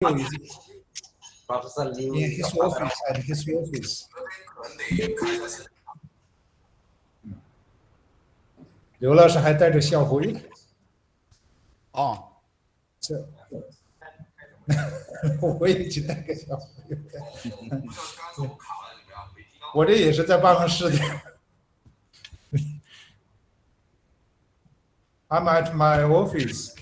is it? Professor Liu In is his the father office, at his office. 刘老师还带着校徽。哦，这我也去带个校徽。我这也是在办公室的。I'm at my office.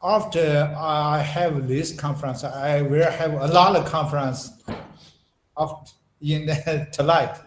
After I have this conference, I will have another conference in tonight.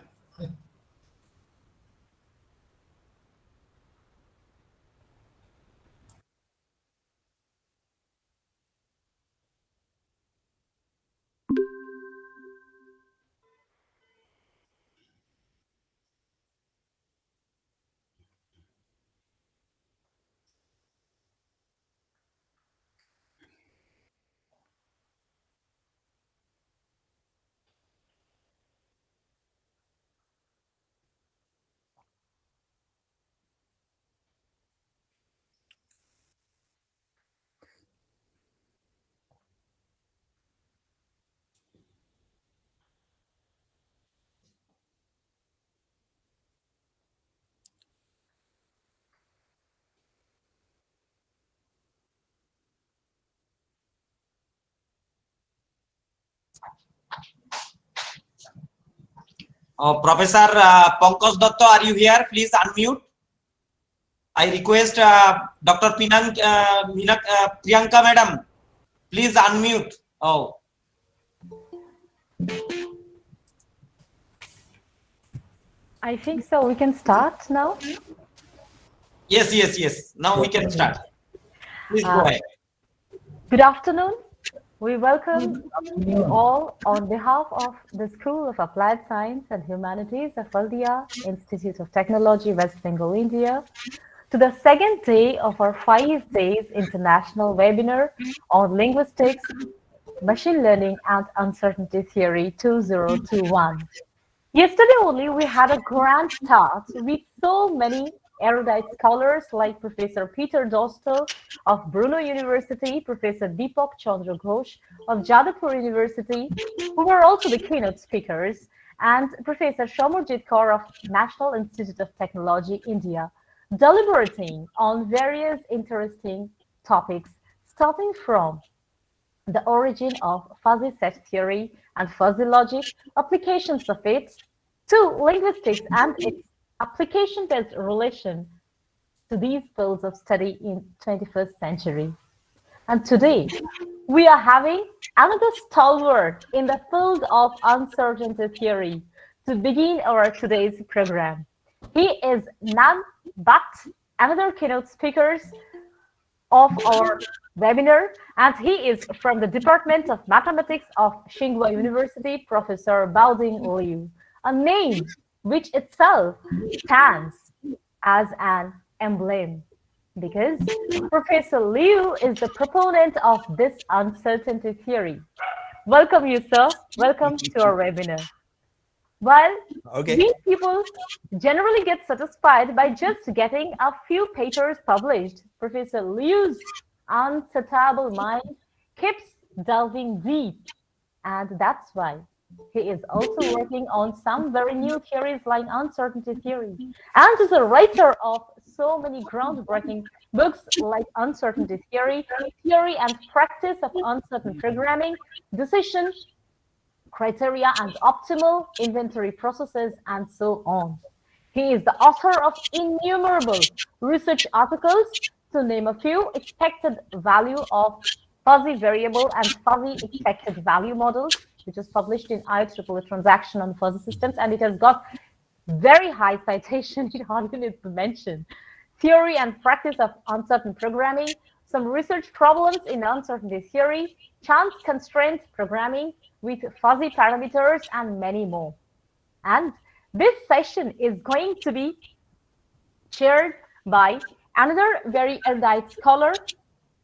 Professor Pankaj Datta, are you here? Please unmute. I request Dr. Priyanka Madam, please unmute. Oh. I think so. We can start now. Yes. Now we can start. Please go ahead. Good afternoon. We welcome you all on behalf of the School of Applied Science and Humanities of Haldia, Institute of Technology, West Bengal, India, to the second day of our 5 days international webinar on Linguistics, Machine Learning and Uncertainty Theory 2021. Yesterday only, we had a grand start with so many erudite scholars like Professor Peter Dostal of Brunel University, Professor Deepak Chandra Ghosh of Jadavpur University, who were also the keynote speakers, and Professor Shomarjit Kaur of National Institute of Technology, India, deliberating on various interesting topics, starting from the origin of fuzzy set theory and fuzzy logic, applications of it, to linguistics and its application-based relation to these fields of study in 21st century. And today, we are having another stalwart in the field of uncertainty theory to begin our today's program. He is none but another keynote speaker of our webinar, and he is from the Department of Mathematics of Tsinghua University, Professor Baoding Liu, a name which itself stands as an emblem, because Professor Liu is the proponent of this uncertainty theory. Welcome you, sir. Welcome to our webinar. Well, these people generally get satisfied by just getting a few papers published. Professor Liu's unsettable mind keeps delving deep, and that's why he is also working on some very new theories like uncertainty theory, and is a writer of so many groundbreaking books like Uncertainty Theory, Theory and Practice of Uncertain Programming, Decision Criteria and Optimal Inventory Processes, and so on. He is the author of innumerable research articles, to name a few: Expected Value of Fuzzy Variable and Fuzzy Expected Value Models, which was published in IEEE Transaction on Fuzzy Systems, and it has got very high citation, it hardly needs to mention. Theory and Practice of Uncertain Programming, Some Research Problems in Uncertainty Theory, Chance Constraint Programming with Fuzzy Parameters, and many more. And this session is going to be chaired by another very erudite scholar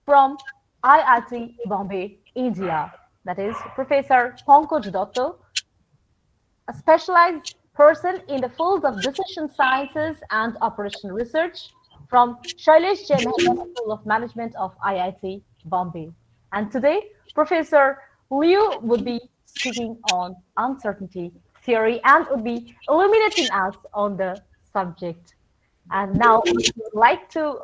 from IIT Bombay, India, that is Professor Pankaj Datta, a specialized person in the field of decision sciences and operation research from Shailesh Jain School of Management of IIT Bombay. And today, Professor Liu would be speaking on uncertainty theory and would be illuminating us on the subject. And now we would like to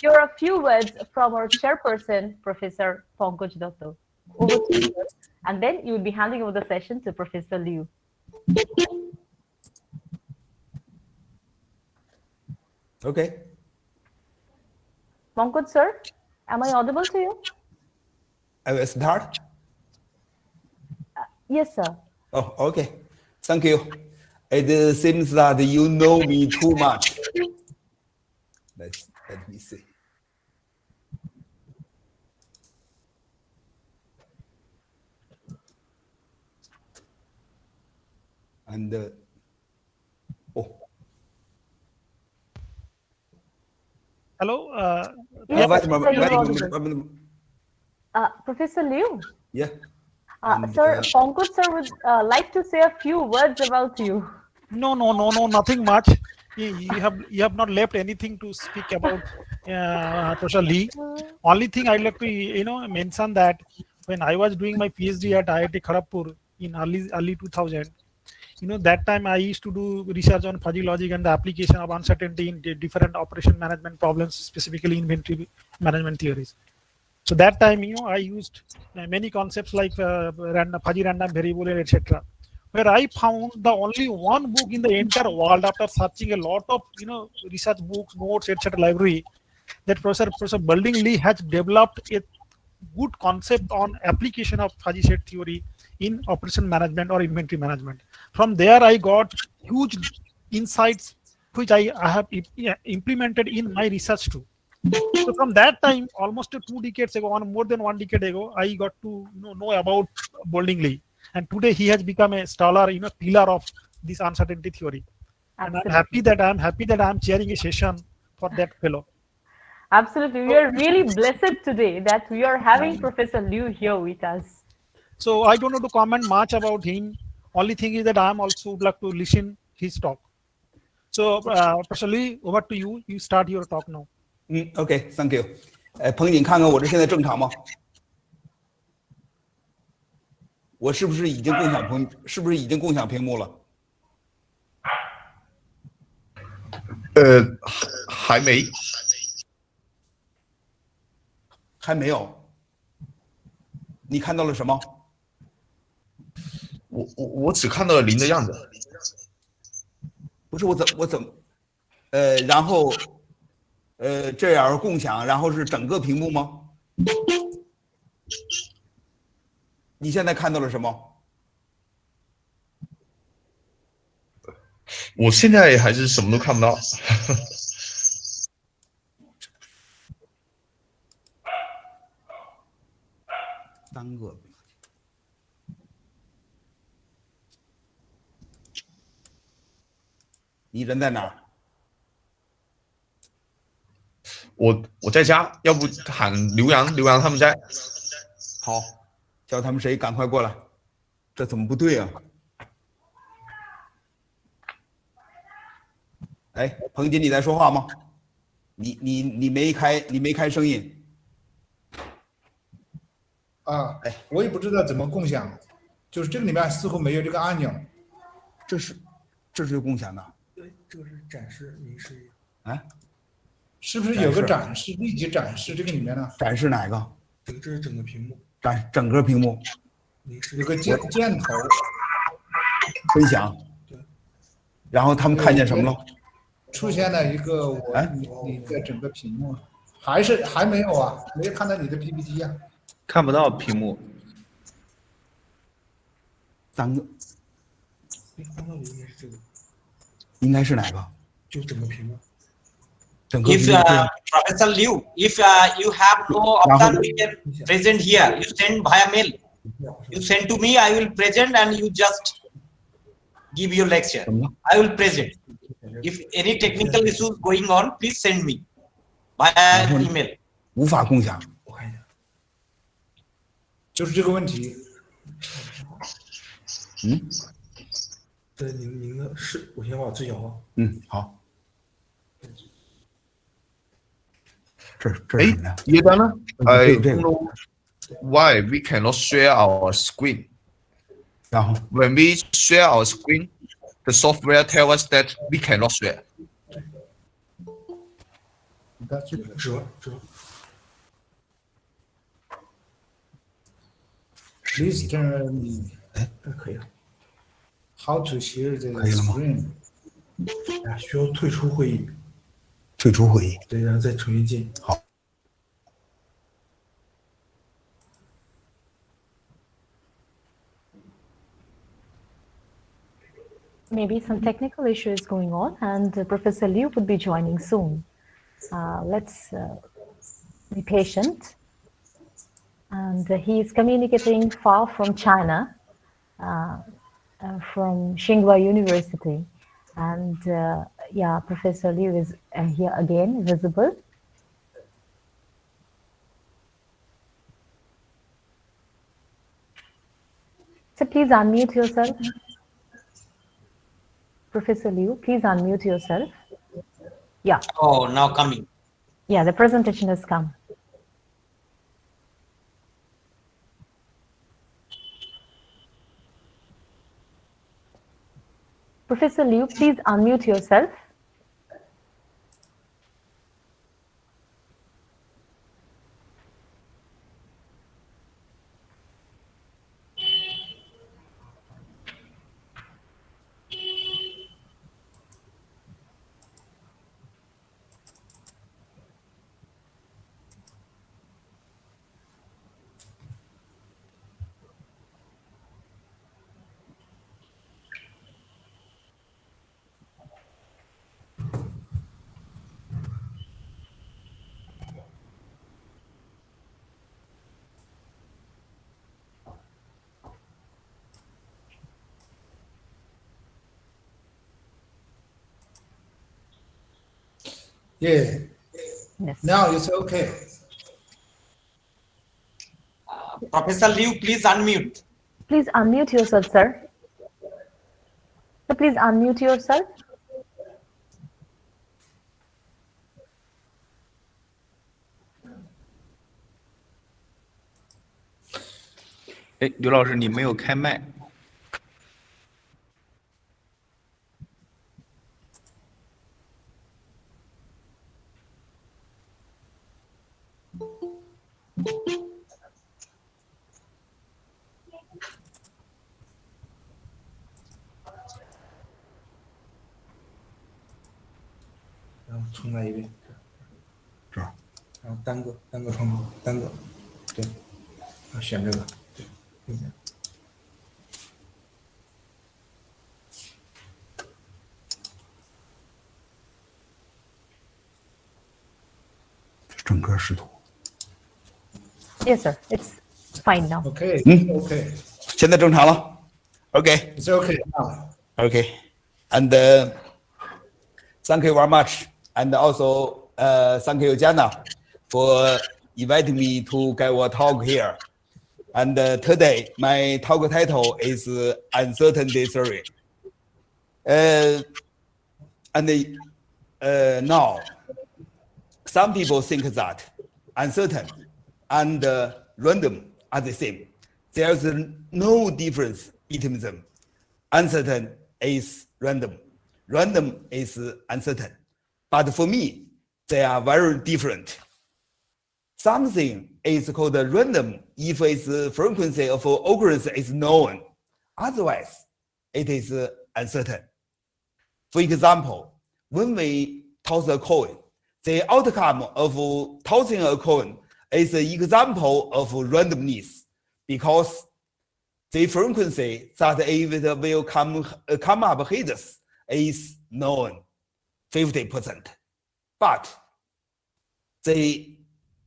hear a few words from our chairperson, Professor Pankaj Dotto. Over to you, sir. And then you will be handing over the session to Professor Liu. Okay. Pankaj, sir, am I audible to you? I will start. Yes, sir. Oh, okay. Thank you. It seems that you know me too much. Let me see. And oh. Hello. Yes, wait a sir, moment, you're wait a audible. moment. Professor Liu, Yeah. sir, Pankaj sir would like to say a few words about you. No, nothing much. You have not left anything to speak about Professor Lee. Only thing I'd like to mention that when I was doing my PhD at IIT Kharagpur in early 2000, that time I used to do research on fuzzy logic and the application of uncertainty in different operation management problems, specifically inventory management theories. So that time, I used many concepts like fuzzy random variable, etc. Where I found the only one book in the entire world after searching a lot of research books, notes, etc. library, that Professor Balding Lee has developed a good concept on application of fuzzy set theory in operation management or inventory management. From there, I got huge insights which I have implemented in my research too. So from that time, almost 2 decades ago, more than 1 decade ago, I got to know about Balding Lee. And today he has become a scholar, pillar of this uncertainty theory. And I'm happy that I'm chairing a session for that fellow. Absolutely. We are really blessed today that we are having Professor Liu here with us. So I don't know to comment much about him. Only thing is that I'm also would like to listen his talk. So Professor Lee, over to you. You start your talk now. OK, thank you. 彭景，看看我这现在正常吗？我是不是已经共享屏幕了？还没。还没有。你看到了什么？我只看到了零的样子。不是我怎么然后这样共享，然后是整个屏幕吗？你现在看到了什么？我现在还是什么都看不到。3个。你人在哪儿？我在家，要不喊刘洋他们在。好，叫他们谁赶快过来。这怎么不对啊？哎，彭锦，你在说话吗？你没开声音。啊，我也不知道怎么共享，就是这个里面似乎没有这个按钮。这是共享的。对，这个是展示明示。啊？是不是有个展示立即展示这个里面呢？展示哪个？这是整个屏幕。整个屏幕。有个箭头。分享。对。然后他们看见什么了？出现了一个你的整个屏幕，还没有啊？没有看到你的 PPT 啊？看不到屏幕。3个。看到的应该是这个。应该是哪个？就整个屏幕。If Professor Liu, if you have no option, we can present here. You send via mail. You send to me, I will present, and you just give your lecture. I will present. If any technical issues going on, please send me via email. 无法共享。我看一下，就是这个问题。对，您的是，我先把这摇啊。好。这是哎什么呀？ Yedana, 这 I 有这 don't 个， know why we cannot share our screen. 然后 When we share our screen, the software tells us that we cannot share. Please turn 可以了。 how to share the 可以了吗？ screen. 哎呀，需要退出会议，退出会议。对，然后再重新进。好。 Maybe some technical issue is going on, and Professor Liu would be joining soon. Let's be patient. And he is communicating far from China, from Tsinghua University. And yeah, Professor Liu is here again, visible. So please unmute yourself. Professor Liu, please unmute yourself. Yeah. Oh, now coming. Yeah, the presentation has come. Professor Liu, please unmute yourself. Yeah. Yes. Now it's okay. Professor Liu, please unmute. Please unmute yourself, sir. So please unmute yourself. Eh, 刘老师，你没有开麦。然后重来一遍。这儿。然后单个窗口，单个，对，然后选这个，对，右边。 整个视图。 Yes, sir. It's fine now. Okay. Okay. 现在正常了。OK. It's okay now. OK. And thank you very much. And also thank you, Jana, for inviting me to give a talk here. And today my talk title is Uncertainty Theory. And now some people think that uncertain and random are the same. There's no difference between them. Uncertain is random. Random is uncertain. But for me, they are very different. Something is called random if its frequency of occurrence is known. Otherwise, it is uncertain. For example, when we toss a coin, the outcome of tossing a coin is an example of randomness because the frequency that it will come up heads is known, 50%. But the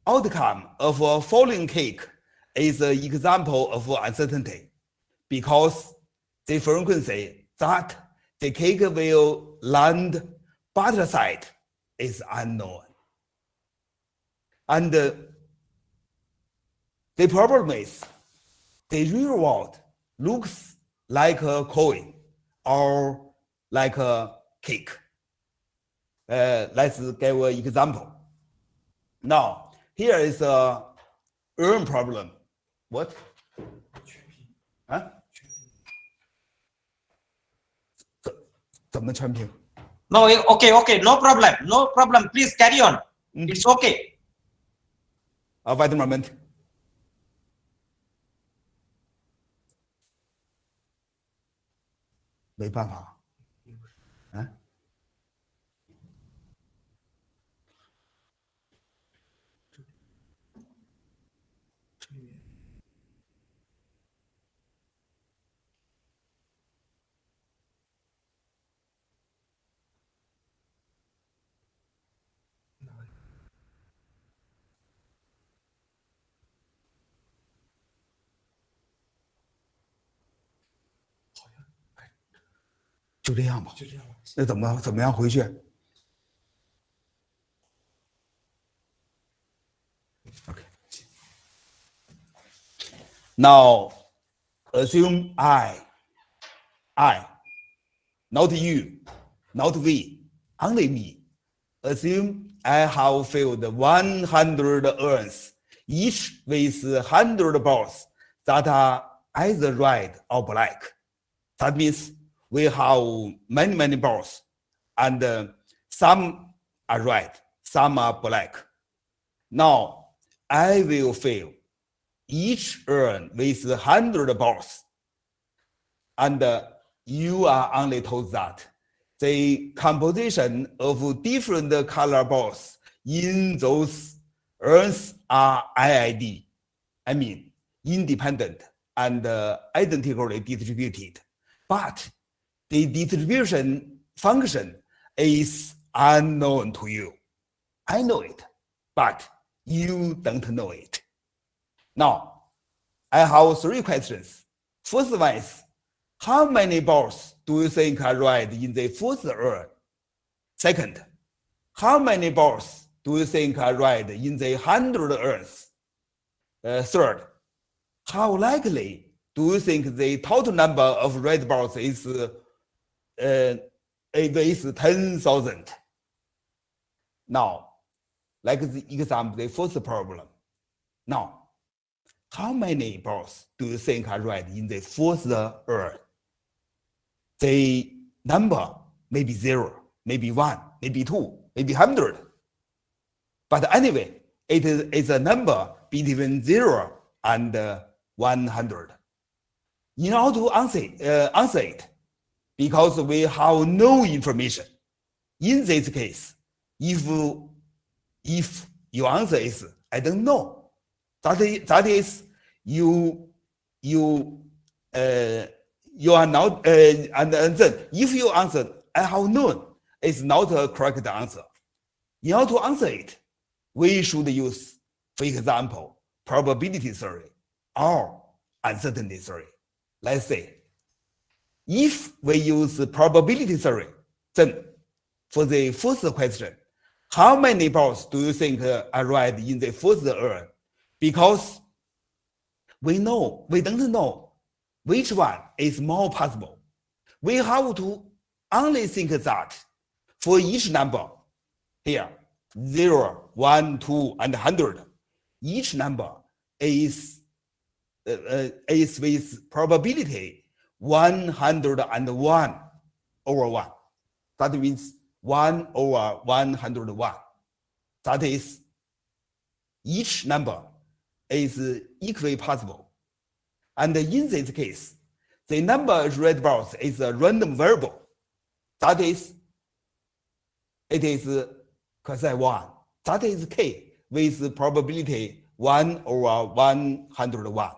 outcome of a falling cake is an example of uncertainty because the frequency that the cake will land butter side is unknown. And the problem is the real world looks like a coin or like a cake. Let's give an example. Now, here is a urn problem. What? Huh? 怎么全屏? No, okay, no problem. Please carry on. It's okay. Wait a moment. 没办法。就这样吧。那怎么样回去？ Okay. Now, assume I, not you, not we, only me. Assume I have filled 100 urns, each with 100 balls that are either red or black. That means we have many balls, and some are red, some are black. Now, I will fill each urn with 100 balls, and you are only told that the composition of different color balls in those urns are IID, I mean independent and identically distributed, but the distribution function is unknown to you. I know it, but you don't know it. Now, I have 3 questions. First one is, how many balls do you think are red in the first urn? Second, how many balls do you think are red in the 100 urns? Third, how likely do you think the total number of red balls is 10,000? Now, like the example, the first problem. Now, how many balls do you think are red in the first urn? The number may be 0, maybe 1, maybe 2, maybe 100. But anyway, it is a number between 0 and 100. In order to answer it, because we have no information, in this case, if your answer is I don't know, that is you are not and then if you answer I have known, it's not a correct answer. In order to answer it, we should use, for example, probability theory or uncertainty theory. Let's say, if we use probability theory, then for the first question, how many balls do you think are red in the first urn? Because we don't know which one is more possible. We have to only think that for each number, here, 0, 1, 2, and 100, each number is with probability 101 over 1. That means 1 over 101. That is, each number is equally possible. And in this case, the number of red balls is a random variable. That is, it is cosine 1. That is k with probability 1 over 101.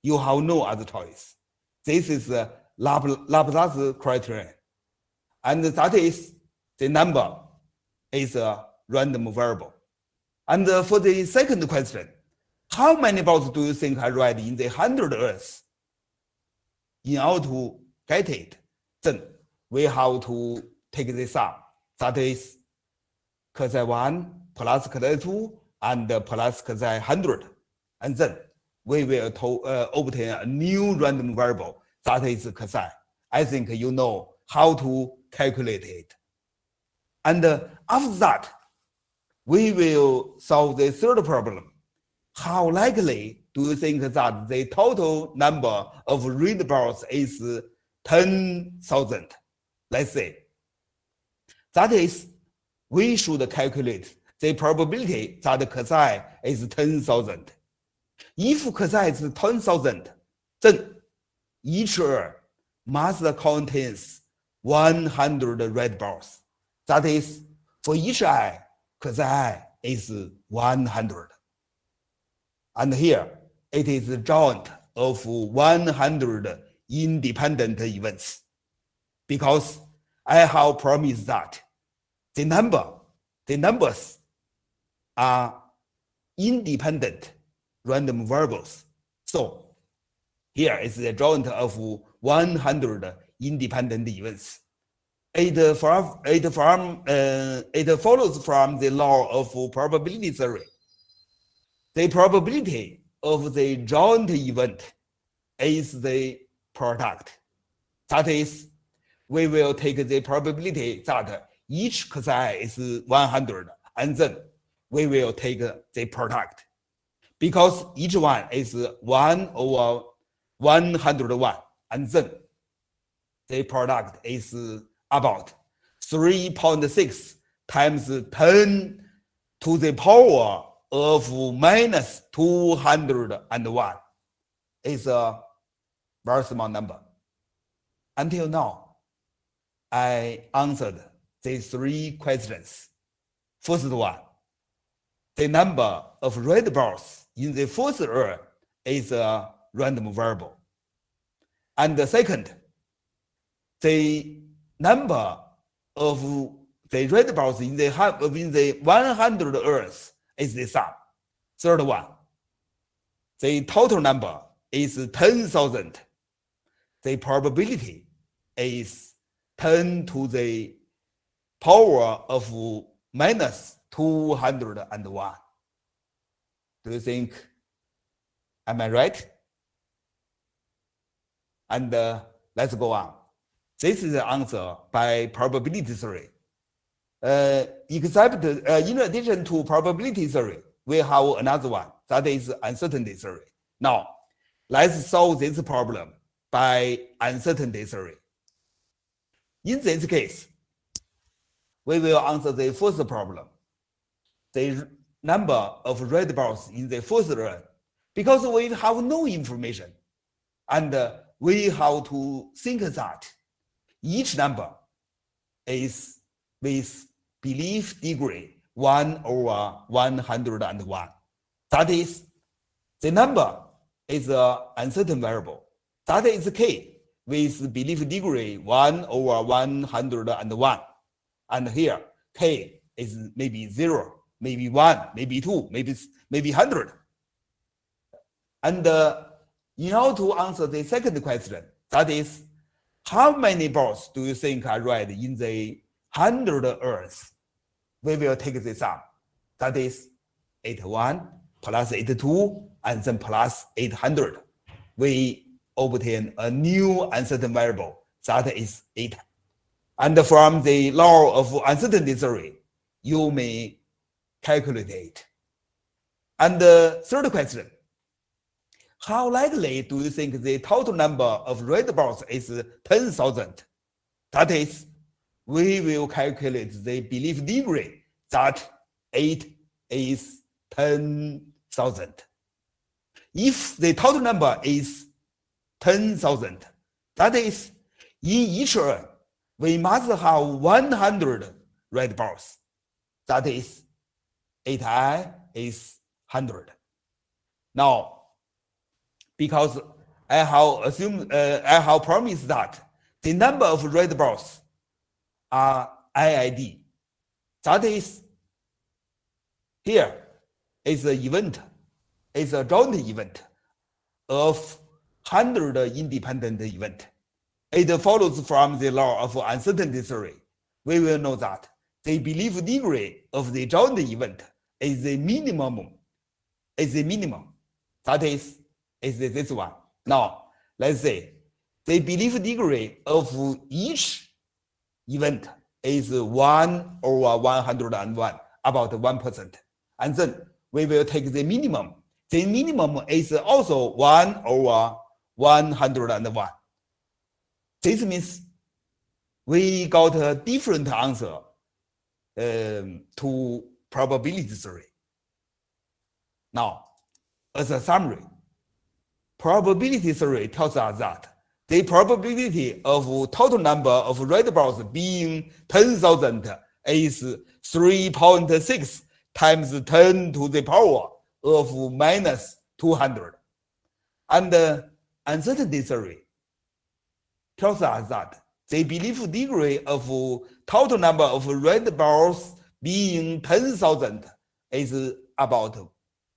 You have no other choice. This is a Laplace criterion. And that is, the number is a random variable. And for the second question, how many balls do you think are red in the 100 urns? In order to get it, then we have to take the sum. That is cosine 1 plus cosine 2 and plus cosine 100. And then we will obtain a new random variable that is cosine. I think you know how to calculate it. And after that, we will solve the third problem. How likely do you think that the total number of readables is 10,000? Let's say. That is, we should calculate the probability that Kasai is 10,000. If Kasai is 10,000, then each ear must contains 100 readables. That is, for each eye, Kasai is 100. And here, it is a joint of 100 independent events. Because I have promised that the numbers are independent random variables. So here is a joint of 100 independent events. It follows from the law of probability theory. The probability of the joint event is the product. That is, we will take the probability that each Kasai is 100, and then we will take the product. Because each one is 1 over 101, and then the product is about 3.6 times 10 to the power of minus 201. It's a very small number. Until now, I answered the 3 questions. First one, the number of readables in the first ear is a random variable. And the second, the number of the readables in the 100 ears is the sum. Third one, the total number is 10,000. The probability is 10 to the power of minus 201. Do you think, am I right? And let's go on. This is the answer by probability theory. Except in addition to probability theory, we have another one, that is uncertainty theory. Now, let's solve this problem by uncertainty theory. In this case, we will answer the first problem, the number of readables in the first run, because we have no information, and we have to think that each number is with belief degree 1 over 101. That is, the number is an uncertain variable. That is k with belief degree 1 over 101. And here, k is maybe 0, maybe 1, maybe 2, maybe 100. And in order to answer the second question, that is, how many balls do you think are read in the 100 earths? We will take the sum. That is 81 plus 82 and then plus 800. We obtain a new uncertain variable, that is 8. And from the law of uncertainty theory, you may calculate it. And the third question, how likely do you think the total number of readables is 10,000? That is, we will calculate the belief degree that 8 is 10,000. If the total number is 10,000, that is, in each ear, we must have 100 readables. That is, 8i is 100. Now, because I have promised that the number of readables are IID. That is, here is an event, is a joint event of 100 independent event. It follows from the law of uncertainty theory. We will know that the belief degree of the joint event is the minimum. That is this one. Now, let's say the belief degree of each event is 1 over 101, about 1%. And then we will take the minimum. The minimum is also 1 over 101. This means we got a different answer to probability theory. Now, as a summary, probability theory tells us that the probability of total number of red balls being 10,000 is 3.6 times 10 to the power of minus 200. And uncertainty theory tells us that the belief degree of total number of red balls being 10,000 is about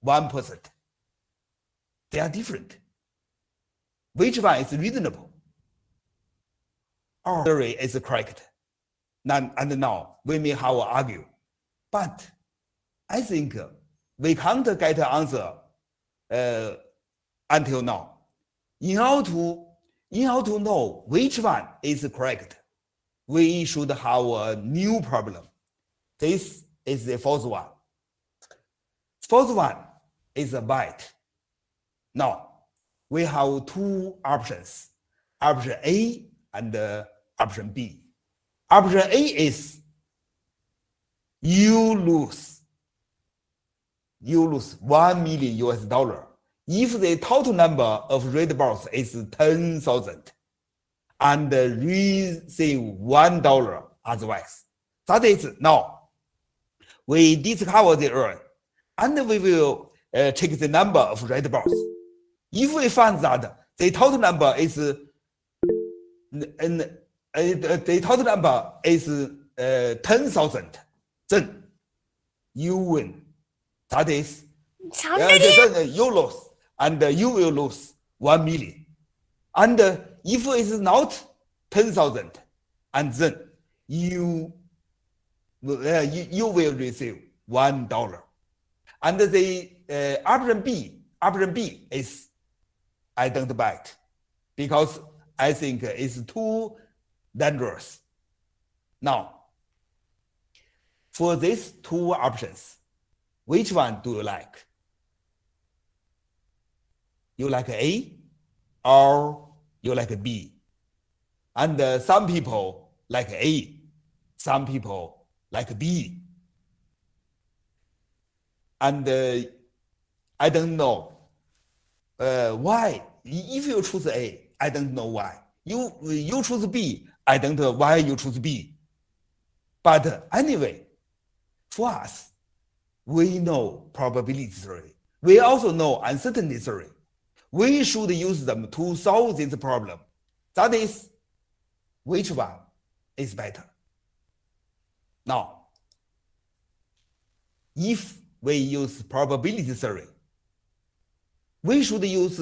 1%. They are different. Which one is reasonable? Our theory is correct. And now we may have an argue. But I think we can't get an answer until now. In order to know which one is correct, we should have a new problem. This is the fourth one. Fourth one is a byte. Now, we have two options, option A and option B. Option A is you lose $1 million if the total number of red balls is 10,000 and receive $1 otherwise. That is, now we discover the error and we will check the number of red balls. If we find that the total number is 10,000, then you win. That is, then you lose, and you will lose 1 million. And if it is not 10,000, and then you will receive $1. And the option B is I don't buy it because I think it's too dangerous. Now, for these two options, which one do you like? You like A or you like B? And some people like A, some people like B. And I don't know why. If you choose A, I don't know why. You choose B, I don't know why you choose B. But anyway, for us, we know probability theory. We also know uncertainty theory. We should use them to solve this problem. That is, which one is better? Now, if we use probability theory, we should use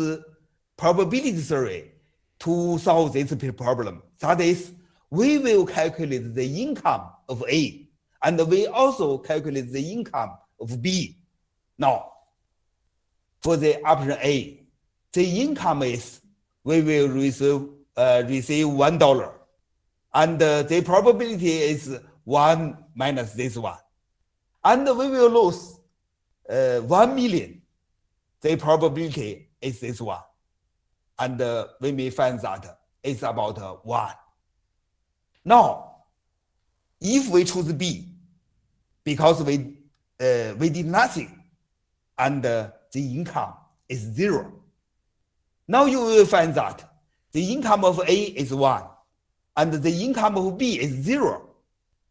probability theory to solve this problem. That is, we will calculate the income of A, and we also calculate the income of B. Now, for the option A, the income is we will receive $1, and the probability is 1 minus this one, and we will lose 1 million. The probability is this one, and we may find that it's about 1. Now, if we choose B, because we did nothing, and the income is 0, now you will find that the income of A is 1, and the income of B is 0.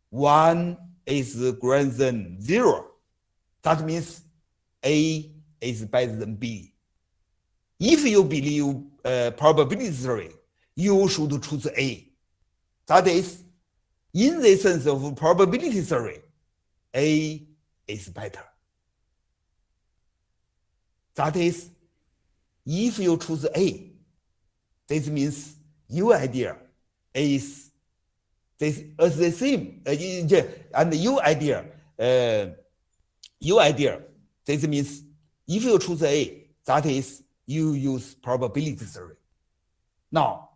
1 is greater than 0. That means A is better than B. If you believe probability theory, you should choose A. That is, in the sense of probability theory, A is better. That is, if you choose A, this means your idea is the same, and your idea, this means if you choose A, that is, you use probability theory. Now,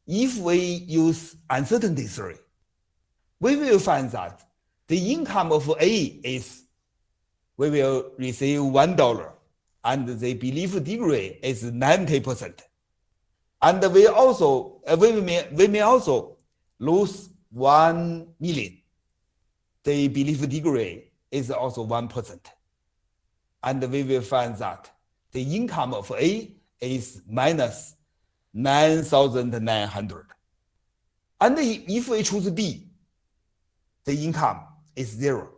if we use uncertainty theory, we will find that the income of A is, we will receive $1, and the belief degree is 90%. And we also we may also lose 1 million. The belief degree is also 1%. And we will find that the income of A is minus 9,900. And if we choose B, the income is 0.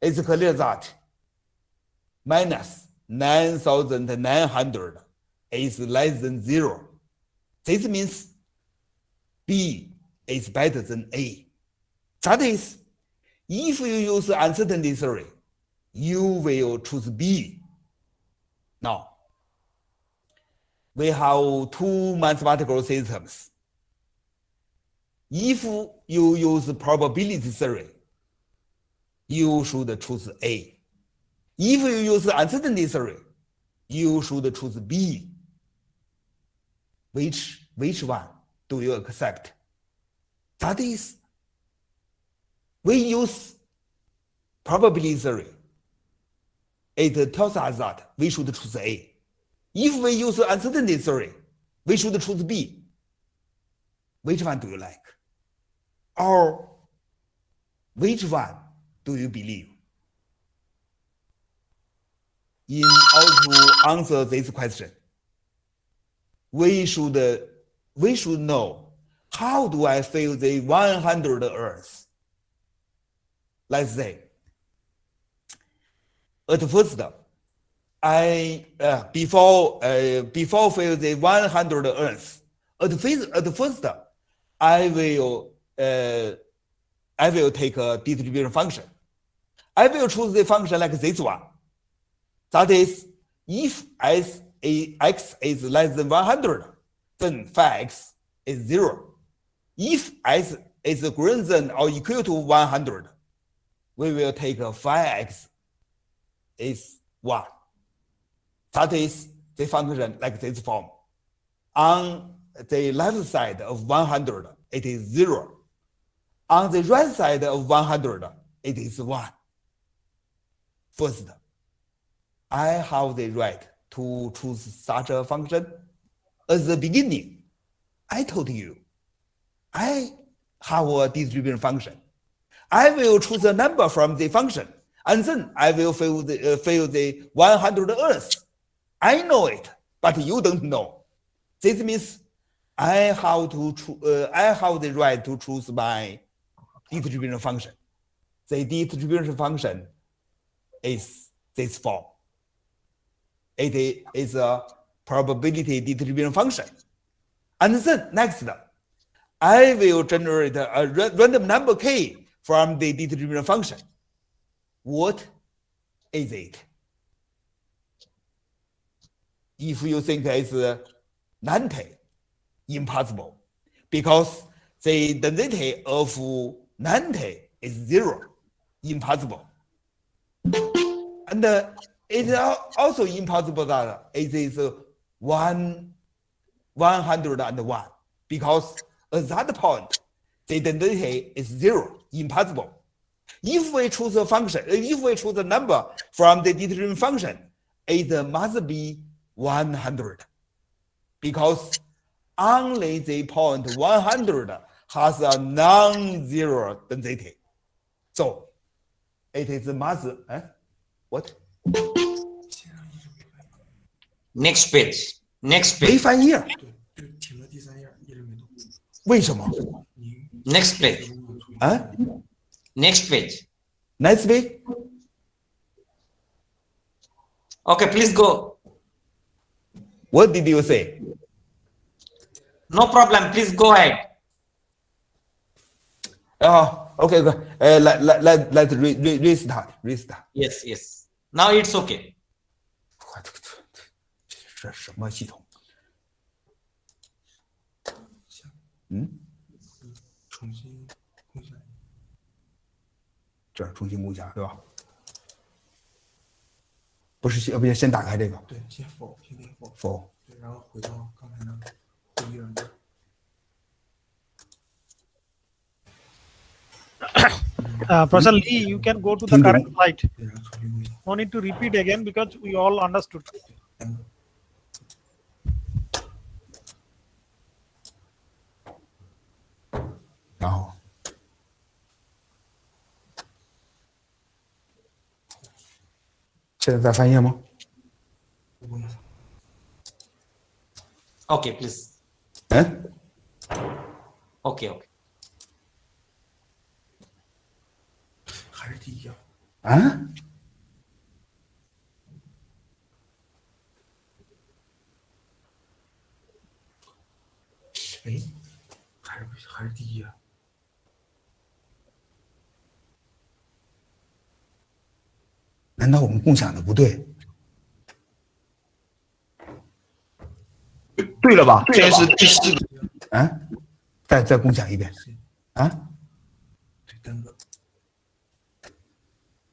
It's clear that minus 9,900 is less than 0. This means B is better than A. That is, if you use uncertainty theory, you will choose B. Now, we have two mathematical systems. If you use probability theory, you should choose A. If you use uncertainty theory, you should choose B. Which one do you accept? That is, we use probability theory. It tells us that we should choose A. If we use uncertainty theory, we should choose B. Which one do you like? Or which one do you believe? In order to answer this question, we should know, how do I fill the 100 Earths? Let's say, at first, before fill the 100 Earths, at first, I will take a distribution function. I will choose the function like this one. That is, if x is less than 100, then phi x is 0. If x is greater than or equal to 100, we will take a phi x is 1. That is the function like this form. On the left side of 100, it is 0. On the right side of 100, it is 1. First, I have the right to choose such a function. At the beginning, I told you, I have a distribution function. I will choose a number from the function, and then I will fill the 100 Earths. I know it, but you don't know. This means I have the right to choose my distribution function. The distribution function is this form. It is a probability distribution function. And then next, I will generate a random number k from the distribution function. What is it? If you think it's 90, impossible, because the density of 90 is 0, impossible. And it is also impossible that it is 101, because at that point, the density is 0, impossible. If we choose a function, if we choose a number from the distribution function, it must be 100, because only the point 100 has a non-zero density. So it is must, what? Next page. Next 没 page. 翻页，对，就停了第3页，一直没动。为什么？ Next page. 啊 Next page. ？Next week， Okay, please go. What did you say? No problem. Please go ahead. Okay, good. Let's restart. Yes, yes. Now it's okay. 这什么系统？重新共享。这儿重新共享对吧？不是先打开这个。对，先否，先点否。否。对，然后回到刚才那个会议软件。Professor Lee, you can go to the current slide. No need to repeat again because we all understood. 3个，然后现在在翻页吗？ Okay, please. 嗯， Okay. 还是第一页。啊？哎，还是第一页。难道我们共享的不对？对了吧？现在是第4个。啊？再共享一遍。啊？这单个，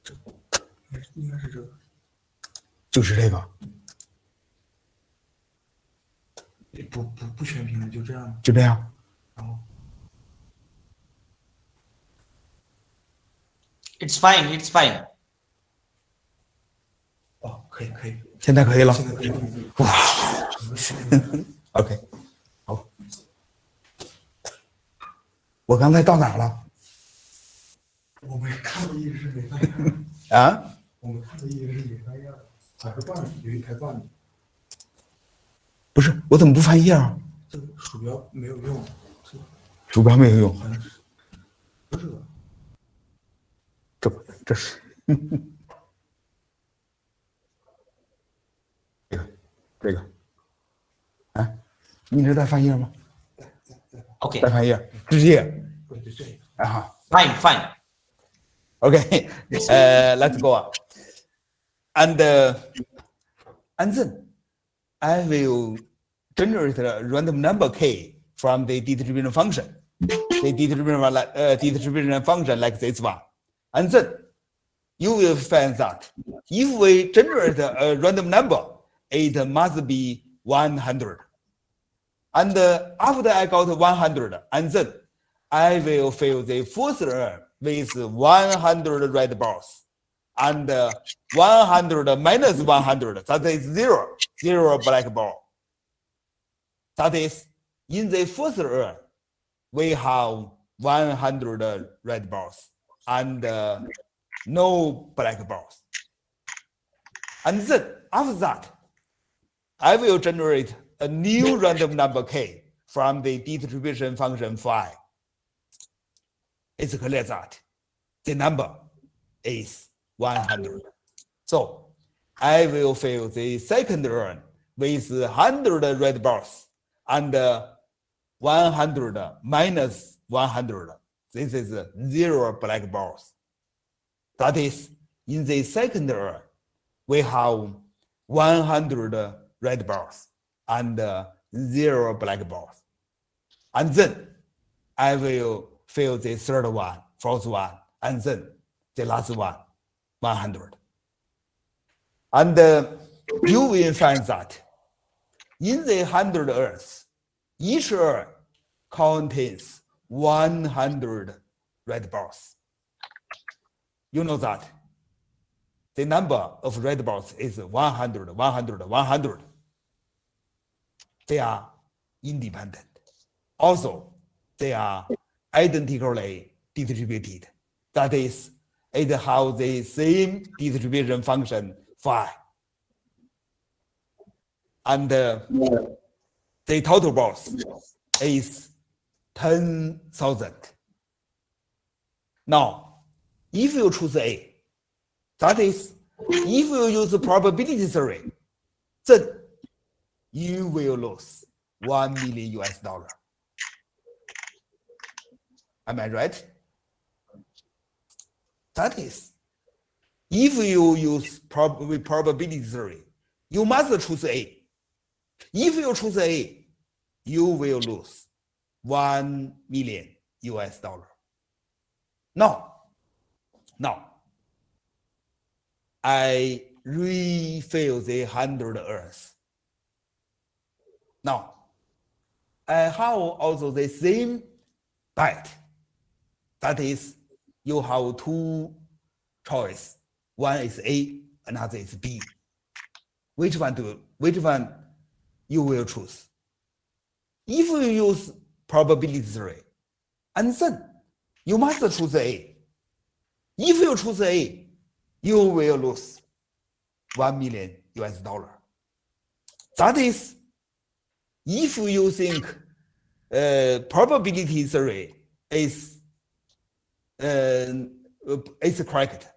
这应该是这个。就是这个，不全屏了，就这样。就这样。然后 It's fine. 哦，可以。现在可以了。现在可以。哇 ，OK， 好。我刚才到哪儿了？我们看的一直是没翻页。啊？我们看的一直是没翻页，还是断了，有一排断了。不是，我怎么不翻页啊？这个鼠标没有用，鼠标没有用。好像是，不是的。这是，这个，啊，你是在翻页吗？ Okay. 在翻页，直接对，这个。啊。Fine. Okay, let's go on. And then I will generate a random number k from the distribution function. The distribution function like this one. And then you will find that if we generate a random number, it must be 100. And after I got 100, and then I will fill the first row with 100 red balls. And 100 minus 100, that is 0 black ball. That is, in the first row, we have 100 red balls and no black balls. And then after that, I will generate a new random number k from the distribution function phi. It's clear that the number is 100. So I will fill the second row with 100 red balls and 100 minus 100. This is 0 black balls. That is, in the second row, we have 100 red balls and 0 black balls. And then I will fill the third one, fourth one, and then the last one, 100. And you will find that in the 100 earths, each earth contains 100 red balls. You know that the number of red balls is 100, 100, 100. They are independent. Also, they are identically distributed. That is, it has the same distribution function phi. And the total balls is 10,000. Now, if you choose A, that is, if you use probability theory, then you will lose $1 million. Am I right? That is, if you use probability theory, you must choose A. If you choose A, you will lose $1 million. Now, I refill the 100 earths. Now, I have also the same bet. That is, you have two choices. One is A, another is B. Which one you will choose? If you use probability theory, and then you must choose A. If you choose A, you will lose $1 million. That is, if you think probability theory is correct,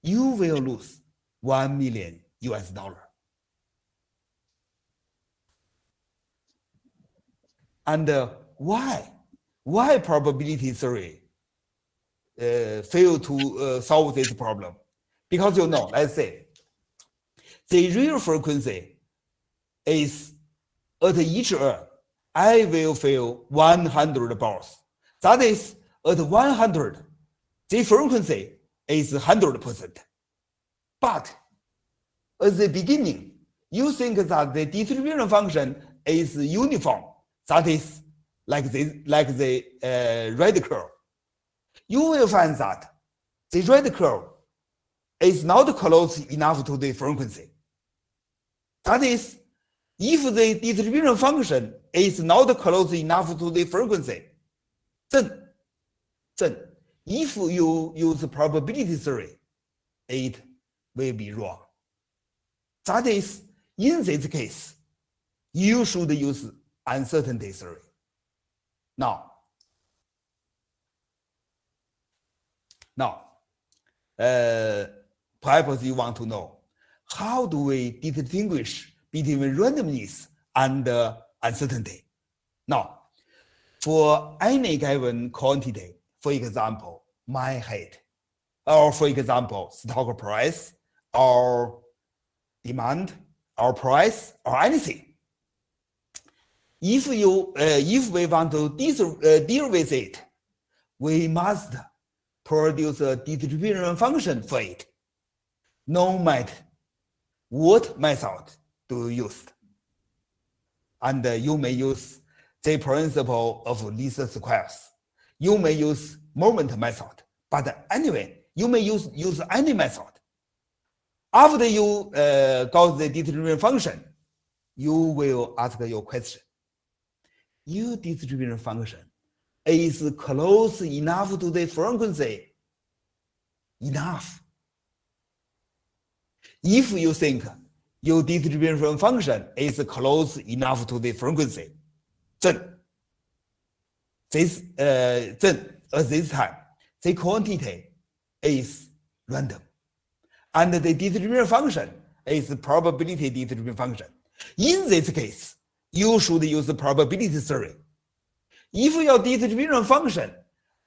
you will lose $1 million. And why probability theory fail to solve this problem? Because let's say the real frequency is at each urn, I will fill 100 balls. That is, at 100, the frequency is 100%. But at the beginning, you think that the distribution function is uniform. That is like the red curve. You will find that the red curve is not close enough to the frequency. That is, if the distribution function is not close enough to the frequency, then if you use probability theory, it will be wrong. That is, in this case, you should use uncertainty theory. Now, perhaps you want to know, how do we distinguish between randomness and uncertainty? Now, for any given quantity, for example, my height, or for example, stock price, or demand, or price, or anything, if we want to deal with it, we must produce a distribution function for it, no matter what method do you use. And you may use the principle of least squares. You may use moment method, but anyway, you may use any method. After you got the distribution function, you will ask your question. Your distribution function is close enough to the frequency. Enough. If you think your distribution function is close enough to the frequency, then at this time, the quantity is random, and the distribution function is probability distribution function. In this case, you should use the probability theory. If your distribution function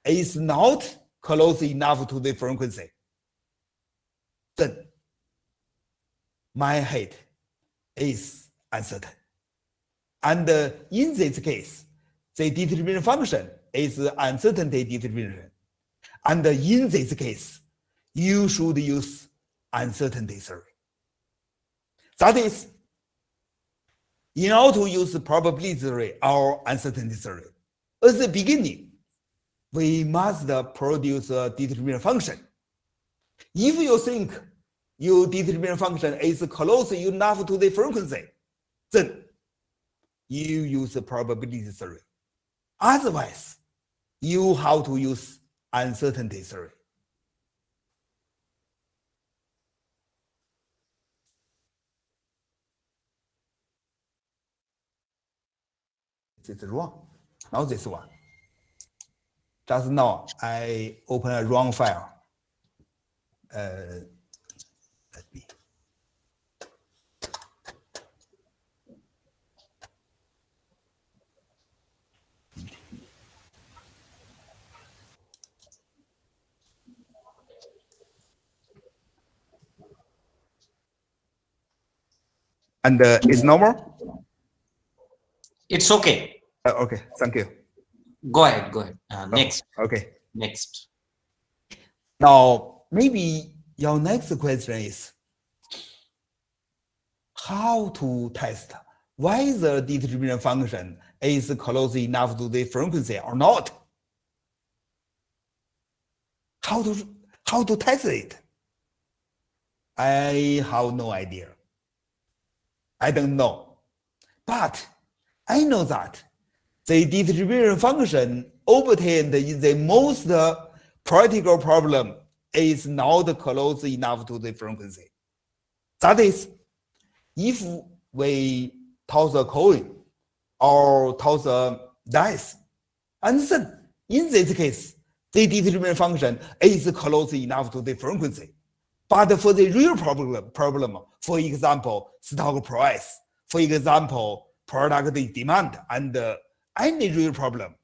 is not close enough to the frequency, then my height is uncertain. And in this case, the distribution function is uncertainty distribution. And in this case, you should use uncertainty theory. That is, in order to use probability theory or uncertainty theory, at the beginning, we must produce a distribution function. If you think your distribution function is close enough to the frequency, then you use the probability theory. Otherwise, you have to use uncertainty theory. This is wrong. Now this one. Just now, I open a wrong file. Let me. And it's normal? It's okay. Okay, thank you. Go ahead. Next. Okay. Next. Now, maybe your next question is how to test whether the distribution function is close enough to the frequency or not. how to test it? I have no idea. I don't know. But I know that the distribution function obtained in the most practical problem is not close enough to the frequency. That is, if we toss a coin or toss a dice, and then in this case, the distribution function is close enough to the frequency. But for the real problem, for example, stock price, for example, product demand, and any real problem,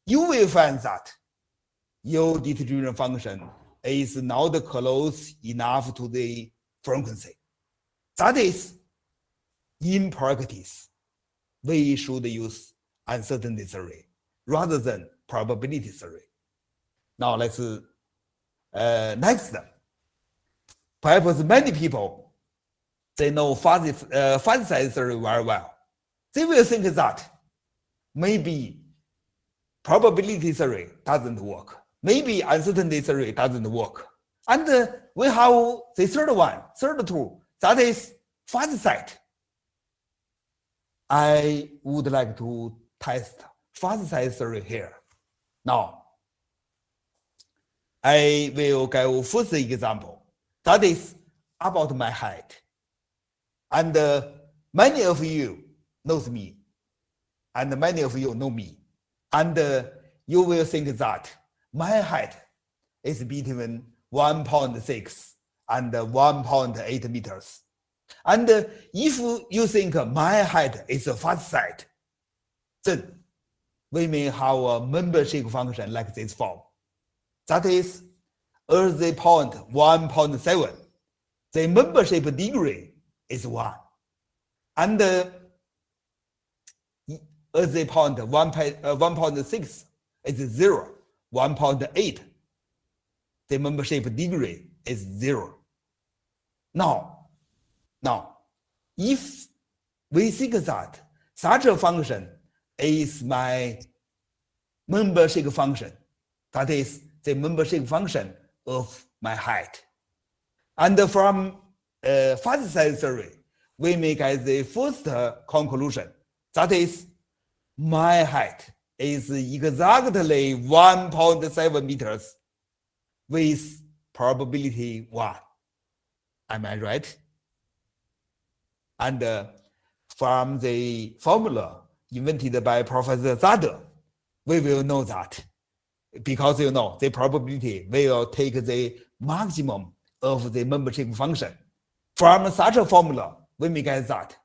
you will find that your distribution function is not close enough to the frequency. That is, in practice, we should use uncertainty theory rather than probability theory. Now let's next. Perhaps many people, they know fuzzy size theory very well. They will think that maybe probability theory doesn't work. Maybe uncertainty theory doesn't work. And we have the third tool, that is fuzzy set. I would like to test fuzzy size theory here. Now, I will give first example. That is about my height. And many of you knows me. And many of you know me. And you will think that my height is between 1.6 and 1.8 meters. And if you think my height is a fast set, then we may have a membership function like this form. That is, at the point 1.7, the membership degree is 1. And at the point 1.6 is 0. 1.8, the membership degree is 0. Now, if we think that such a function is my membership function, that is the membership function of my height. And from fuzzy size theory, we make as the first conclusion, that is, my height is exactly 1.7 meters with probability 1. Am I right? And from the formula invented by Professor Azad, we will know that, because you know the probability will take the maximum of the membership function. From such a formula, we may get that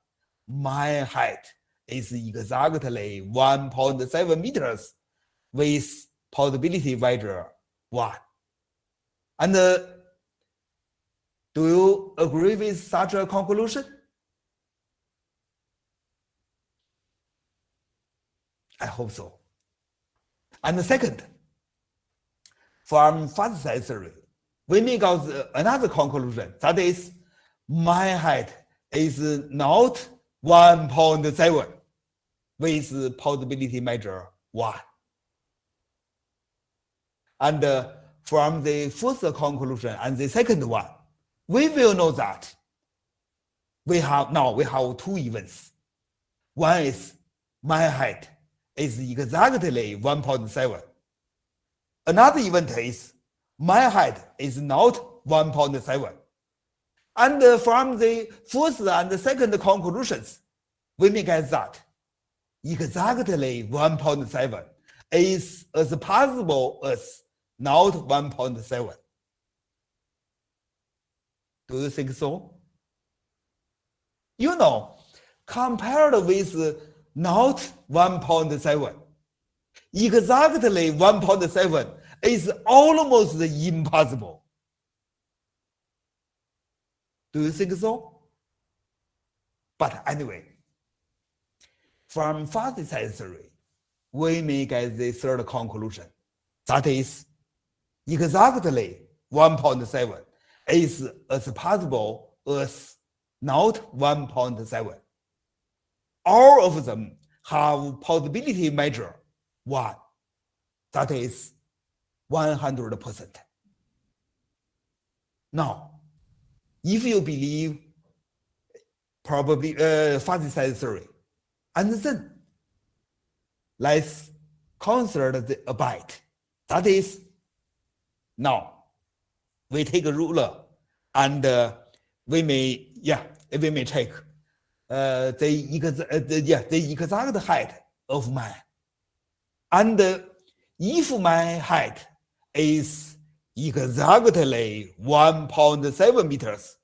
my height is exactly 1.7 meters with probability value 1. And do you agree with such a conclusion? I hope so. And second, from fuzzy size theory, we make out another conclusion, that is, my height is not 1.7 with probability measure 1. And from the first conclusion and the second one, we will know that we have two events. One is my height is exactly 1.7. Another event is my height is not 1.7. And from the first and the second conclusions, we may get that exactly 1.7 is as possible as not 1.7. Do you think so? You know, compared with not 1.7, exactly 1.7 is almost impossible. Do you think so? But anyway, from fuzzy size theory, we may get the third conclusion. That is, exactly 1.7 is as possible as not 1.7. All of them have probability measure 1. That is 100%. Now, if you believe probably fuzzy size theory, and then let's consider a byte. That is, now we take a ruler and we may check the exact height of man. And if my height is exactly 1.7 meters,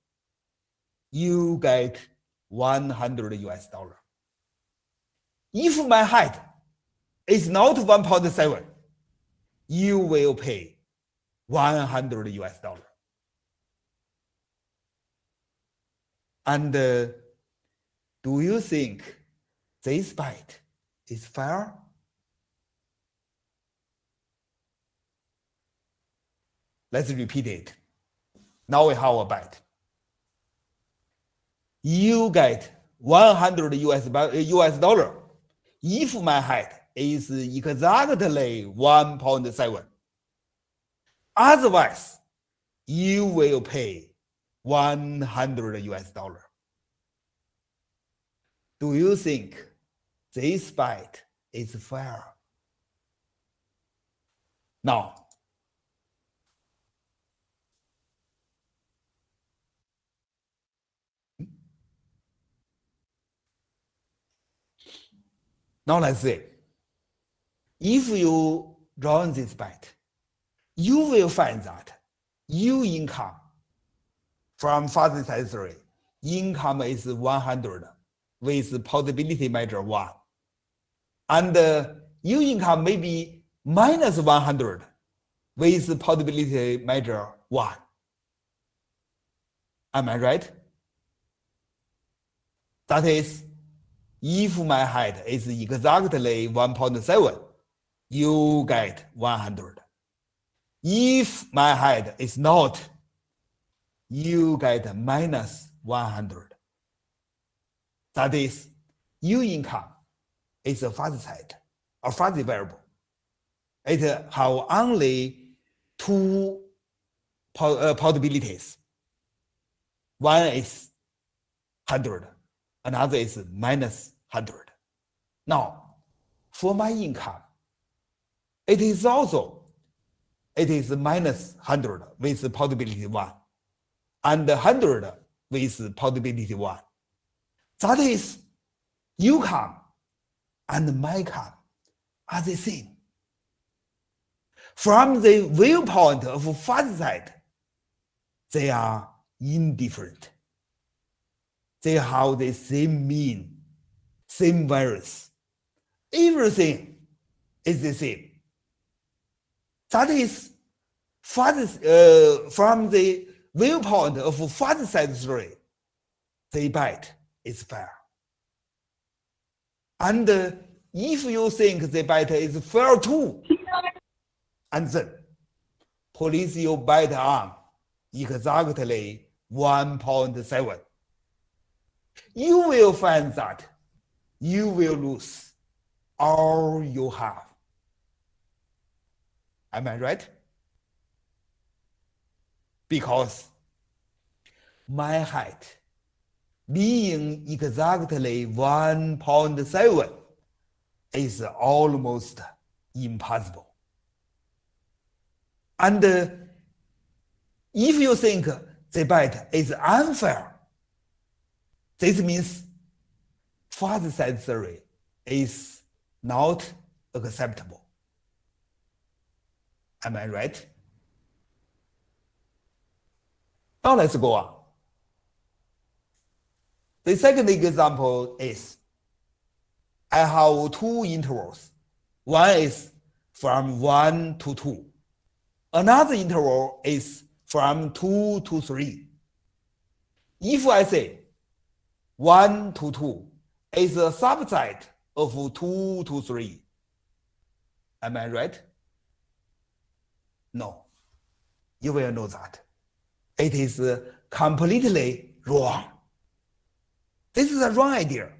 you get $100. If my height is not 1.7, you will pay $100. And do you think this byte is fair? Let's repeat it. Now we have a byte. You get $100 if my height is exactly 1.7. Otherwise, you will pay $100. Do you think this byte is fair? Now, let's see. If you run this byte, you will find that your income from fuzzy size theory, income is 100 with possibility measure 1. And your income may be minus 100 with possibility measure 1. Am I right? That is, if my height is exactly 1.7, you get 100. If my height is not, you get minus 100. That is, your income is a fuzzy set, a fuzzy variable. It has only two possibilities. One is 100, another is minus 100. Now, for my income, it is minus 100 with possibility 1 and 100 with possibility 1. That is, your income and my income are the same. From the viewpoint of fuzzy set, they are indifferent. They have the same mean, same values. Everything is the same. That is, from the viewpoint of fuzzy set theory, the byte is fair. And if you think the byte is fair too, and then place your byte on exactly 1.7, you will find that you will lose all you have. Am I right? Because my height being exactly 1.7 is almost impossible. And if you think the byte is unfair, this means fuzzy set theory is not acceptable. Am I right? Now let's go on. The second example is, I have two intervals. One is from 1 to 2. Another interval is from 2 to 3. If I say 1 to 2 is a subset of 2 to 3, am I right? No. You will know that. It is completely wrong. This is a wrong idea.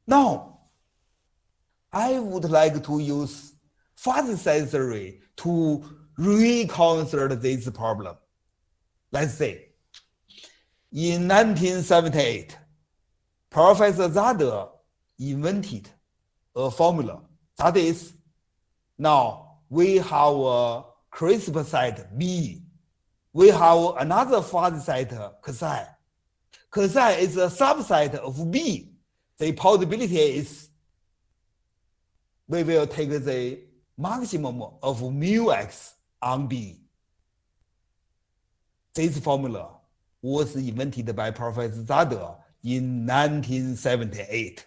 Now, I would like to use fuzzy set theory to reconsider this problem. Let's say, in 1978, Professor Azad invented a formula. That is, now we have a crisp site B. We have another fuzzy site Xi. Xi is a subset of B. The possibility is we will take the maximum of mu x on B. This formula was invented by Professor Azad in 1978.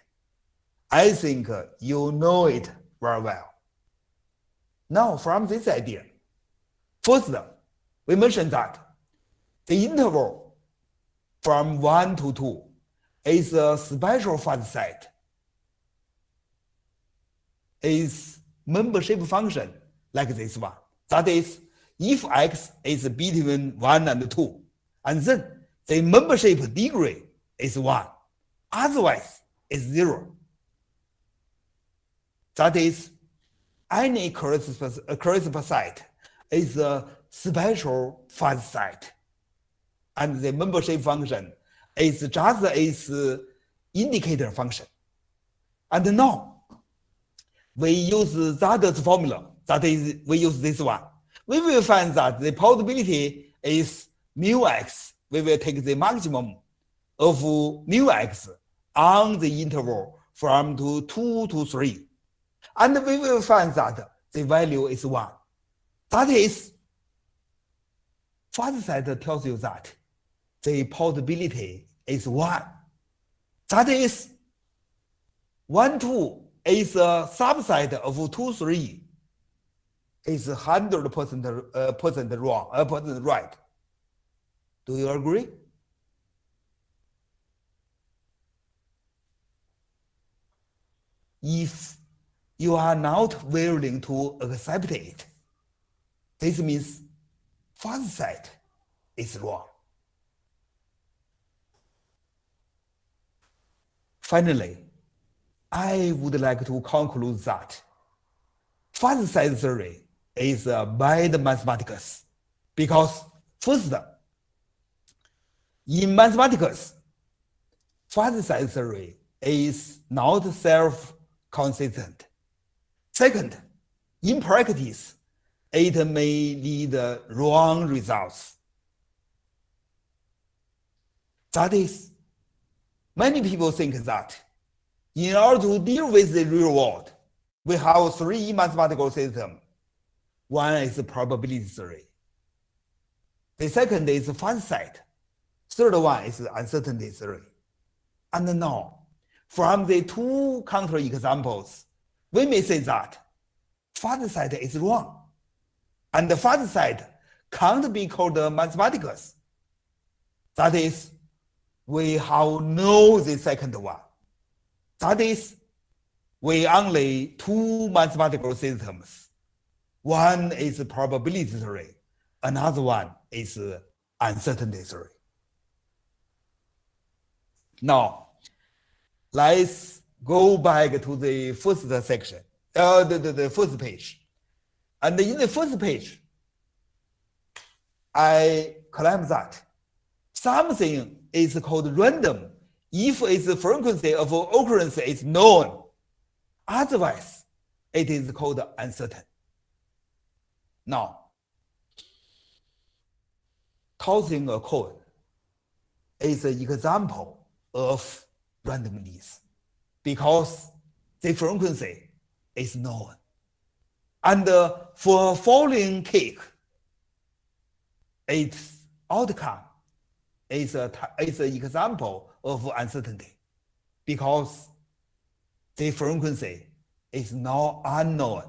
I think you know it very well. Now, from this idea, first, we mentioned that the interval from 1 to 2 is a special fuzzy set. Is membership function like this one. That is, if x is between 1 and 2, and then the membership degree is 1, otherwise it's 0. That is, any crisp set is a special fuzzy set, and the membership function is just its indicator function. And now, we use Zad's formula, that is, we use this one. We will find that the probability is mu x. We will take the maximum of mu x on the interval from 2 to 3. And we will find that the value is 1. That is, fuzzy set tells you that the probability is 1. That is, 1, 2 is a subset of 2, 3. Is 100% wrong, right. Do you agree? If you are not willing to accept it, this means fuzzy set is wrong. Finally, I would like to conclude that fuzzy set theory is bad mathematics because, first, in mathematics, fuzzy set theory is not self-consistent. Second, in practice, it may lead wrong results. That is, many people think that in order to deal with the real world, we have 3 mathematical systems. One is probability theory. The second is fuzzy set. Third one is uncertainty theory. And now, from the 2 counterexamples, we may say that fuzzy set is wrong. And the fuzzy set can't be called mathematics. That is, we have no the second one. That is, we only 2 mathematical systems. One is probability theory, another one is uncertainty theory. Now, let's go back to the first section, the first page. And in the first page, I claim that something is called random if its frequency of occurrence is known. Otherwise, it is called uncertain. Now, tossing a coin is an example of randomness because the frequency is known. And for falling cake, its outcome is an example of uncertainty because the frequency is now unknown.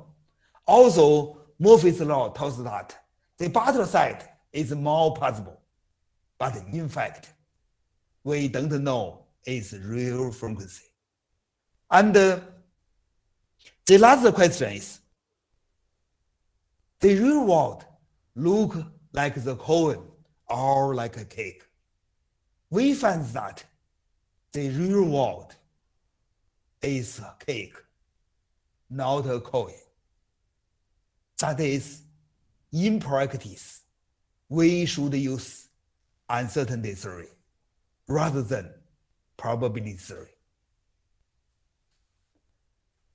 Also, Murphy's law tells that the bottom side is more possible, but in fact, we don't know its real frequency. And the last question is, the real world look like the coin or like a cake. We find that the real world is a cake, not a coin. That is, in practice, we should use uncertainty theory rather than probability theory.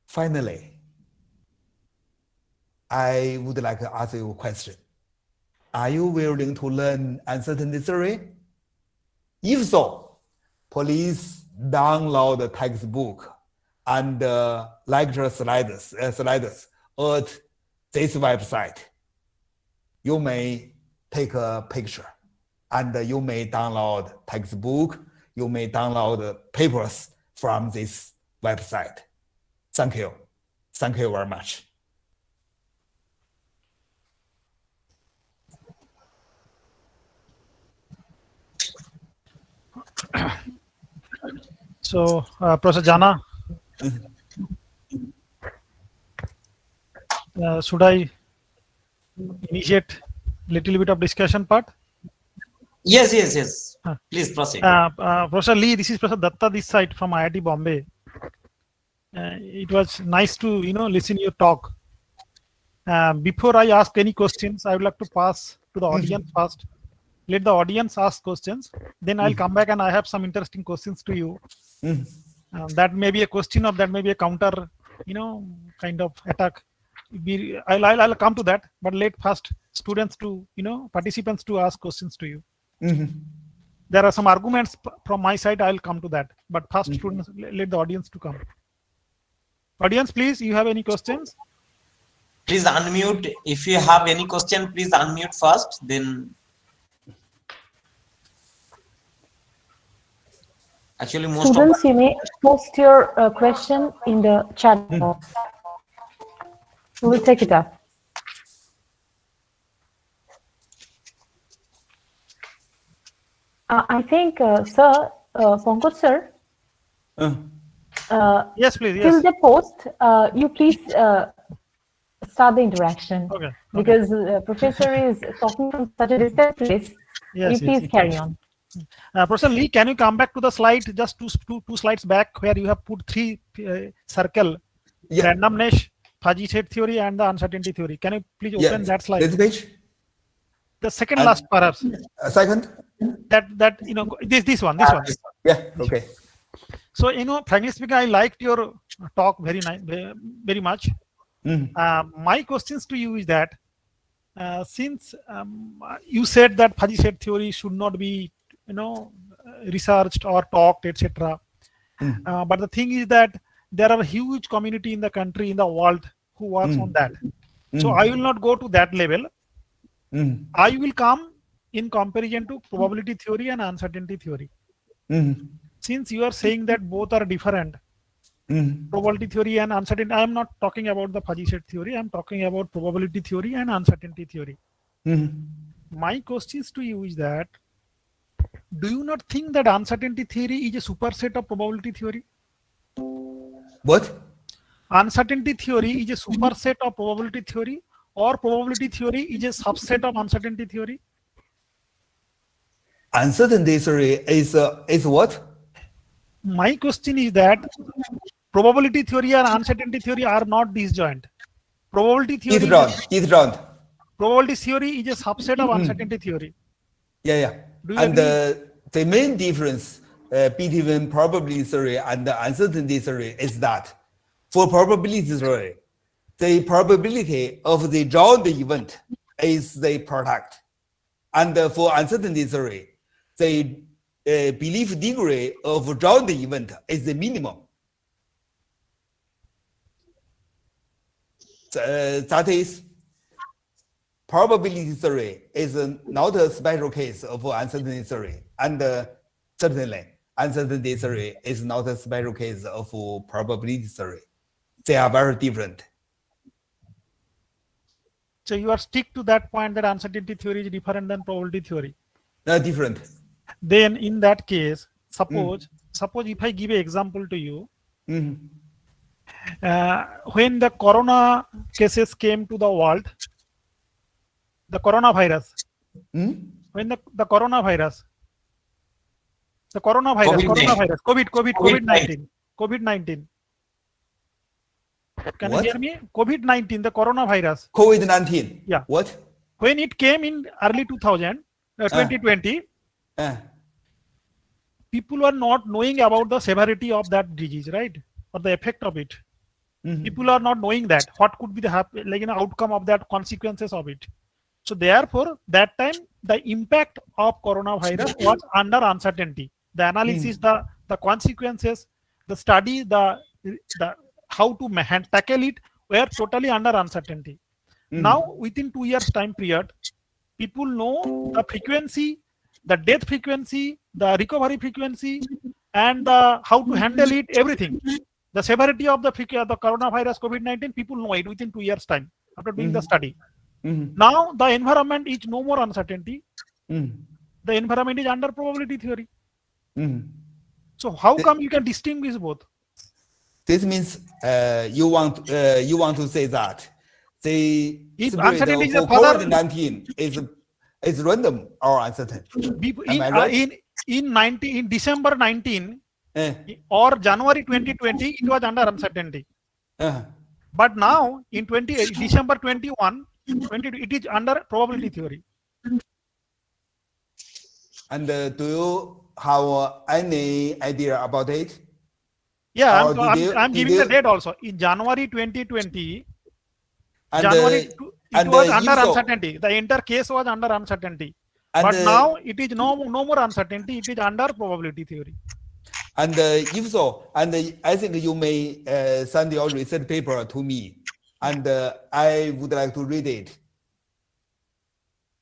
Finally, I would like to ask you a question. Are you willing to learn uncertainty theory? If so, please download the textbook and lecture slides at this website. You may take a picture and you may download textbook, you may download papers from this website. Thank you. Thank you very much. So, Professor Jana, should I initiate little bit of discussion part? Yes. Please proceed. Professor Lee, this is Professor Datta this side from IIT Bombay. It was nice to listen your talk. Before I ask any questions, I would like to pass to the audience first. Let the audience ask questions. Then I'll come back and I have some interesting questions to you. That may be a question or that may be a counter, kind of attack. I'll come to that. But let first students to, participants to ask questions to you. There are some arguments from my side. I'll come to that. But first, students, let the audience to come. Audience, please, you have any questions? Please unmute. If you have any question, please unmute first. Then, actually, most students, you may post your question in the chat box. We will take it up. I think, sir, Pankaj sir. Yes, please. Till Yes. the post, you please start the interaction. Okay. Because professor is talking from such a distant place. Yes. You please carry on. Professor Lee, can you come back to the slide, just two slides back, where you have put three circle, randomness, fuzzy set theory, and the uncertainty theory. Can you please open that slide? This page? The second last, perhaps. Second? This one. Yeah, okay. So, frankly speaking, I liked your talk very much. My questions to you is that, since you said that fuzzy set theory should not be, researched or talked, etc. But the thing is that there are a huge community in the country, in the world, who works on that. So I will not go to that level. I will come in comparison to probability theory and uncertainty theory. Since you are saying that both are different, probability theory and uncertainty, I am not talking about the fuzzy set theory, I am talking about probability theory and uncertainty theory. My questions to you is that, do you not think that uncertainty theory is a superset of probability theory? What? Uncertainty theory is a superset of probability theory, or probability theory is a subset of uncertainty theory? Uncertainty theory is what? My question is that probability theory and uncertainty theory are not disjoint. Probability theory probability theory is a subset of uncertainty theory. Yeah. And the main difference between probability theory and uncertainty theory is that for probability theory, the probability of the round event is the product. And for uncertainty theory, the belief degree of round event is the minimum. That is, probability theory is not a special case of uncertainty theory, and certainly uncertainty theory is not a special case of probability theory. They are very different. So you are stick to that point that uncertainty theory is different than probability theory. Different. Then in that case, suppose if I give an example to you, when the corona cases came to the world, the coronavirus, when the coronavirus, COVID-19. Can you hear me? COVID-19, the coronavirus. COVID-19. Yeah. What? When it came in early 2020, people are not knowing about the severity of that disease, right? Or the effect of it. People are not knowing that what could be the outcome of that, consequences of it. So therefore, that time the impact of coronavirus was under uncertainty. The analysis, the consequences, the study, the how to tackle it were totally under uncertainty. Now, within 2 years time period, people know the frequency, the death frequency, the recovery frequency, and the how to handle it, everything. The severity of the coronavirus COVID-19, people know it within 2 years time after doing the study. Now the environment is no more uncertainty. The environment is under probability theory. So how come you can distinguish both? This means you want to say that the uncertainty for COVID-19 is random or uncertain. Am I right? In December 19 or January 2020, it was under uncertainty. But now in December 21, it is under probability theory. And do you have any idea about it? Yeah, I'm giving the date also. In January 2020, it was under uncertainty. The entire case was under uncertainty. But now it is no more uncertainty. It is under probability theory. And if so, and I think you may send your research paper to me, and I would like to read it.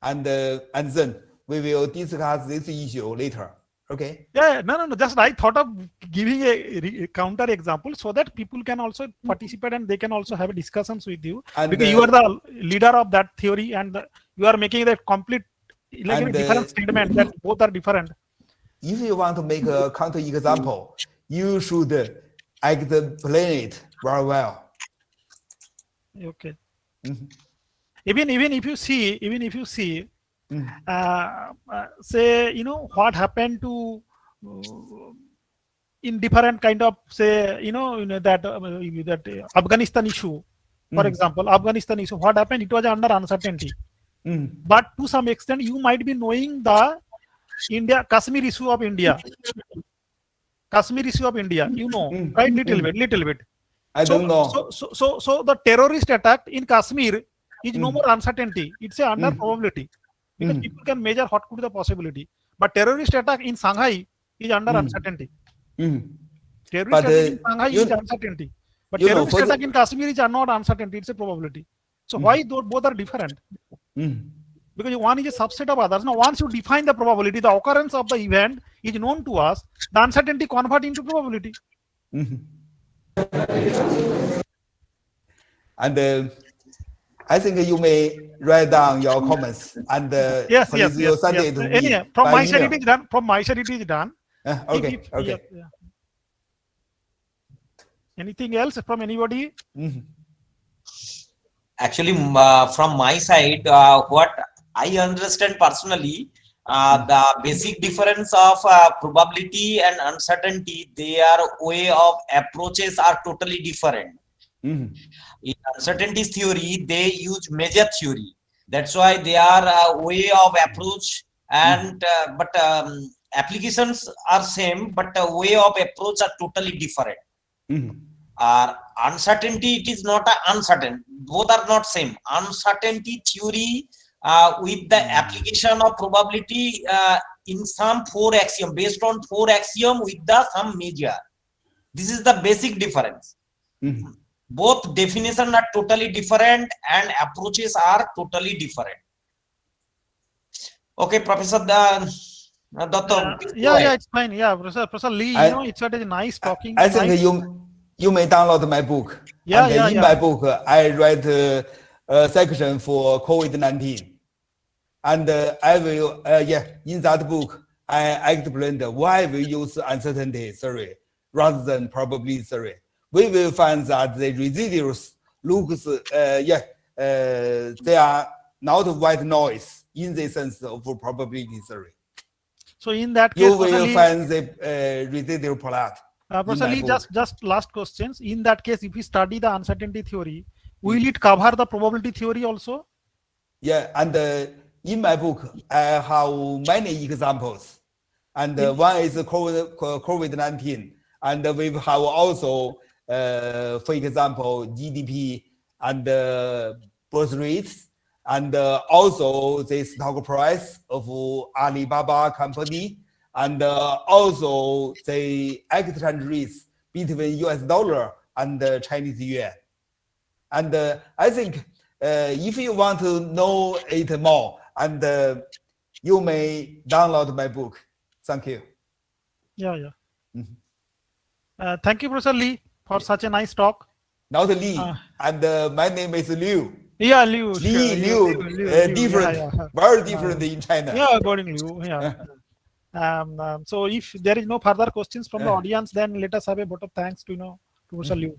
And then we will discuss this issue later. Okay? Yeah, no. Just I thought of giving a counter example so that people can also participate and they can also have discussions with you. And because you are the leader of that theory, and you are making the complete a different statement that both are different. If you want to make a counter example, you should explain it very well. Okay. Even if you see, say what happened to in different kind of say that Afghanistan issue, for example, Afghanistan issue. What happened? It was under uncertainty. But to some extent, you might be knowing the Kashmir issue of India. You know, right? Little bit. I don't know. So the terrorist attack in Kashmir is no more uncertainty. It's a under probability because people can measure what could be the possibility. But terrorist attack in Shanghai is under uncertainty. Terrorist attack in Shanghai is uncertainty. But terrorist attack in Kashmir is not uncertainty. It's a probability. So why both are different? Because one is a subset of others. Now, once you define the probability, the occurrence of the event is known to us. The uncertainty convert into probability. And I think you may write down your comments and yes. Send it to me. From my side, it is done. From my side, it is done. Okay. Yeah. Anything else from anybody? Actually, from my side, what I understand personally, the basic difference of probability and uncertainty, their way of approaches are totally different. In uncertainty theory, they use measure theory. That's why they are way of approach and but applications are same, but way of approach are totally different. Uncertainty, it is not uncertain. Both are not same. Uncertainty theory with the application of probability in some 4 axiom, based on 4 axiom with the some measure. This is the basic difference. Both definitions are totally different and approaches are totally different. Okay, Professor Datta. Yeah, it's fine. Yeah, Professor Lee, it's a nice talking. I think you may download my book. In my book, I write a section for COVID-19. And I will, in that book, I explained why we use uncertainty theory rather than probability theory. We will find that the residuals looks, they are not white noise in the sense of probability theory. So in that case, you will find the residual plot. Professor Lee, just last questions. In that case, if we study the uncertainty theory, will it cover the probability theory also? Yeah, and in my book, I have many examples and one is COVID-19, and we have also, for example, GDP and birth rates, and also the stock price of Alibaba company, and also the exchange rates between US dollar and Chinese yuan. And I think if you want to know it more, and you may download my book. Thank you. Yeah. Thank you, Professor Lee, for such a nice talk. Not Lee, and my name is Liu. Yeah, Liu. Liu, different, very different in China. Yeah, according Liu. Yeah. So if there is no further questions from the audience, then let us have a vote of thanks to Professor Liu.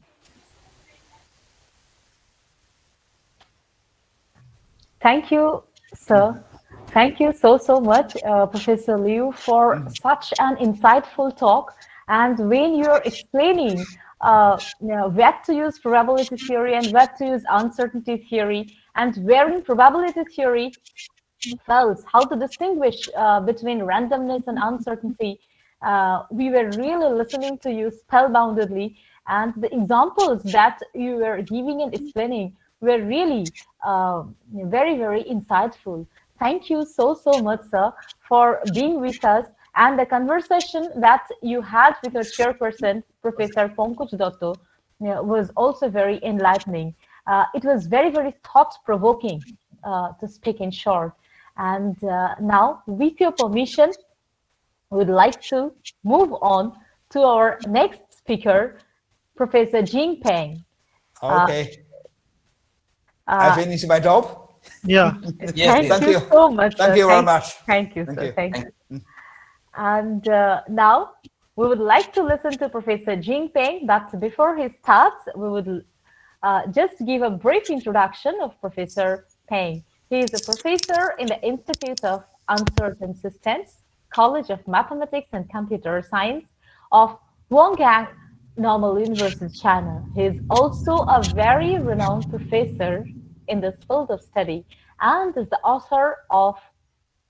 Thank you, sir. Thank you so much, Professor Liu, for such an insightful talk. And when you're explaining where to use probability theory and where to use uncertainty theory, and where in probability theory tells how to distinguish between randomness and uncertainty, we were really listening to you spellboundedly, and the examples that you were giving and explaining were really very insightful. Thank you so much, sir, for being with us, and the conversation that you had with your chairperson, Professor Pankaj Dotto, was also very enlightening. It was very thought-provoking, to speak in short. And now, with your permission, we would like to move on to our next speaker, Professor Jing Peng. Okay. I finished my job. Yeah. Yes, Thank you so much. Thank you very much. Thank you, sir. Thank you. And now we would like to listen to Professor Jing Peng, but before he starts, we would just give a brief introduction of Professor Peng. He is a professor in the Institute of Uncertain Systems, College of Mathematics and Computer Science of Guanggang Normal University, China. He is also a very renowned professor in this field of study and is the author of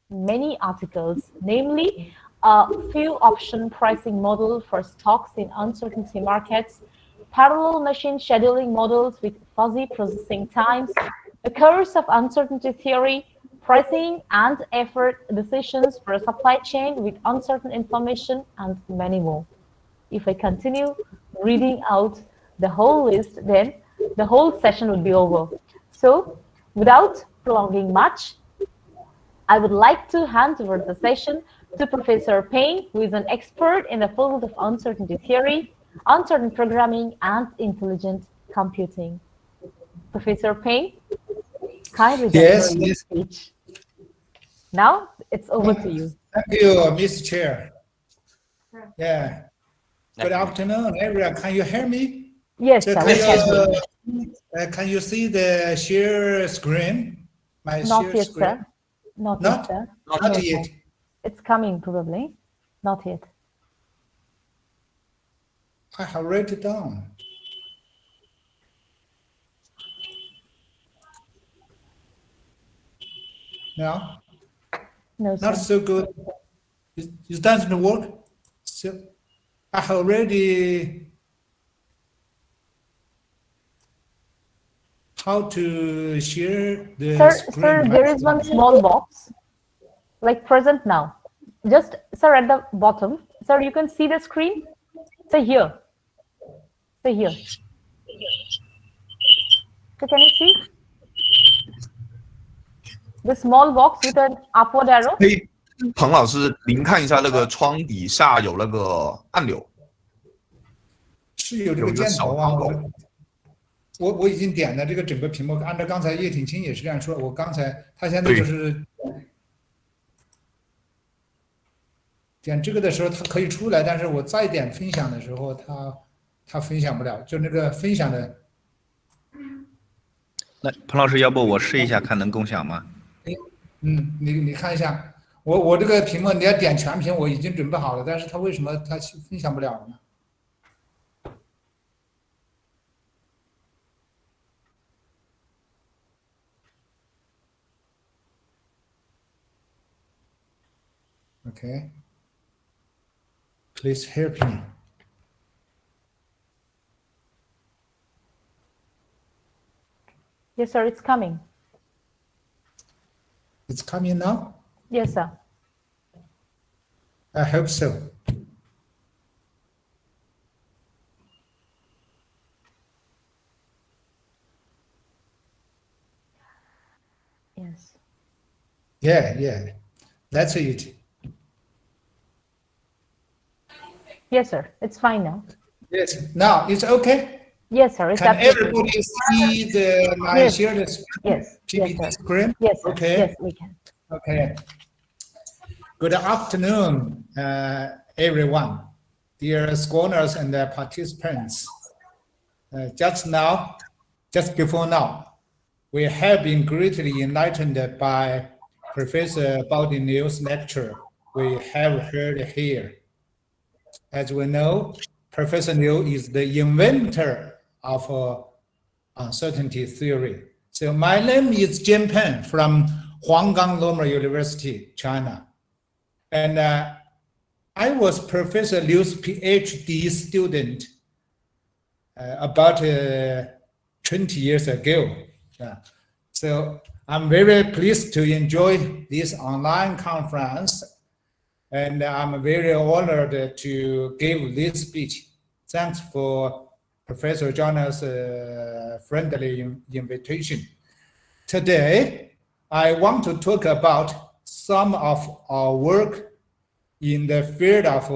many articles, namely a few option pricing model for stocks in uncertainty markets, parallel machine scheduling models with fuzzy processing times, a course of uncertainty theory, pricing and effort decisions for a supply chain with uncertain information, and many more. If I continue reading out the whole list, then the whole session would be over. So, without prolonging much, I would like to hand over the session to Professor Peng, who is an expert in the field of uncertainty theory, uncertain programming, and intelligent computing. Professor Peng, kindly deliver your speech. Now, it's over to you. Thank you, Mr. Chair. Yeah. Good afternoon, everyone. Can you hear me? Yes, So can you see the share screen? My not share yet, screen? sir. Not yet, sir. Not yet. It's coming, probably. Not yet. I have written it down. No? No, sir. Not so good. It doesn't work. So I have already how to share the screen. Sir, there is one small box, like present now. Just, sir, at the bottom. Sir, you can see the screen? Say here. Say here. So can you see? The small box with an upward arrow? 彭老师，您看一下那个窗底下有那个按钮，是有这个箭头啊，我已经点了这个整个屏幕，按照刚才叶挺清也是这样说，我刚才他现在就是点这个的时候，它可以出来，但是我再点分享的时候，它分享不了，就那个分享的。那彭老师，要不我试一下，看能共享吗？你看一下，我这个屏幕你要点全屏，我已经准备好了，但是它为什么它分享不了呢？OK， Please help me. Yes, sir, it's coming. It's coming now? Yes, sir. I hope so. Yes. Yeah. That's it. Yes, sir. It's fine now. Yes. Now it's okay. Yes, sir. It's Can absolutely everybody see my Yes. shared Yes. PPT Yes, sir. screen? Yes, sir. Okay. Yes, we can. Okay. Good afternoon, everyone, dear scholars and participants. Just before now, we have been greatly enlightened by Professor Baudi Liu's lecture we have heard here. As we know, Professor Liu is the inventor of uncertainty theory. So my name is Jian Peng from Huanggang Normal University, China. And I was Professor Liu's PhD student about 20 years ago. So I'm very pleased to enjoy this online conference, and I'm very honored to give this speech. Thanks for Professor John's friendly invitation. Today, I want to talk about some of our work in the field of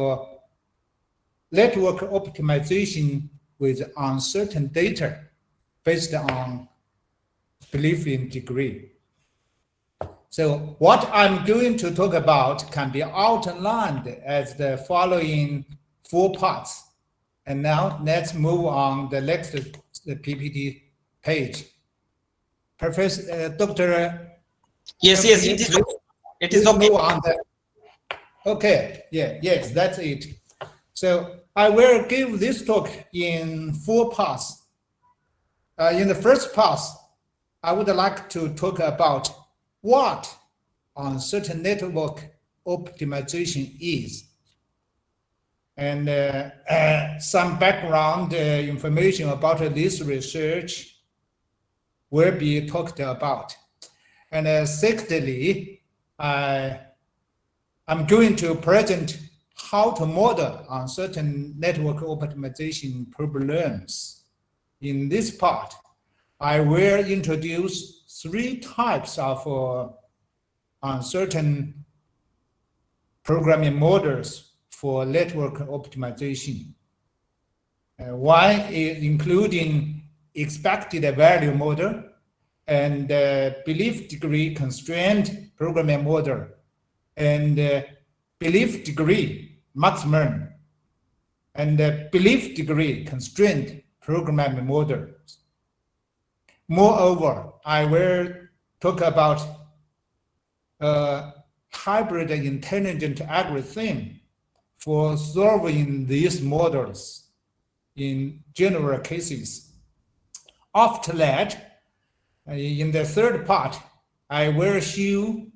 network optimization with uncertain data based on belief in degree. So what I'm going to talk about can be outlined as the following 4 parts. And now let's move on the next the PPT page. Professor, Dr. Yes, it is. It is okay. Okay, yes, that's it. So I will give this talk in 4 parts. In the first part, I would like to talk about what uncertain network optimization is, and some background information about this research will be talked about. And secondly, I'm going to present how to model uncertain network optimization problems. In this part, I will introduce 3 types of uncertain programming models for network optimization. One is including expected value model and belief degree constrained programming model and belief degree maximum and belief degree constrained programming models. Moreover, I will talk about hybrid intelligent algorithm for solving these models in general cases. After that, in the third part, I will show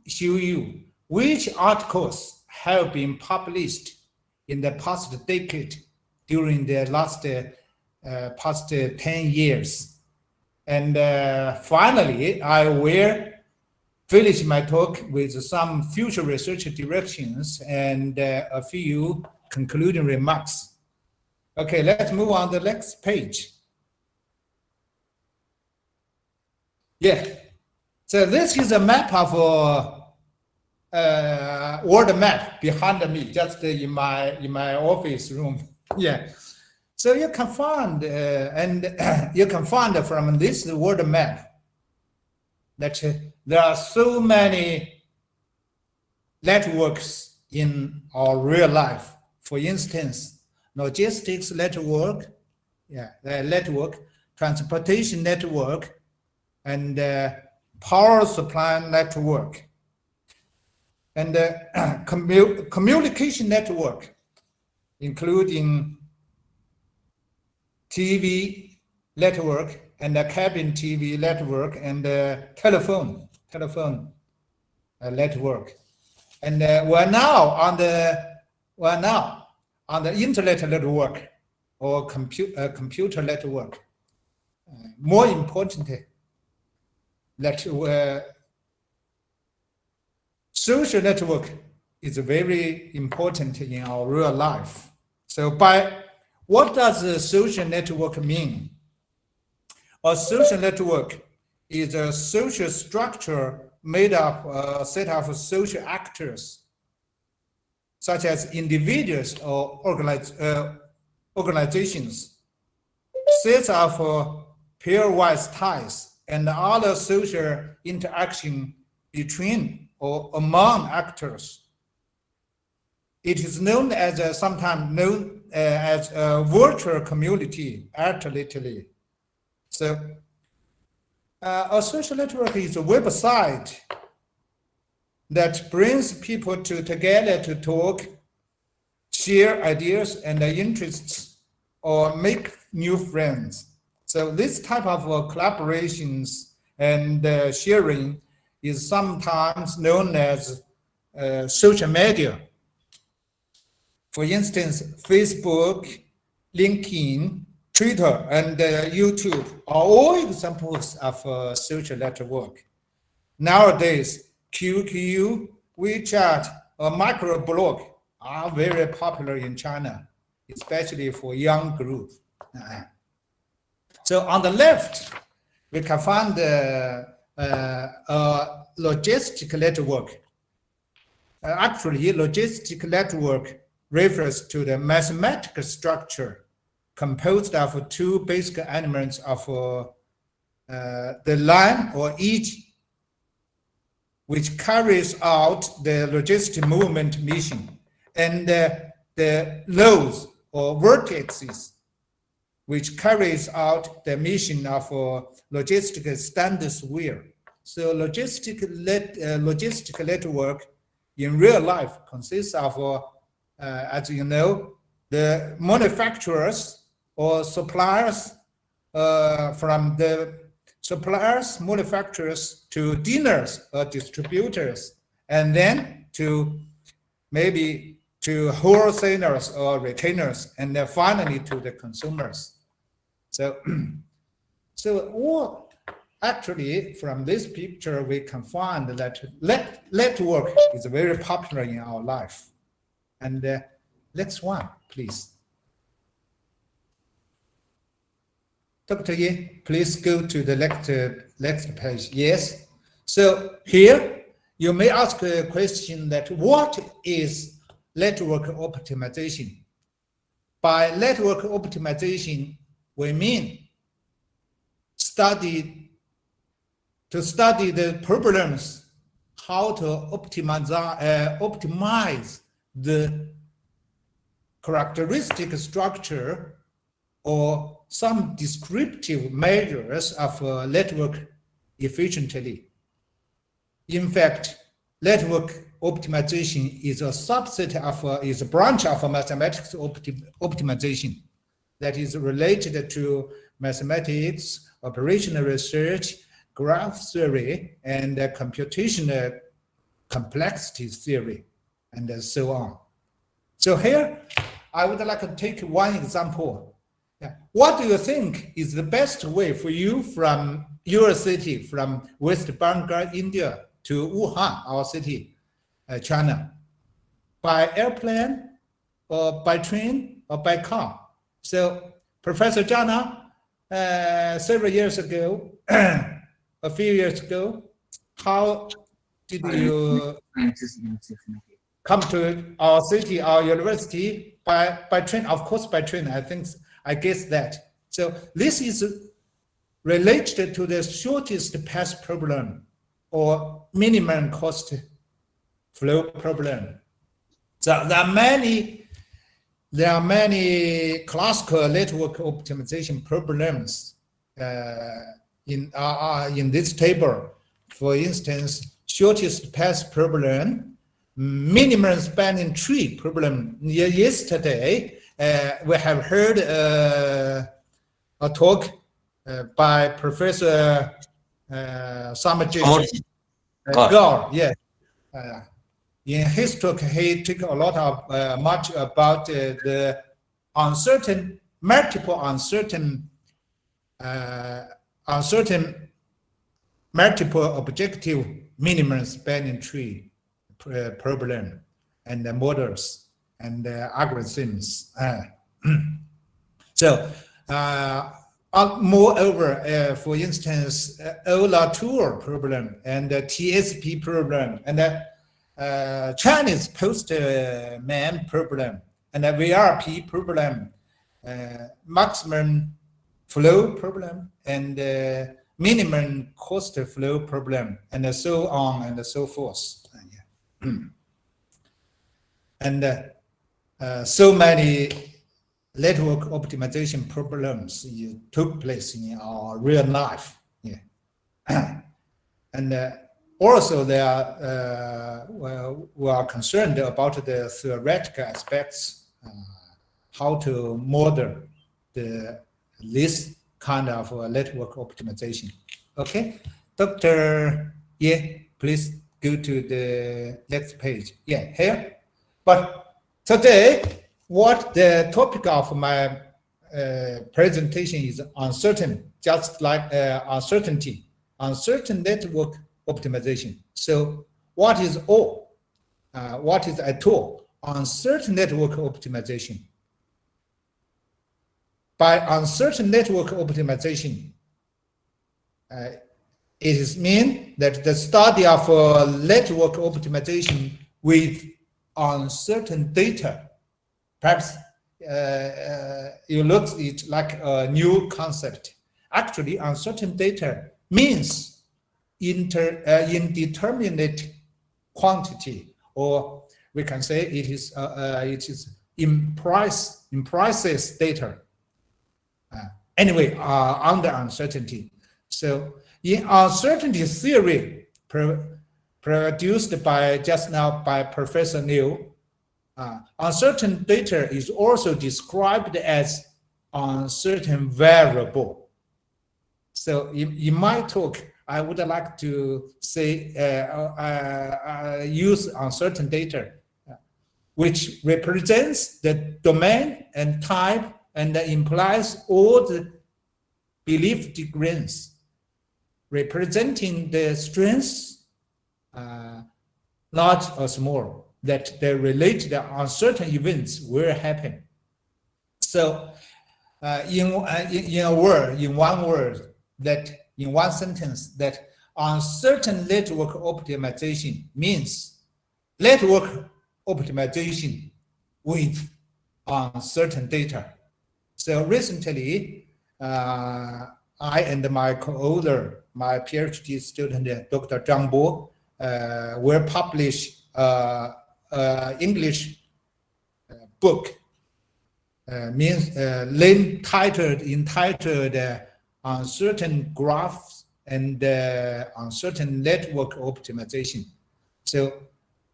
you which articles have been published in the past decade during the past 10 years. And finally, I will finish my talk with some future research directions and a few concluding remarks. Okay, let's move on to the next page. Yeah, so this is a map of world map behind me, just in my office room. Yeah, so you can find you can find from this world map that there are so many networks in our real life. For instance, logistics network, transportation network, and power supply network, and communication network, including TV network and the cabin TV network and telephone network. And we're now on the internet network or computer network. More importantly, that social network is very important in our real life. So what does a social network mean? A social network is a social structure made up a set of social actors, such as individuals or organizations, sets of pairwise ties, and other social interaction between or among actors. It is known as sometimes known as a virtual community, alternately. So a social network is a website that brings people together to talk, share ideas and interests, or make new friends. So this type of collaborations and sharing is sometimes known as social media. For instance, Facebook, LinkedIn, Twitter, and YouTube are all examples of social network. Nowadays, QQ, WeChat, or microblog are very popular in China, especially for young groups. So on the left, we can find a logistic network. Actually, logistic network refers to the mathematical structure composed of two basic elements of the line or edge, which carries out the logistic movement mission, and the nodes or vertices, which carries out the mission of logistic standard wheel. So logistic network in real life consists of, as you know, the manufacturers or suppliers, from the suppliers, manufacturers to dealers or distributors, and then to maybe to wholesalers or retailers, and then finally to the consumers. So, actually, from this picture, we can find that network is very popular in our life. And next one, please. Dr. Ye, please go to the next page. Yes. So here, you may ask a question that what is network optimization? By network optimization, we mean to study the problems, how to optimize the characteristic structure or some descriptive measures of a network efficiently. In fact, network optimization is a subset of, is a branch of mathematics optimization that is related to mathematics, operational research, graph theory, and computational complexity theory, and so on. So here, I would like to take one example. What do you think is the best way for you from your city, from West Bengal, India, to Wuhan, our city, China? By airplane, or by train, or by car? So Professor Jana, several years ago, a few years ago, how did you come to our city, our university? By train, of course, by train, I guess that. So this is related to the shortest path problem or minimum cost flow problem. So there are many classical network optimization problems in this table. For instance, shortest path problem, minimum spanning tree problem. Yesterday, we have heard a talk by Professor Samajit Gaur. Yes. In his talk, he took a lot of much about the multiple objective minimum spanning tree problem and the models and algorithms. So, moreover, for instance, Ola-Tour problem and the TSP problem and the Chinese postman problem and the VRP problem, maximum flow problem and minimum cost flow problem, and so on and so forth. And so many network optimization problems took place in our real life. And also we are concerned about the theoretical aspects, how to model this kind of network optimization. Okay, Dr. Ye, please go to the next page. Yeah, here. But today, what the topic of my presentation is uncertain, just like uncertainty, uncertain network optimization. So what is all? What is at all? Uncertain network optimization. By uncertain network optimization, it is mean that the study of network optimization with uncertain data. Perhaps you look at it like a new concept. Actually, uncertain data means indeterminate quantity, or we can say it is imprecise data. Anyway, under uncertainty. So in uncertainty theory produced by just now by Professor Liu, uncertain data is also described as uncertain variable. So in my talk, I would like to say use uncertain data, which represents the domain and type and implies all the belief degrees, representing the strengths, large or small, that the related uncertain events will happen. So, in one sentence, that uncertain network optimization means network optimization with uncertain data. So recently, I and my co-author, my PhD student, Dr. Zhang Bo, will publish English book, entitled Uncertain Graphs and Uncertain Network Optimization. So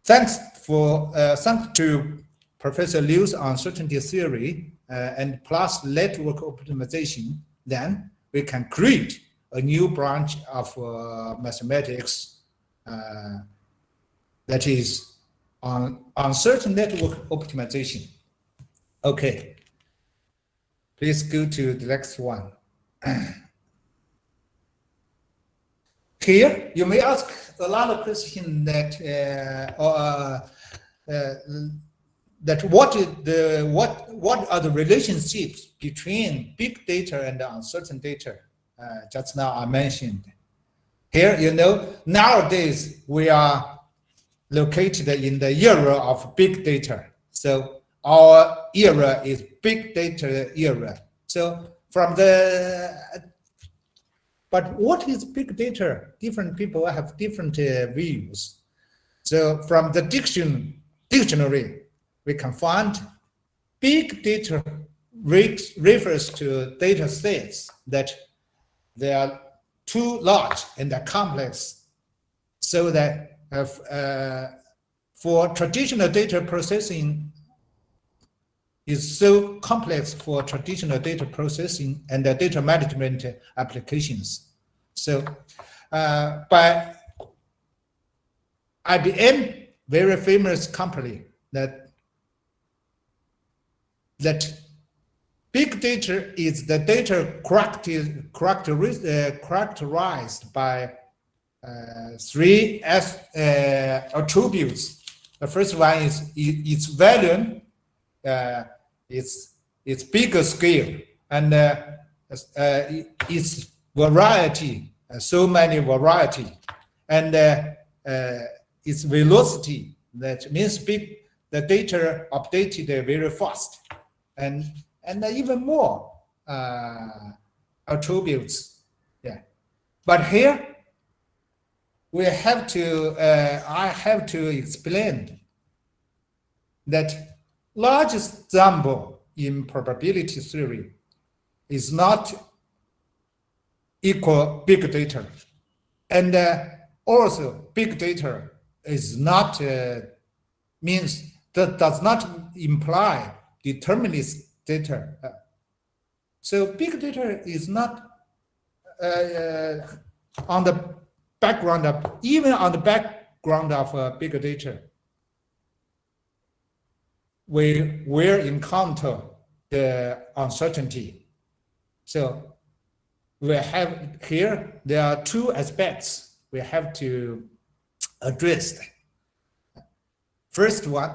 thanks to Professor Liu's uncertainty theory and plus network optimization, then we can create a new branch of mathematics that is on uncertain network optimization. Okay, please go to the next one. Here, you may ask a lot of questions that what are the relationships between big data and uncertain data? Just now I mentioned. Here, nowadays we are located in the era of big data. So our era is big data era. So but what is big data? Different people have different views. So from the dictionary, we can find big data refers to data sets that they are too large and complex, so that for traditional data processing is so complex for traditional data processing and the data management applications. So by IBM very famous company that big data is the data characterized by three attributes. The first one is its volume, its bigger scale, and its variety, so many variety, and its velocity. That means the data updated very fast, and even more attributes. Yeah, but here we have to. I have to explain that largest sample in probability theory is not equal big data, and also big data is not means that does not imply determinist data. So big data is not on the background of even on the background of big data. We will encounter the uncertainty. So we have here, there are two aspects we have to address. First one,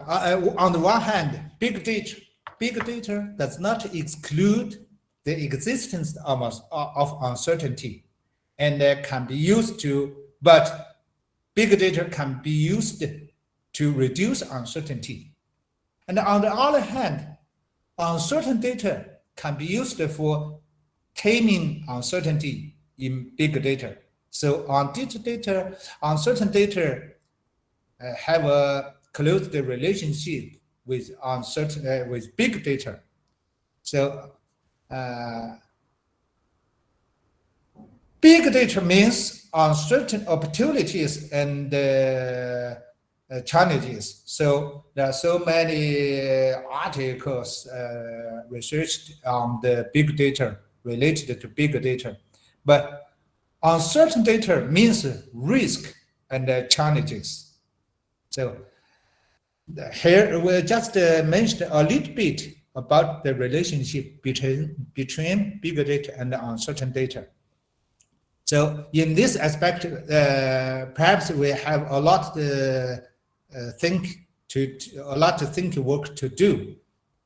on the one hand, big data does not exclude the existence of uncertainty, and can be used to, but big data can be used to reduce uncertainty. And on the other hand, uncertain data can be used for taming uncertainty in big data. So uncertain data have a close relationship with with big data. So big data means uncertain opportunities and challenges. So there are so many articles researched on the big data related to big data, but uncertain data means risk and challenges. So here we just mentioned a little bit about the relationship between big data and uncertain data. So in this aspect, perhaps we have a lot to think work to do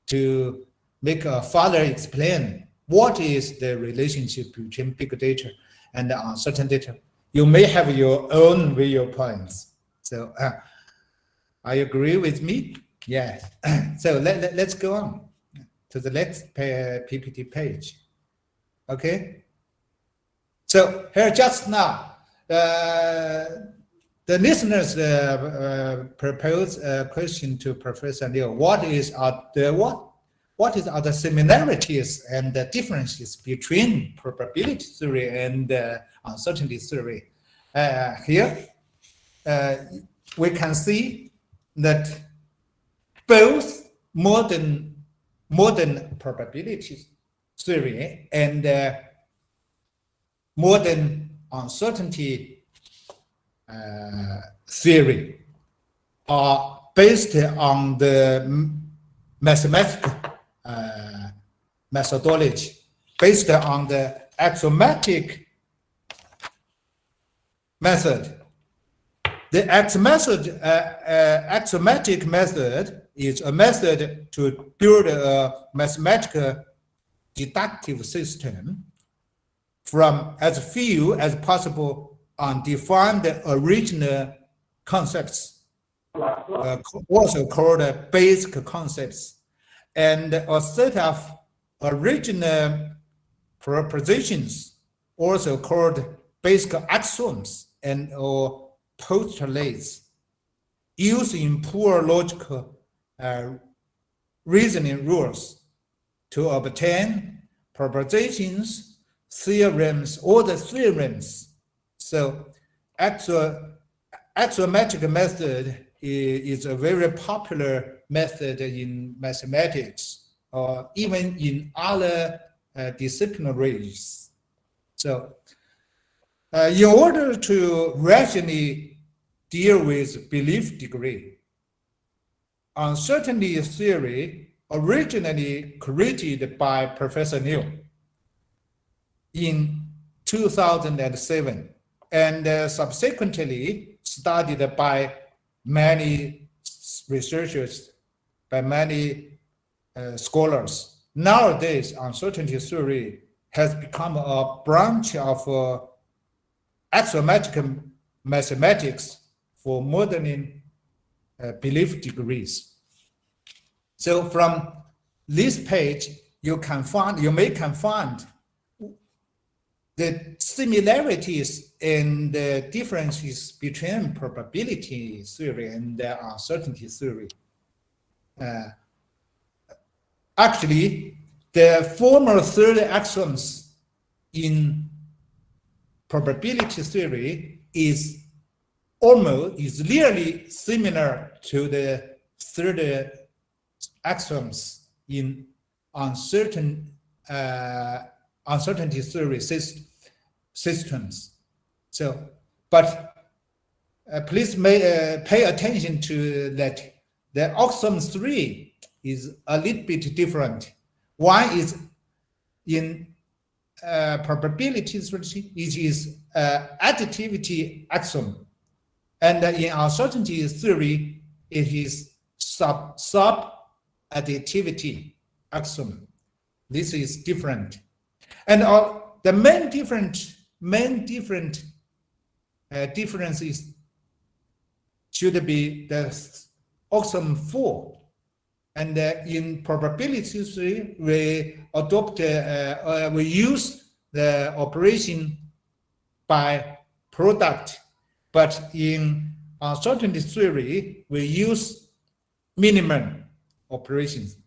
to make a further explain what is the relationship between big data and uncertain data. You may have your own viewpoints. So I agree with me. Yes. So let's go on to the next PPT page. Okay. So here just now, the listeners propose a question to Professor Liu. What are the similarities and the differences between probability theory and uncertainty theory? Here we can see that both modern probability theory and modern uncertainty theory are based on the mathematical methodology, based on the axiomatic method. The axiomatic method is a method to build a mathematical deductive system from as few as possible undefined original concepts, also called basic concepts, and a set of original propositions, also called basic axioms and or postulates, used in pure logical reasoning rules to obtain propositions, theorems, or the theorems. So axiomatic method is a very popular method in mathematics or even in other disciplines. So in order to rationally deal with belief degree. Uncertainty theory originally created by Professor Liu in 2007 and subsequently studied by many researchers, by many scholars. Nowadays, uncertainty theory has become a branch of axiomatic mathematics for modeling belief degrees. So from this page, you may find the similarities and the differences between probability theory and uncertainty theory. Actually, the former third axioms in probability theory is nearly similar to the third axioms in uncertainty theory systems. So, but please pay attention to that. The axiom 3 is a little bit different. One is in probability theory, it is additivity axiom. And in uncertainty theory, it is sub-additivity axiom. This is different. And the main differences should be the axiom 4. And in probability theory, we use the operation by product. But in uncertainty theory, we use minimum operations.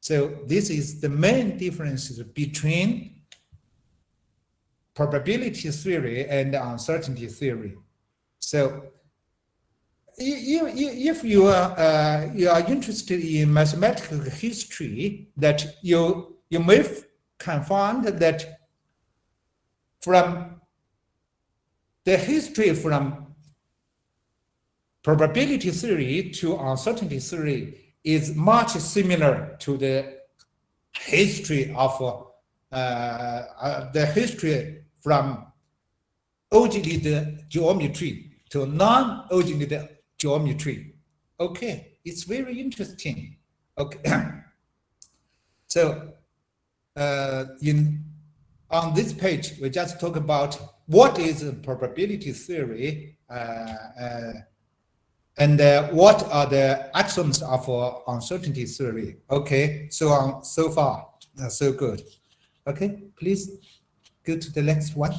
So this is the main difference between probability theory and uncertainty theory. So if you are interested in mathematical history, that you can find that from the history from probability theory to uncertainty theory is much similar to the history of from Euclid geometry to non-Euclid geometry. Okay, it's very interesting. Okay, so on this page we just talk about what is probability theory and what are the axioms of uncertainty theory. Okay, so far so good. Okay, please go to the next one.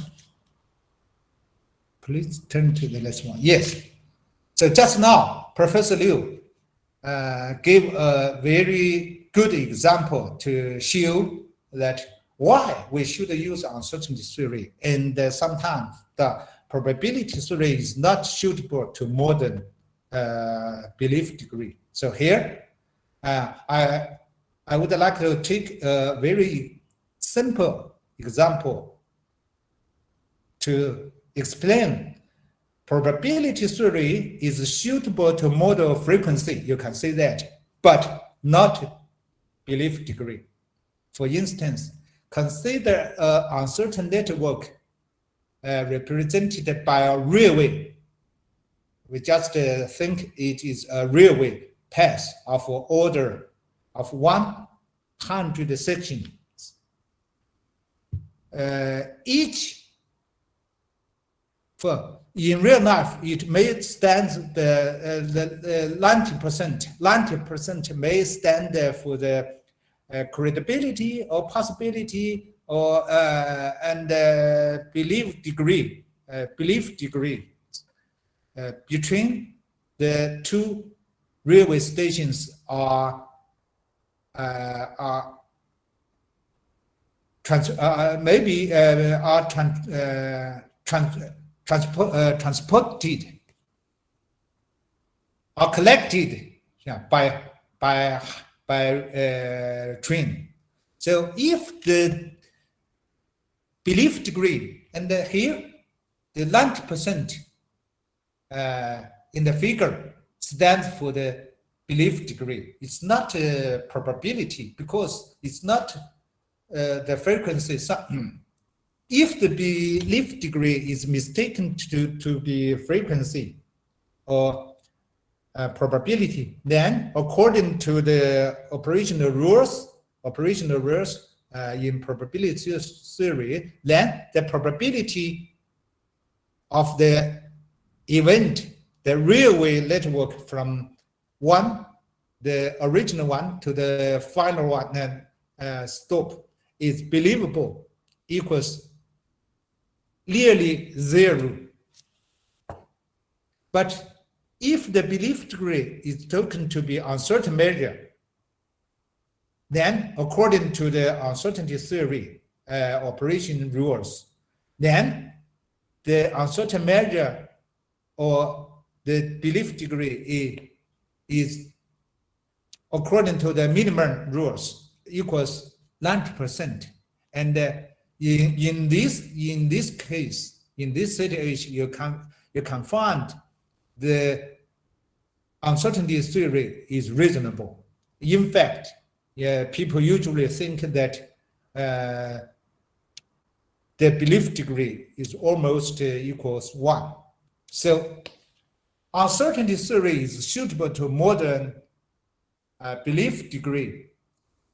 Please turn to the next one. Yes. So just now, Professor Liu gave a very good example to show that why we should use uncertainty theory, and sometimes the probability theory is not suitable to modern belief degree. So here, I would like to take a very simple example to explain probability theory is suitable to model frequency. You can say that, but not belief degree. For instance, consider an uncertain network represented by a railway. We just think it is a railway path of order of 100 sections. In real life, it may stand the 90%. 90% may stand for the credibility or possibility or and belief degree. Between the two railway stations are transported or collected by train. So if the belief degree, and here the 90% in the figure stands for the belief degree. It's not a probability because it's not the frequency. If the belief degree is mistaken to be frequency or probability, then according to the operational rules in probability theory, then the probability of the event, the railway network from the original one to the final one stop is believable equals nearly 0. But if the belief degree is taken to be uncertain measure, then according to the uncertainty theory operation rules, then the uncertain measure or the belief degree is according to the minimum rules equals 90%. And in this case, in this situation, you can find the uncertainty theory is reasonable. In fact, people usually think that the belief degree is almost equals 1. So uncertainty theory is suitable to modern belief degree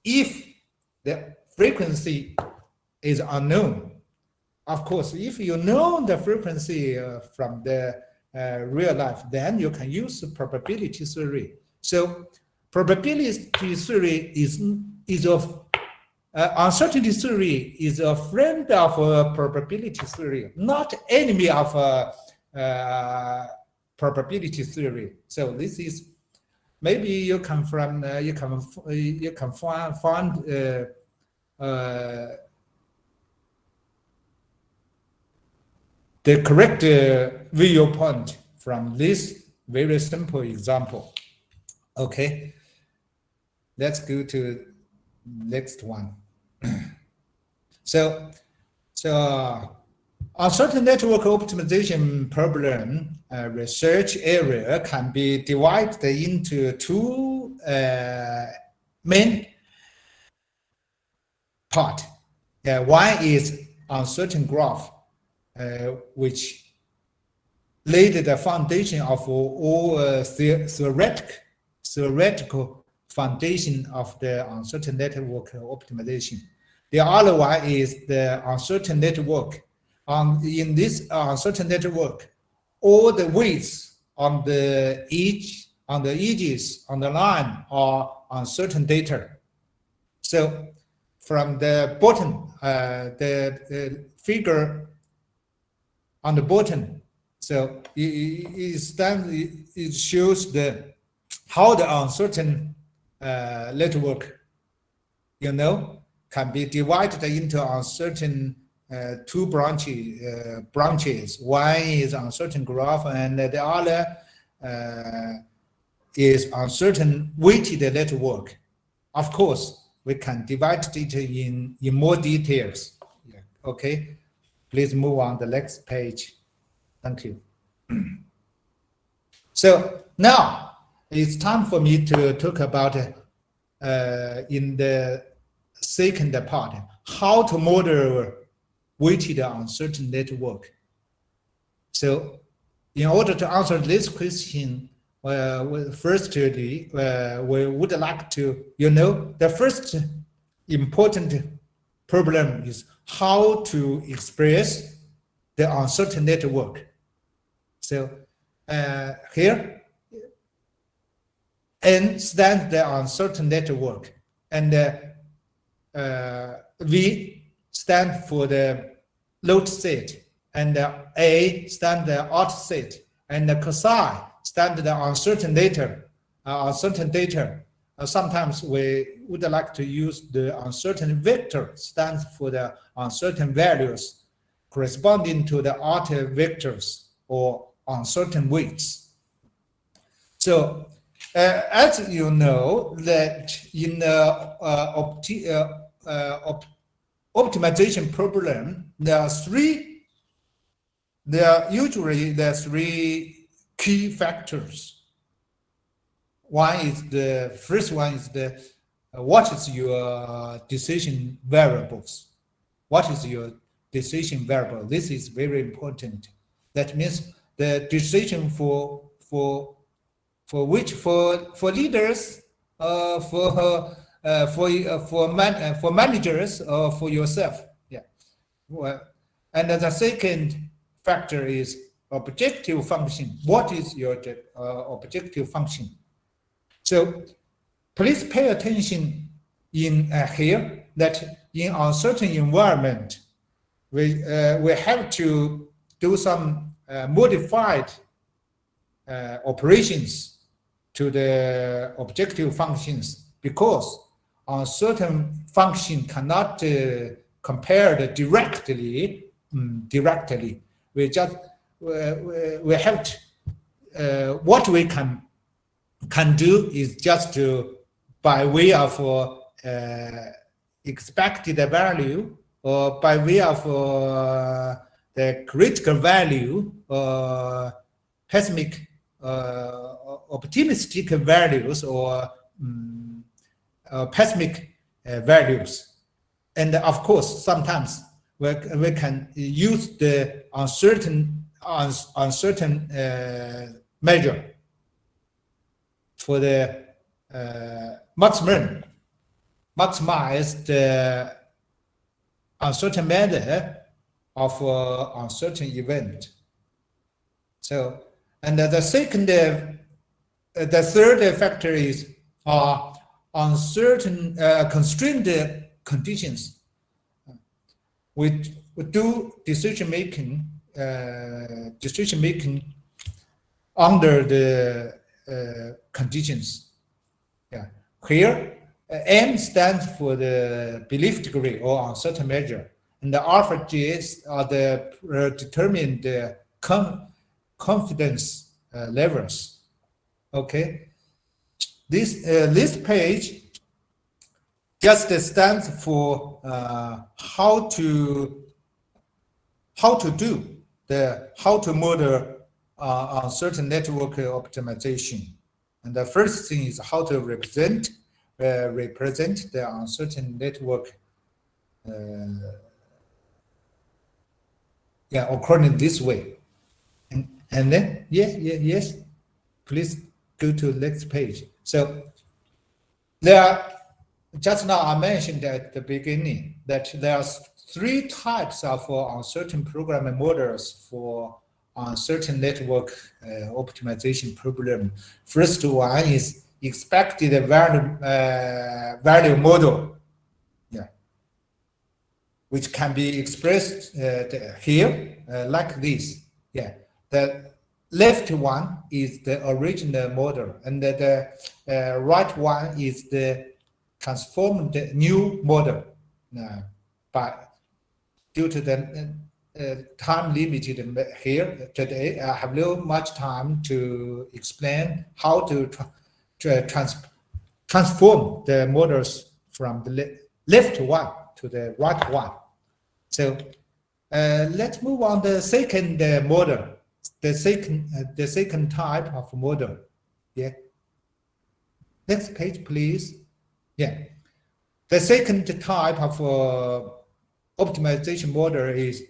if the frequency is unknown. Of course, if you know the frequency from the real life, then you can use the probability theory. So probability theory is of uncertainty theory is a friend of probability theory, not enemy of probability theory. So this is maybe you can find the correct viewpoint from this very simple example. Okay, let's go to next one. So uncertain network optimization problem research area can be divided into 2 main parts. One is uncertain graph, which laid the foundation of all theoretical foundation of the uncertain network optimization. The other one is the uncertain network. In this uncertain network, all the weights on the edges, on the line are uncertain data. So from the bottom, the figure on the bottom, so it shows how the uncertain network, can be divided into uncertain 2 branches. One is uncertain graph, and the other is uncertain weighted network. Of course, we can divide it in more details. Okay, please move on the next page. Thank you. So now it's time for me to talk about in the second part, how to model weighted uncertain network. So in order to answer this question, firstly, we would like to, the first important problem is how to express the uncertain network. So here, N stands the uncertain network, and V stand for the load set, and A stand the out set, and the cosine stand the uncertain data. Sometimes we would like to use the uncertain vector, stands for the uncertain values corresponding to the outer vectors or uncertain weights. So as you know, that in the optimization problem, there are usually 3 key factors. First one is what is your decision variables? What is your decision variable? This is very important. That means the decision for leaders, for managers, or for yourself. Yeah. Well, and the second factor is objective function. What is your objective function? So please pay attention in here that in a certain environment, we have to do some modified operations to the objective functions, because a certain function cannot compared directly. We just we have to, what we can do is just to, by way of expected value, or by way of the critical value, pessimistic, optimistic values, or pessimistic values. And of course, sometimes we can use the uncertain measure for the maximize the uncertain matter of uncertain event. So, and the third factor is uncertain constrained conditions. We do decision making under the conditions. Yeah. Here, M stands for the belief degree or uncertain measure, and the alpha G's are the determined confidence levels. Okay. This page just stands for how to model uncertain network optimization. And the first thing is how to represent the uncertain network according this way. And then yes, please go to next page. So there are, just now I mentioned at the beginning that there are three types of uncertain programming models for uncertain network optimization problem. First one is expected value model, which can be expressed here like this. The left one is the original model, and the right one is the transformed new model. But due to the time limited here today, I have not much time to explain how to transform the models from the left one to the right one. So let's move on the second model, the second type of model. Next page, please. The second type of optimization model is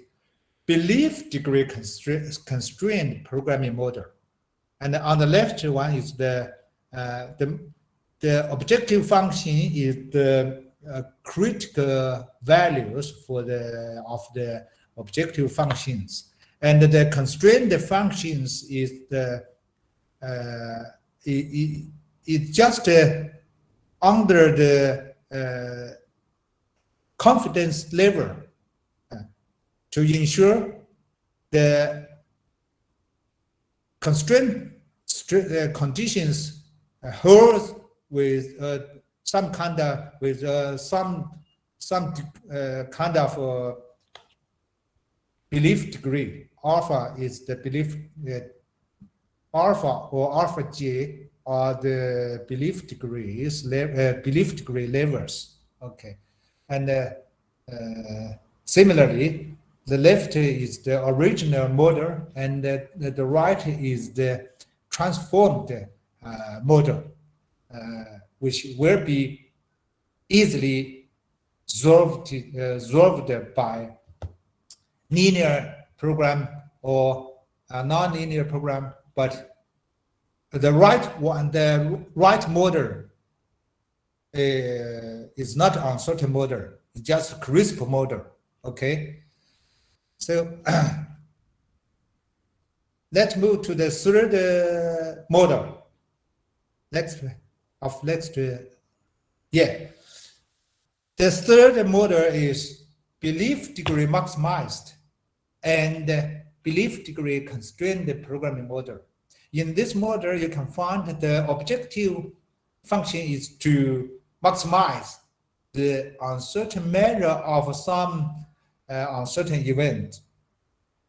belief degree constrained programming model, and on the left one is the objective function is the critical values of the objective functions, and the constrained functions is the it's just under the confidence level to ensure the constraint conditions hold with some kind of belief degree. Alpha is the belief alpha or alpha J are the belief degree levels. Okay, and similarly, the left is the original model, and the right is the transformed model, which will be easily solved by linear program or a non-linear program, but the right model is not uncertain model, it's just crisp model. Okay, so let's move to the third model. The third model is belief degree maximized and belief degree constrained programming model. In this model, you can find the objective function is to maximize the uncertain measure of some uncertain event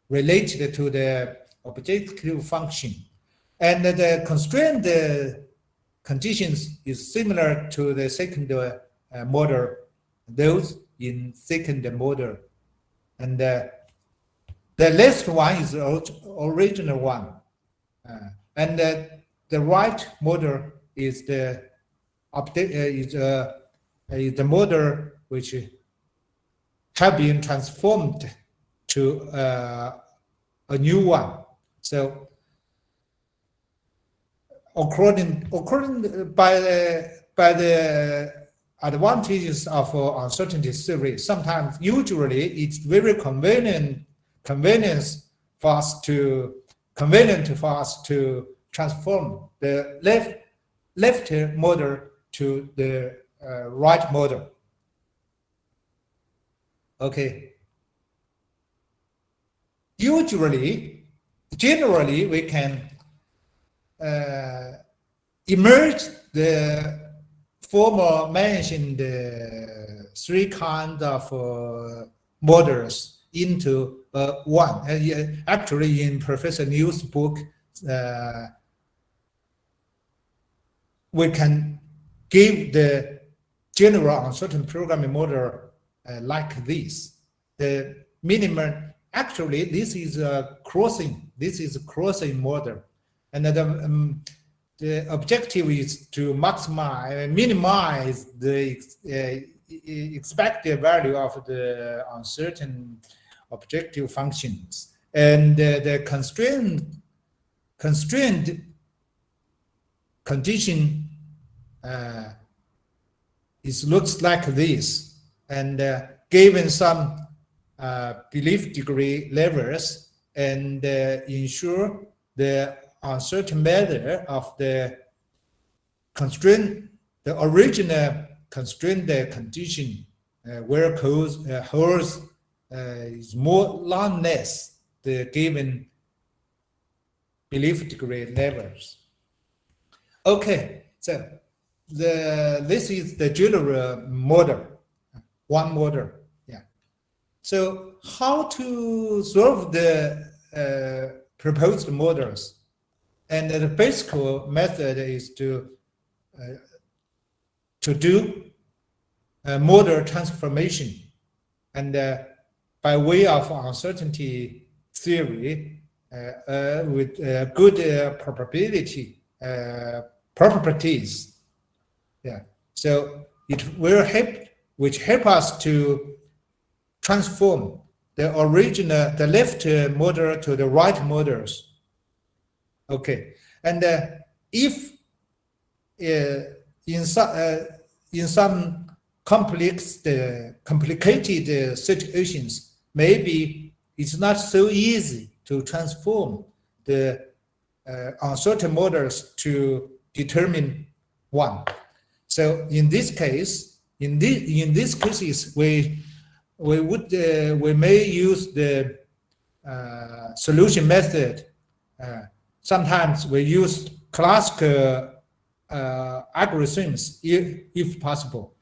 related to the objective function. And the constrained conditions is similar to the second model, those in second model. And the last one is the original one. And the right model is the model which have been transformed to a new one. So according by the advantages of uncertainty theory, sometimes usually it's very convenient for us to transform the left model to the right model. Okay. Generally, we can emerge the former mentioned three kinds of models into one. Actually, in Professor Liu's book, we can give the general uncertain programming model like this. The minimum, actually, this is a crossing. This is a crossing model, and the objective is to minimize the expected value of the uncertain objective functions, and the constrained condition looks like this, and given some belief degree levels, and ensure the uncertain measure of the original constrained condition where holds is more or less the given belief degree levels. Okay, so this is the general model, one model. Yeah. So how to solve the proposed models? And the basic method is to do a model transformation, and by way of uncertainty theory with good properties. Yeah. So it will help us to transform the left model to the right models. Okay, and if in some complicated situations, maybe it's not so easy to transform the uncertain models to determine one. So in this case, in these cases, we may use the solution method. Sometimes we use classical algorithms if possible,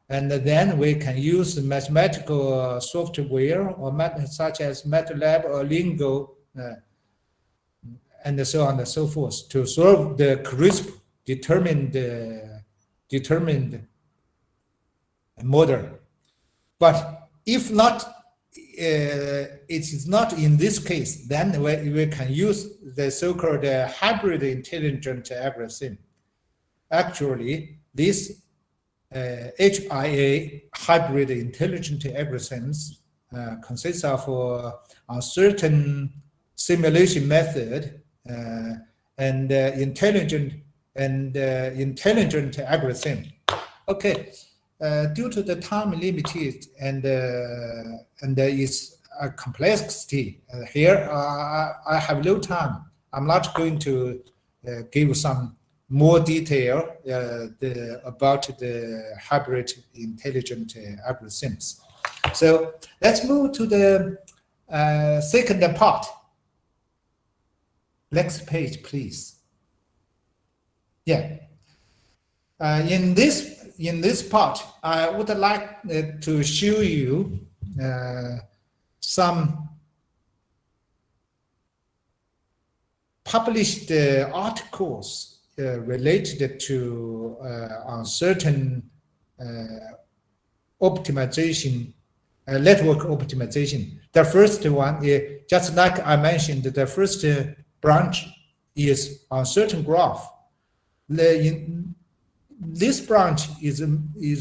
and then we can use mathematical software or such as MATLAB or Lingo, and so on and so forth to solve the crisp determined model. But if not, it is not in this case, then we can use the so-called hybrid intelligent algorithm. Actually, this HIA, hybrid intelligent algorithms, consists of a certain simulation method and intelligent algorithm. Okay, due to the time limited and its complexity here, I have no time. I'm not going to give some more detail about the hybrid intelligent algorithms. So let's move to the second part. Next page, please. Yeah. In this part, I would like to show you some published articles related to uncertain optimization, network optimization. The first one is, just like I mentioned, the first branch is uncertain graph. This branch is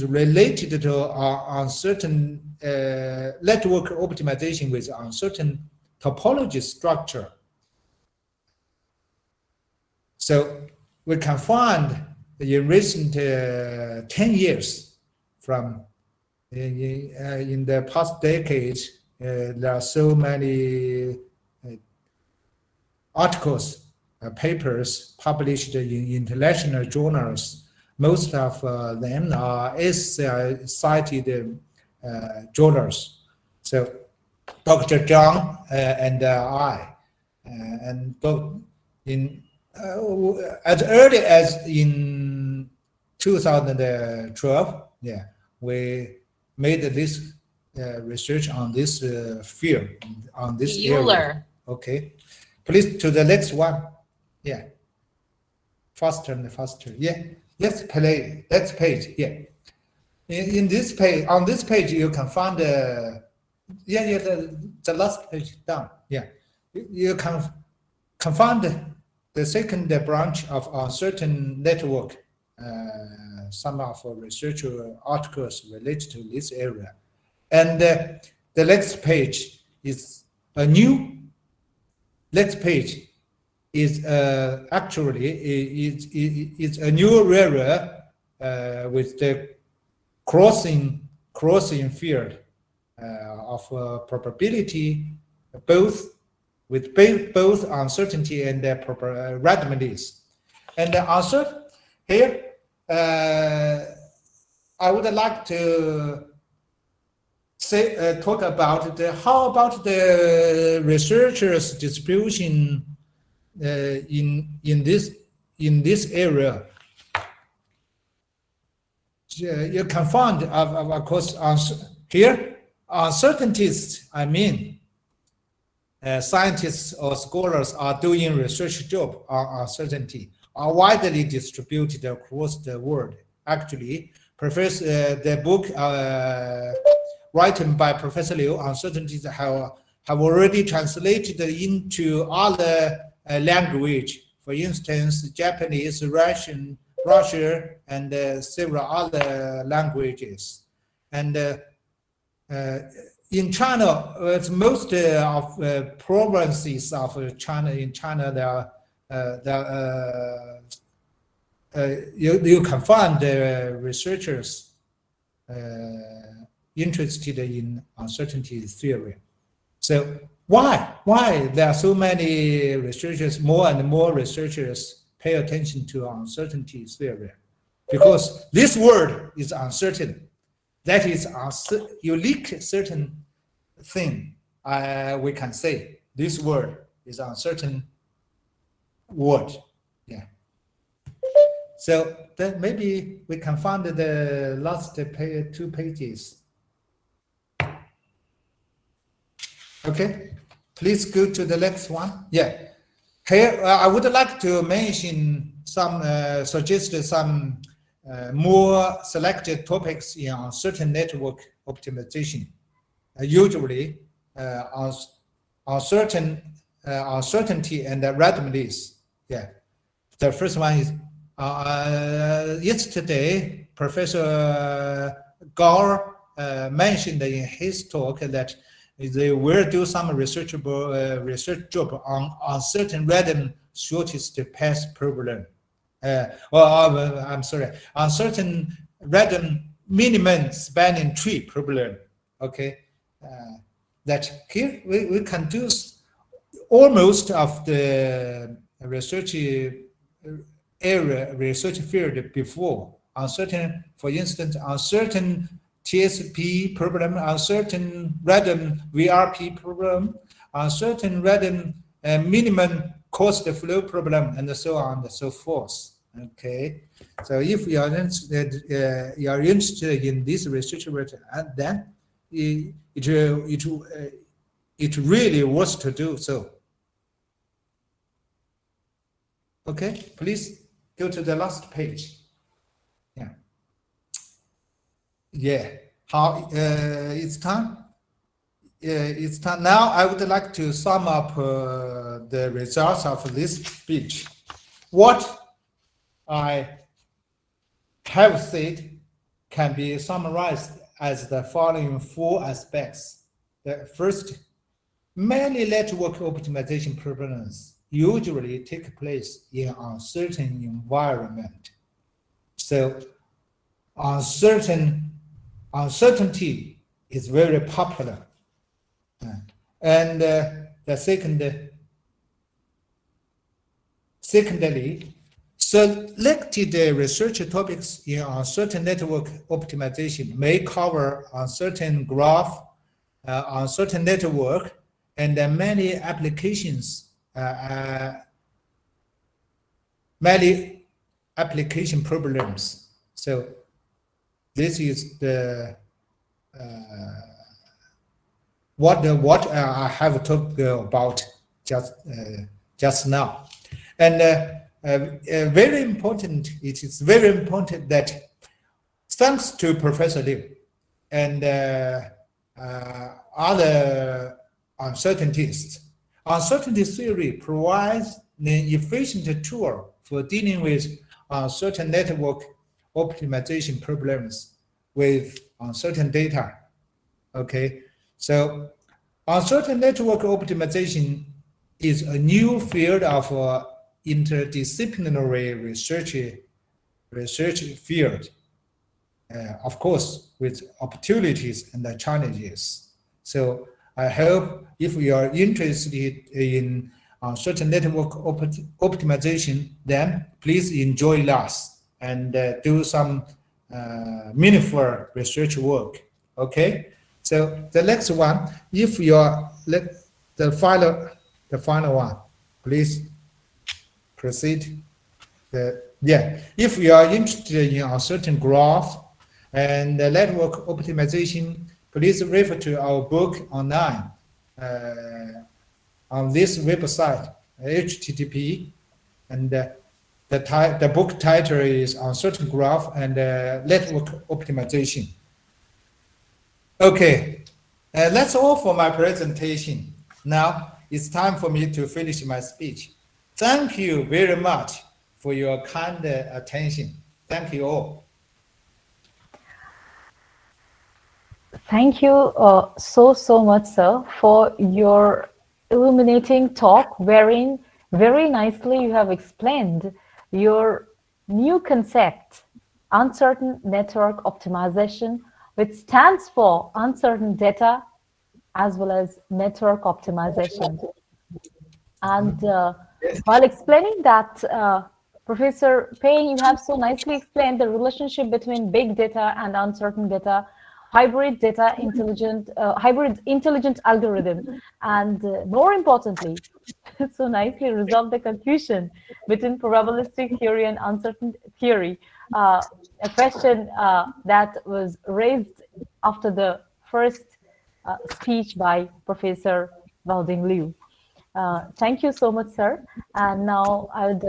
related to uncertain network optimization with uncertain topology structure. So we can find in recent 10 years from in the past decades, there are so many articles, papers published in international journals. Most of them are cited journals. So Dr. Zhang and I, and in as early as in 2012, we made this research on this field, on this area. Okay, please to the next one. Yeah, faster and faster. Yeah, next page. Yeah, in this page, on this page, you can find the last page down. Yeah, you can find the second branch of uncertain network. Some of research articles related to this area, and the next page is a new. Next page is actually it's a new area with the crossing field of probability, both uncertainty and randomness. And the answer here, I would like to talk about how about the researchers' distribution in this area. You can find, of course, here uncertainties. I mean, scientists or scholars are doing research job on uncertainty are widely distributed across the world. Actually, the book written by Professor Liu, Uncertainties, have already translated into other language. For instance, Japanese, Russian, and several other languages. And in China, it's most of provinces of China. In China, you can find researchers interested in uncertainty theory. So why there are so many researchers, more and more researchers pay attention to uncertainty theory? Because this word is uncertain. That is a unique certain thing. We can say this word is uncertain word. Yeah. So then maybe we can find the last 2 pages. Okay, please go to the next one. Yeah, here I would like to mention some, suggest some more selected topics in uncertain network optimization. Usually, uncertainty and randomness. Yeah, the first one is yesterday Professor Gaur mentioned in his talk that they will do some research job on uncertain random shortest path problem. I'm sorry, uncertain random minimum spanning tree problem. Okay, that here we can do almost of the research area, research field before. Uncertain, for instance, uncertain TSP problem, uncertain random VRP problem, uncertain random minimum cost flow problem, and so on and so forth. Okay, so if you are interested in this research work, then it really was to do so. Okay, please go to the last page. Yeah, how it's time. It's time now. I would like to sum up the results of this speech. What I have said can be summarized as the following 4 aspects. The first, many network optimization problems usually take place in uncertain environment. So uncertainty is very popular. And the secondly, selected research topics in uncertain network optimization may cover uncertain graph, uncertain network, and many applications, many application problems. So this is the what I have talked about just now, and very important. It is very important that thanks to Professor Liu and other uncertainties, uncertainty theory provides an efficient tool for dealing with uncertain network optimization problems with uncertain data. Okay, so uncertain network optimization is a new field of interdisciplinary research field, of course, with opportunities and challenges. So I hope if you are interested in uncertain network optimization, then please enjoy us and do some meaningful research work. Okay, so the next one, if you are the final one, please proceed. If you are interested in a certain graph and network optimization, please refer to our book online on this website, http, and the book title is Uncertain Graph and Network Optimization. Okay, that's all for my presentation. Now it's time for me to finish my speech. Thank you very much for your kind attention. Thank you all. Thank you so much, sir, for your illuminating talk, wherein very nicely you have explained your new concept, uncertain network optimization, which stands for uncertain data as well as network optimization. And while explaining that, Professor Payne, you have so nicely explained the relationship between big data and uncertain data, hybrid intelligent algorithm, and more importantly, so nicely resolved the confusion between probabilistic theory and uncertain theory, a question that was raised after the first speech by Professor Baoding Liu. Thank you so much, sir. And now I would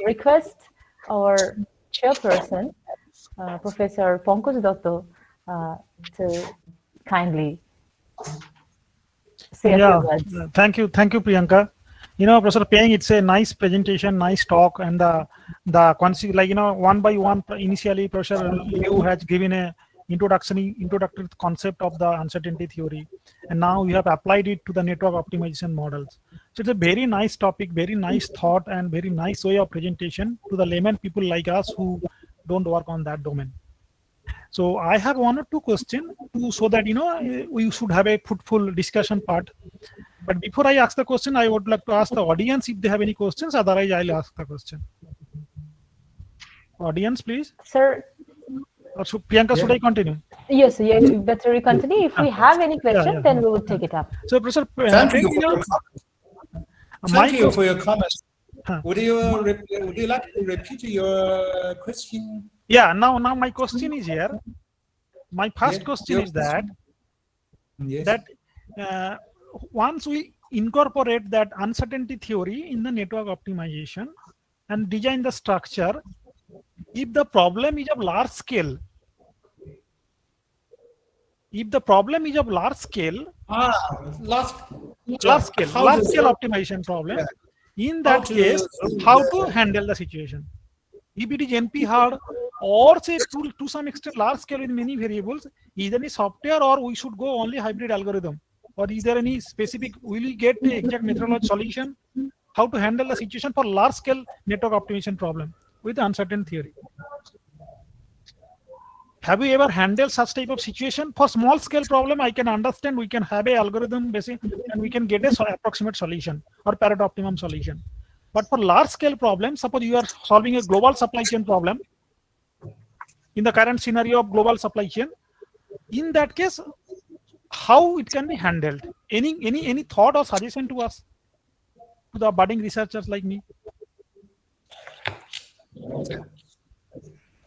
request our chairperson, Professor Pankaj Dotto, to kindly. say a few words. Thank you, Priyanka. Professor Peng, it's a nice presentation, nice talk, and the concept, like one by one. Initially, Professor Liu has given a introductory concept of the uncertainty theory, and now you have applied it to the network optimization models. So it's a very nice topic, very nice thought, and very nice way of presentation to the layman people like us who don't work on that domain. So I have one or two questions so that we should have a fruitful discussion part. But before I ask the question, I would like to ask the audience if they have any questions. Otherwise, I'll ask the question. Audience, please. Sir. So Priyanka, should I continue? Yes, better you continue. If we have any question, then we will take it up. So, Professor, thank you for your comments. Would you like to repeat your question? Yeah. Now my question is here. My first question is that once we incorporate that uncertainty theory in the network optimization and design the structure, if the problem is of large scale, large scale optimization problem, in that case, how to handle the situation? If it is NP hard or say to some extent large scale with many variables, is there any software or we should go only hybrid algorithm? Or is there any specific, will we get the exact methodology solution? How to handle the situation for large scale network optimization problem with the uncertain theory? Have you ever handled such type of situation? For small scale problem, I can understand we can have a algorithm basic and we can get a approximate solution or Pareto optimum solution. But for large scale problem, suppose you are solving a global supply chain problem in the current scenario of global supply chain, in that case, how it can be handled? Any thought or suggestion to us, to the budding researchers like me?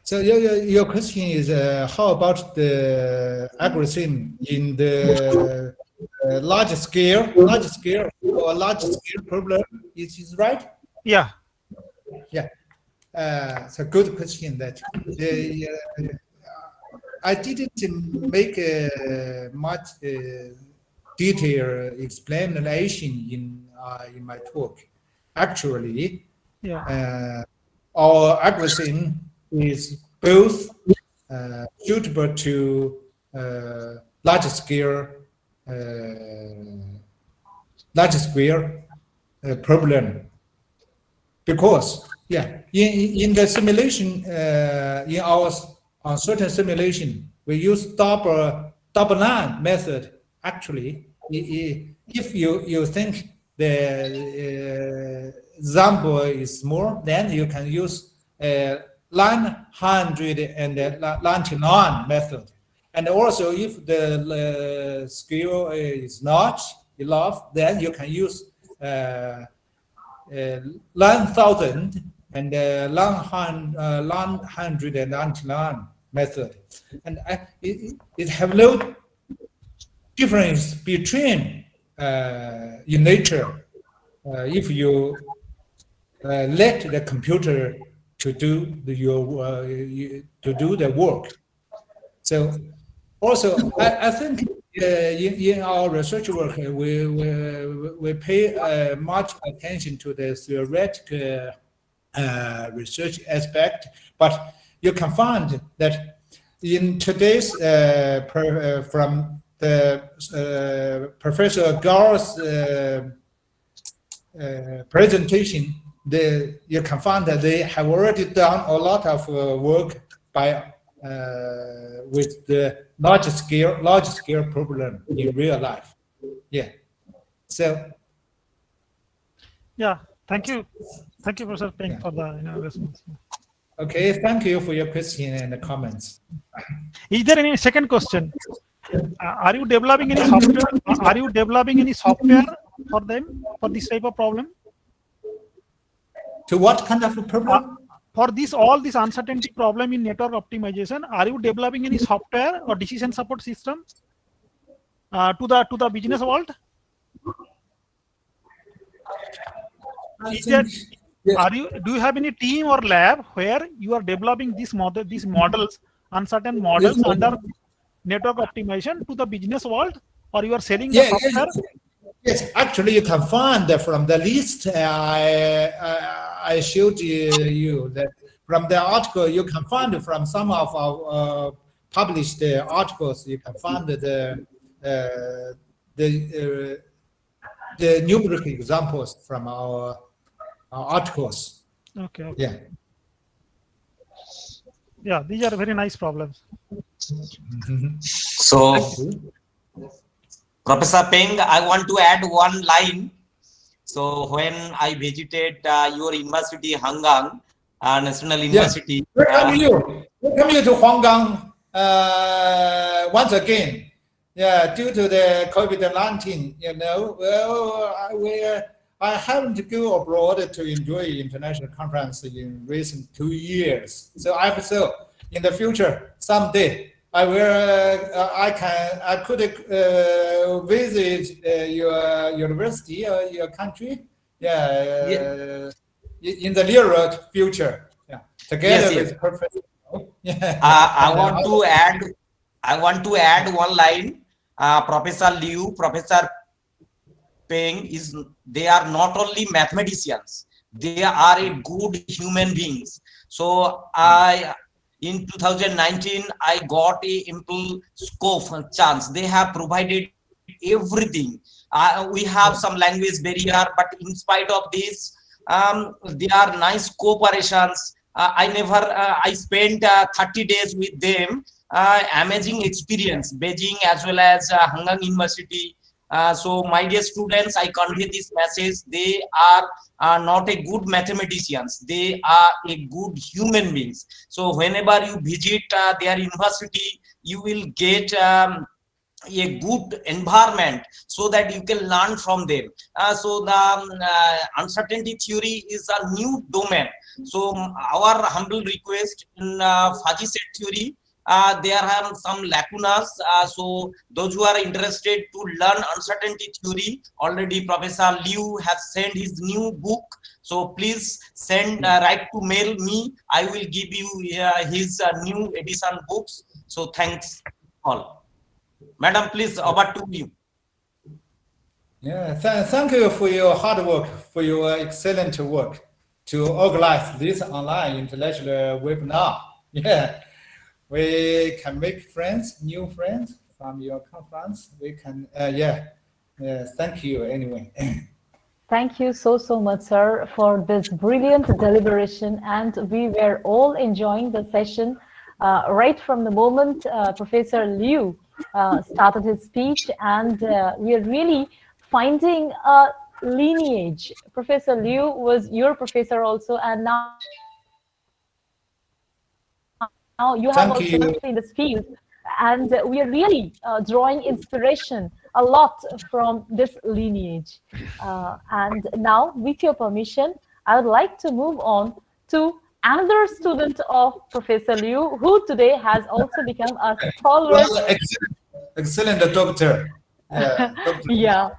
So your question is how about the algorithm in the large scale problem? Is this right? Yeah. It's a good question. That I didn't make much detailed explanation in my talk. Actually, our algorithm is both suitable to large scale problem, because in the simulation in our uncertain simulation we use double line method. Actually, if you think the example is small, then you can use line 199 method. And also, if the scale is not enough, then you can use line 1000 and line 199 method. And it have no difference between in nature if you let the computer to do the work. So also I think in our research work we pay much attention to the theoretical research aspect, but you can find that in today's from the Professor Gau's presentation, you can find that they have already done a lot of work by with the large scale problem in real life. So. Thank you, Professor Peng, for the response. Okay, thank you for your question and the comments. Is there any second question? Are you developing any software? Are you developing any software for them for this type of problem? To what kind of a problem? For all this uncertainty problem in network optimization, are you developing any software or decision support system to the business world? Do you have any team or lab where you are developing these models, uncertain models under network optimization to the business world, or you are selling the software? Yes, actually, you can find from the list I showed you that from the article you can find from some of our published articles. You can find the numeric examples from our articles. Okay. Yeah. Yeah, these are very nice problems. So, Professor Peng, I want to add one line. So, when I visited your university, Hangang National University. Welcome you to Huanggang once again. Yeah, due to the COVID-19, I haven't go abroad to enjoy international conference in recent 2 years. So I hope so in the future, someday, I could visit your university or your country. In the near future. Yeah, together with Professor. Yeah. I want to add one line. Professor Liu, Professor Peng they are not only mathematicians, they are a good human beings. So in 2019 I got a ample scope chance. They have provided everything. We have some language barrier, but in spite of this, they are nice cooperations. I spent 30 days with them. Amazing experience, Beijing as well as Hangang University. So my dear students, I convey this message. They are not a good mathematicians. They are a good human beings. So whenever you visit their university, you will get a good environment so that you can learn from them. So the uncertainty theory is a new domain. So our humble request in fuzzy set theory, there are some lacunas. So those who are interested to learn uncertainty theory, already Professor Liu has sent his new book. So please send write to mail me. I will give you his new edition books. So thanks all. Madam, please, over to you. Yeah, thank you for your hard work, for your excellent work to organize this online intellectual webinar. Yeah, we can make friends, new friends from your conference. We can, thank you anyway. Thank you so much, sir, for this brilliant deliberation. And we were all enjoying the session right from the moment Professor Liu started his speech, and we are really finding a lineage. Professor Liu was your professor also, and now you have also worked in this field, and we are really drawing inspiration a lot from this lineage. And now, with your permission, I would like to move on to another student of Professor Liu, who today has also become a stalwart. Well, excellent doctor. Yeah. Doctor. Yeah.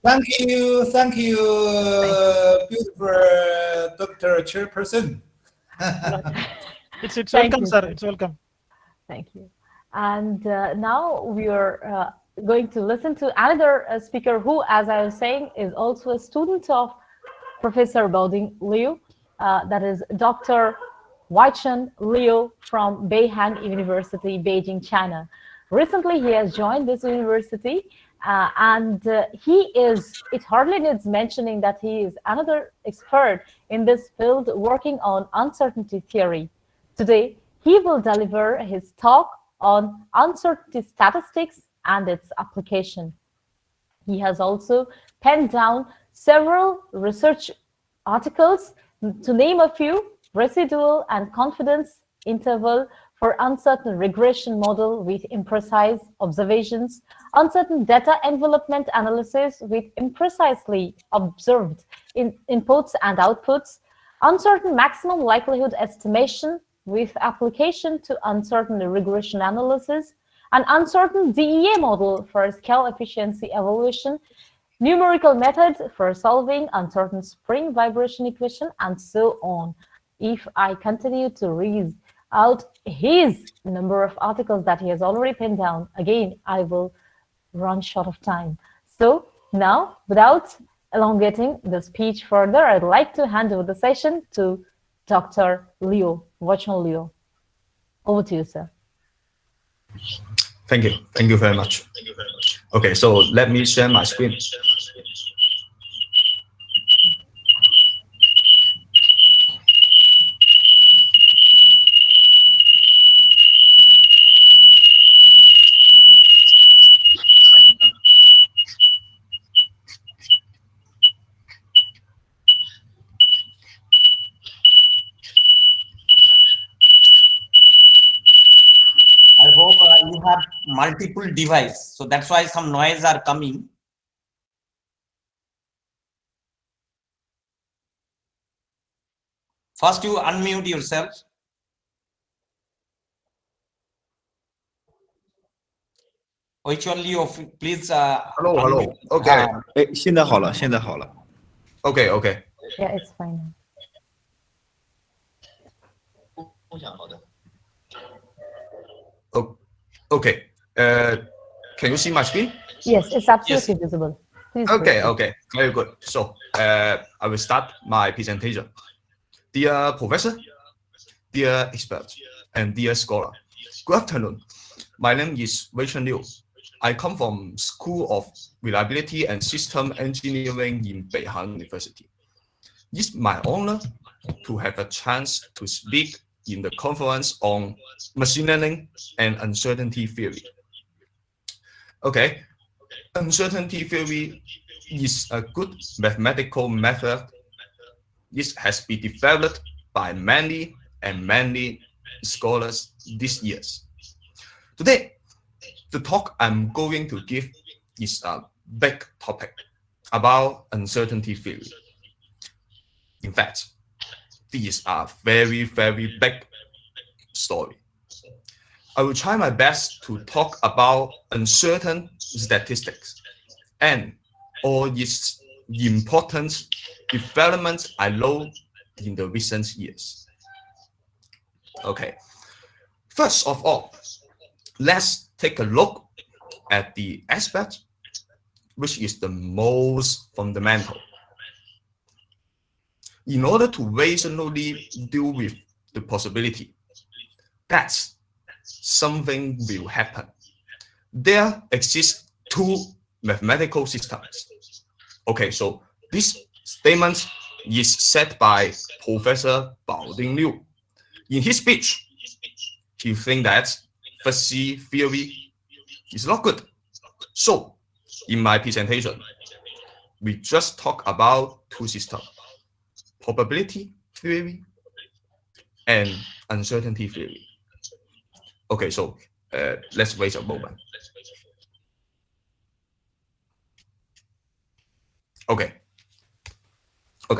Thank you, beautiful Dr. Chairperson. It's welcome, sir. It's welcome. Thank you. And now we are going to listen to another speaker who, as I was saying, is also a student of Professor Baoding Liu. That is Dr. Weichen Liu from Beihang University, Beijing, China. Recently, he has joined this university, and he is, it hardly needs mentioning that he is another expert in this field working on uncertainty theory. Today, he will deliver his talk on uncertainty statistics and its application. He has also penned down several research articles, to name a few: residual and confidence interval for uncertain regression model with imprecise observations, uncertain data envelopment analysis with imprecisely observed inputs and outputs, uncertain maximum likelihood estimation with application to uncertain regression analysis, an uncertain DEA model for scale efficiency evaluation, numerical method for solving uncertain spring vibration equation, and so on. If I continue to read out his number of articles that he has already penned down, again, I will run short of time. So Now, without elongating the speech further, I'd like to hand over the session to Dr. Liu, Watchon Liu. Over to you, sir. Thank you. Thank you very much. Okay, so let me share my screen. I hope you have multiple devices, so that's why some noise are coming. First, you unmute yourself. Which one you please? Hello, hello. Okay. 哎，现在好了，现在好了。 Okay, okay. Yeah, it's fine. Oh, okay. Can you see my screen? Yes, it's absolutely visible. Please Okay, proceed. okay. Very good. So, I will start my presentation. Dear professor, dear expert, and dear scholar, good afternoon. My name is Regression Liu. I come from School of Reliability and System Engineering in Beihang University. It's my honor to have a chance to speak in the conference on machine learning and uncertainty theory. Okay, uncertainty theory is a good mathematical method. This has been developed by many scholars these years. Today, the talk I'm going to give is a big topic about uncertainty theory. In fact, this is a very big story. I will try my best to talk about uncertain statistics and all its important developments I know in the recent years. Okay, first of all, let's take a look at the aspect which is the most fundamental. In order to rationally deal with the possibility that something will happen, there exist two mathematical systems. Okay, so this statement is said by Professor Baoding Liu. In his speech, he thinks that fuzzy theory is not good. So, in my presentation, we just talk about two systems: probability theory and uncertainty theory. Okay, so let's wait a moment. Okay,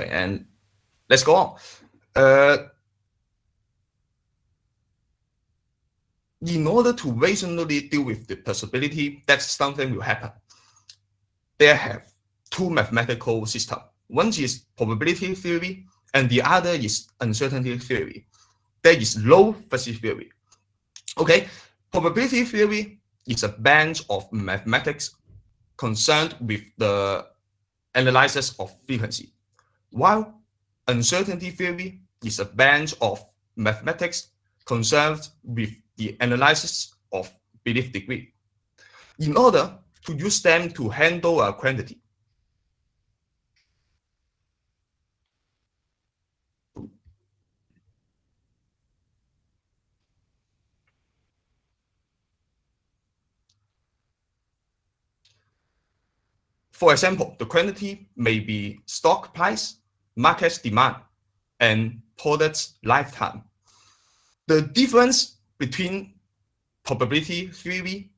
and let's go on. In order to rationally deal with the possibility that something will happen, there have two mathematical systems. One is probability theory, and the other is uncertainty theory. There is low fuzzy theory. Okay, probability theory is a branch of mathematics concerned with the analysis of frequency, while uncertainty theory is a branch of mathematics concerned with the analysis of belief degree. In order to use them to handle a quantity, for example, the quantity may be stock price, market demand, and product lifetime. The difference between probability theory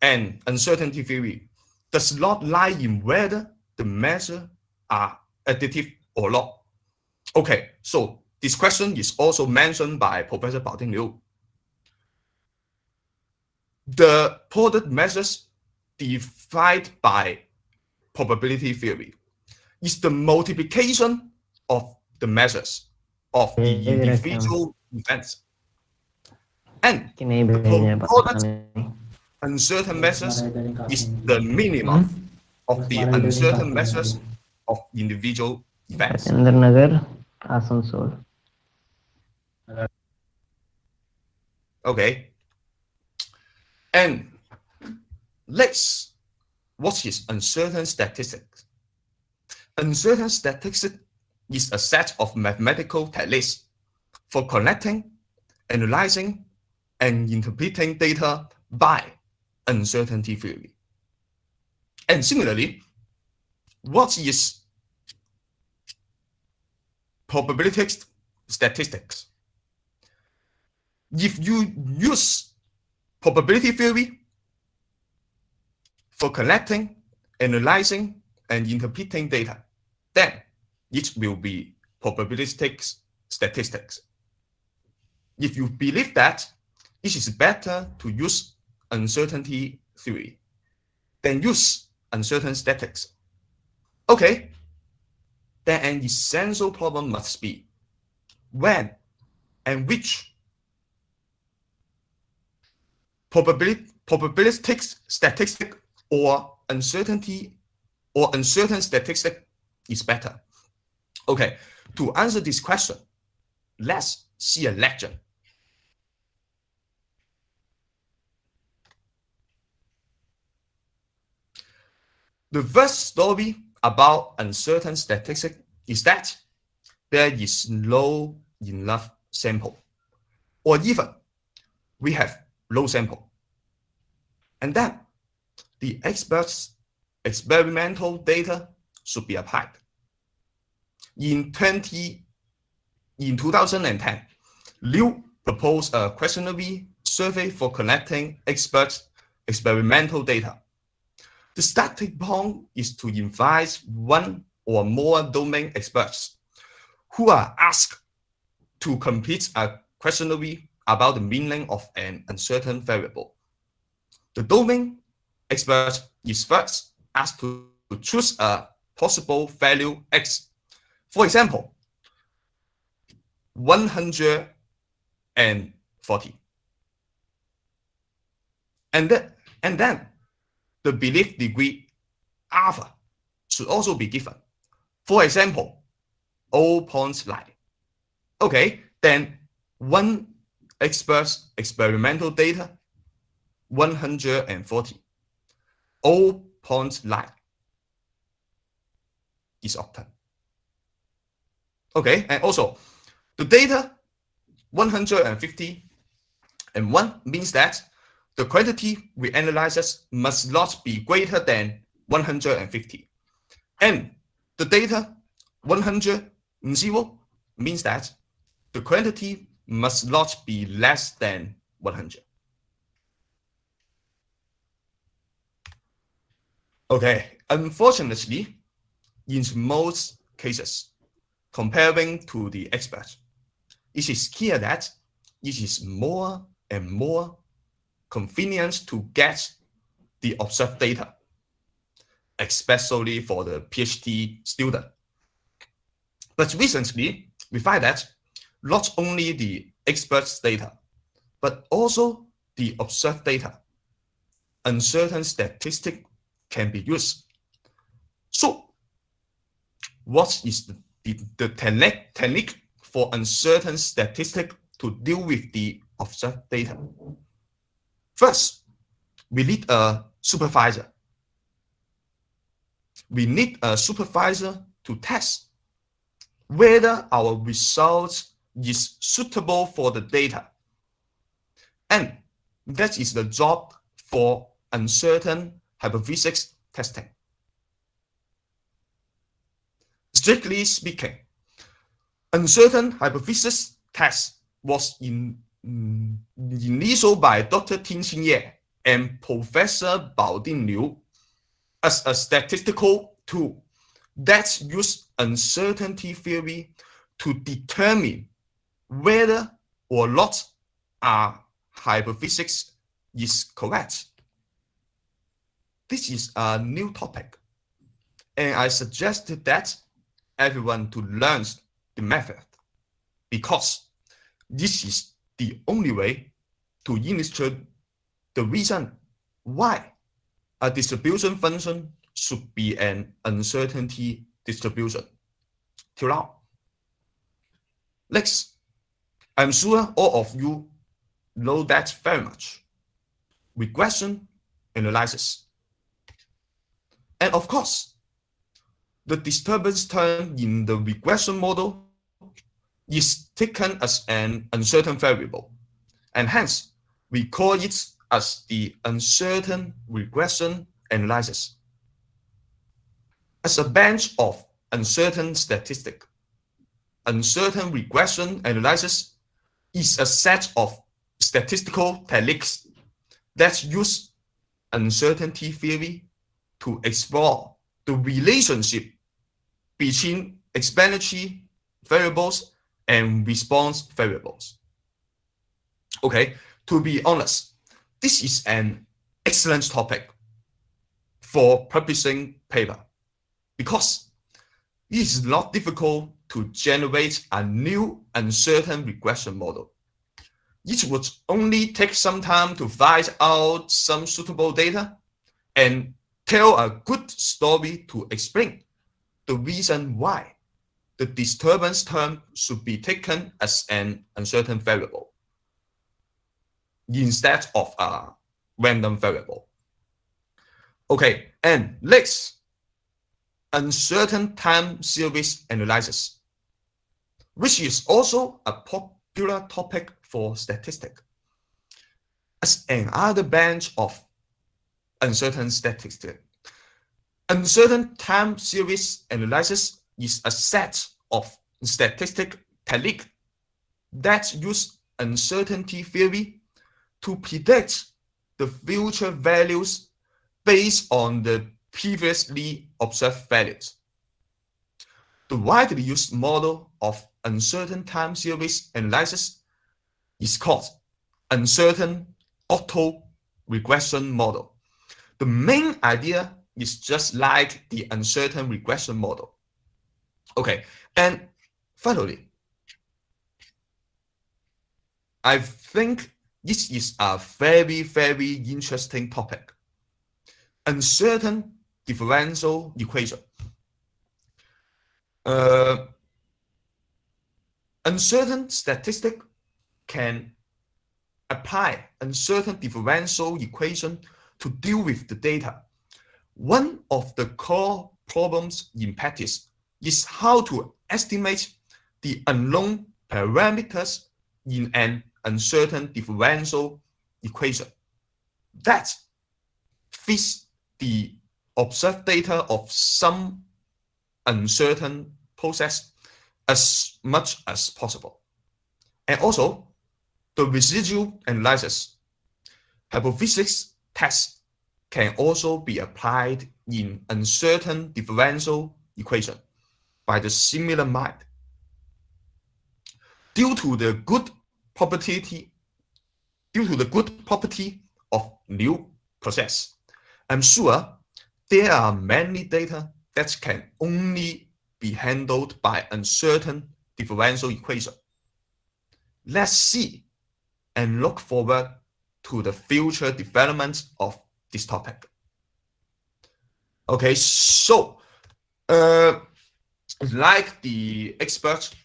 and uncertainty theory does not lie in whether the measures are additive or not. Okay, so this question is also mentioned by Professor Baoding Liu. The product measures defined by probability theory is the multiplication of the measures of the individual events. And the product uncertain measures is the minimum of the uncertain measures of individual events. Chandranagar, Asansol. Okay. And what is uncertain statistics? Uncertain statistics is a set of mathematical techniques for collecting, analyzing, and interpreting data by uncertainty theory. And similarly, what is probability statistics? If you use probability theory for collecting, analyzing, and interpreting data, then it will be probabilistic statistics. If you believe that it is better to use uncertainty theory, then use uncertain statistics. Okay, then an essential problem must be when and which probabilistic statistic or uncertain statistic is better. Okay, to answer this question, let's see a legend. The first story about uncertain statistics is that there is no enough sample, or even we have low sample. And then the experts' experimental data should be applied. In 2010, Liu proposed a questionnaire survey for collecting experts' experimental data. The starting point is to invite one or more domain experts who are asked to complete a questionnaire about the meaning of an uncertain variable. The domain expert is first asked to choose a possible value x. For example, 140. And then the belief degree alpha should also be given. For example, 0.9. Okay, then one expert's experimental data, 140. 0.9 is obtained. Okay, and also the data 150 and 1 means that the quantity we analyze must not be greater than 150. And the data 100 means that the quantity must not be less than 100. Okay, unfortunately, in most cases, comparing to the experts, it is clear that it is more and more convenient to get the observed data, especially for the PhD student. But recently, we find that not only the experts' data, but also the observed data, uncertain statistic can be used. So, what is the technique for uncertain statistic to deal with the observed data? First, we need a supervisor. We need a supervisor to test whether our results is suitable for the data. And that is the job for uncertain hypothesis testing. Strictly speaking, uncertain hypothesis test was initiated by Dr. Tinxin Ye and Professor Baoding Liu as a statistical tool that used uncertainty theory to determine whether or not our hypothesis is correct. This is a new topic, and I suggested that everyone to learn the method because this is the only way to illustrate the reason why a distribution function should be an uncertainty distribution. Till now. Next, I'm sure all of you know that very much. Regression analysis. And of course, the disturbance term in the regression model is taken as an uncertain variable, and hence we call it as the uncertain regression analysis. As a bench of uncertain statistics, uncertain regression analysis is a set of statistical techniques that use uncertainty theory to explore the relationship between explanatory variables and response variables. Okay, to be honest, this is an excellent topic for publishing paper because it is not difficult to generate a new uncertain regression model. It would only take some time to find out some suitable data and tell a good story to explain the reason why the disturbance term should be taken as an uncertain variable instead of a random variable. Okay, and next, uncertain time series analysis, which is also a popular topic for statistics. As another branch of uncertain statistics, uncertain time series analysis is a set of statistic techniques that use uncertainty theory to predict the future values based on the previously observed values. The widely used model of uncertain time series analysis is called uncertain auto-regression model. The main idea is just like the uncertain regression model. Okay, and finally, I think this is a very, very interesting topic. Uncertain differential equation. Uncertain statistic can apply uncertain differential equation to deal with the data. One of the core problems in practice is how to estimate the unknown parameters in an uncertain differential equation that fits the observed data of some uncertain process as much as possible. And also, the residual analysis hypothesis test can also be applied in uncertain differential equation by the similar mind. Due to the good property of new process, I'm sure there are many data that can only be handled by uncertain differential equation. Let's see and look forward to the future development of this topic. Okay, so like the experts,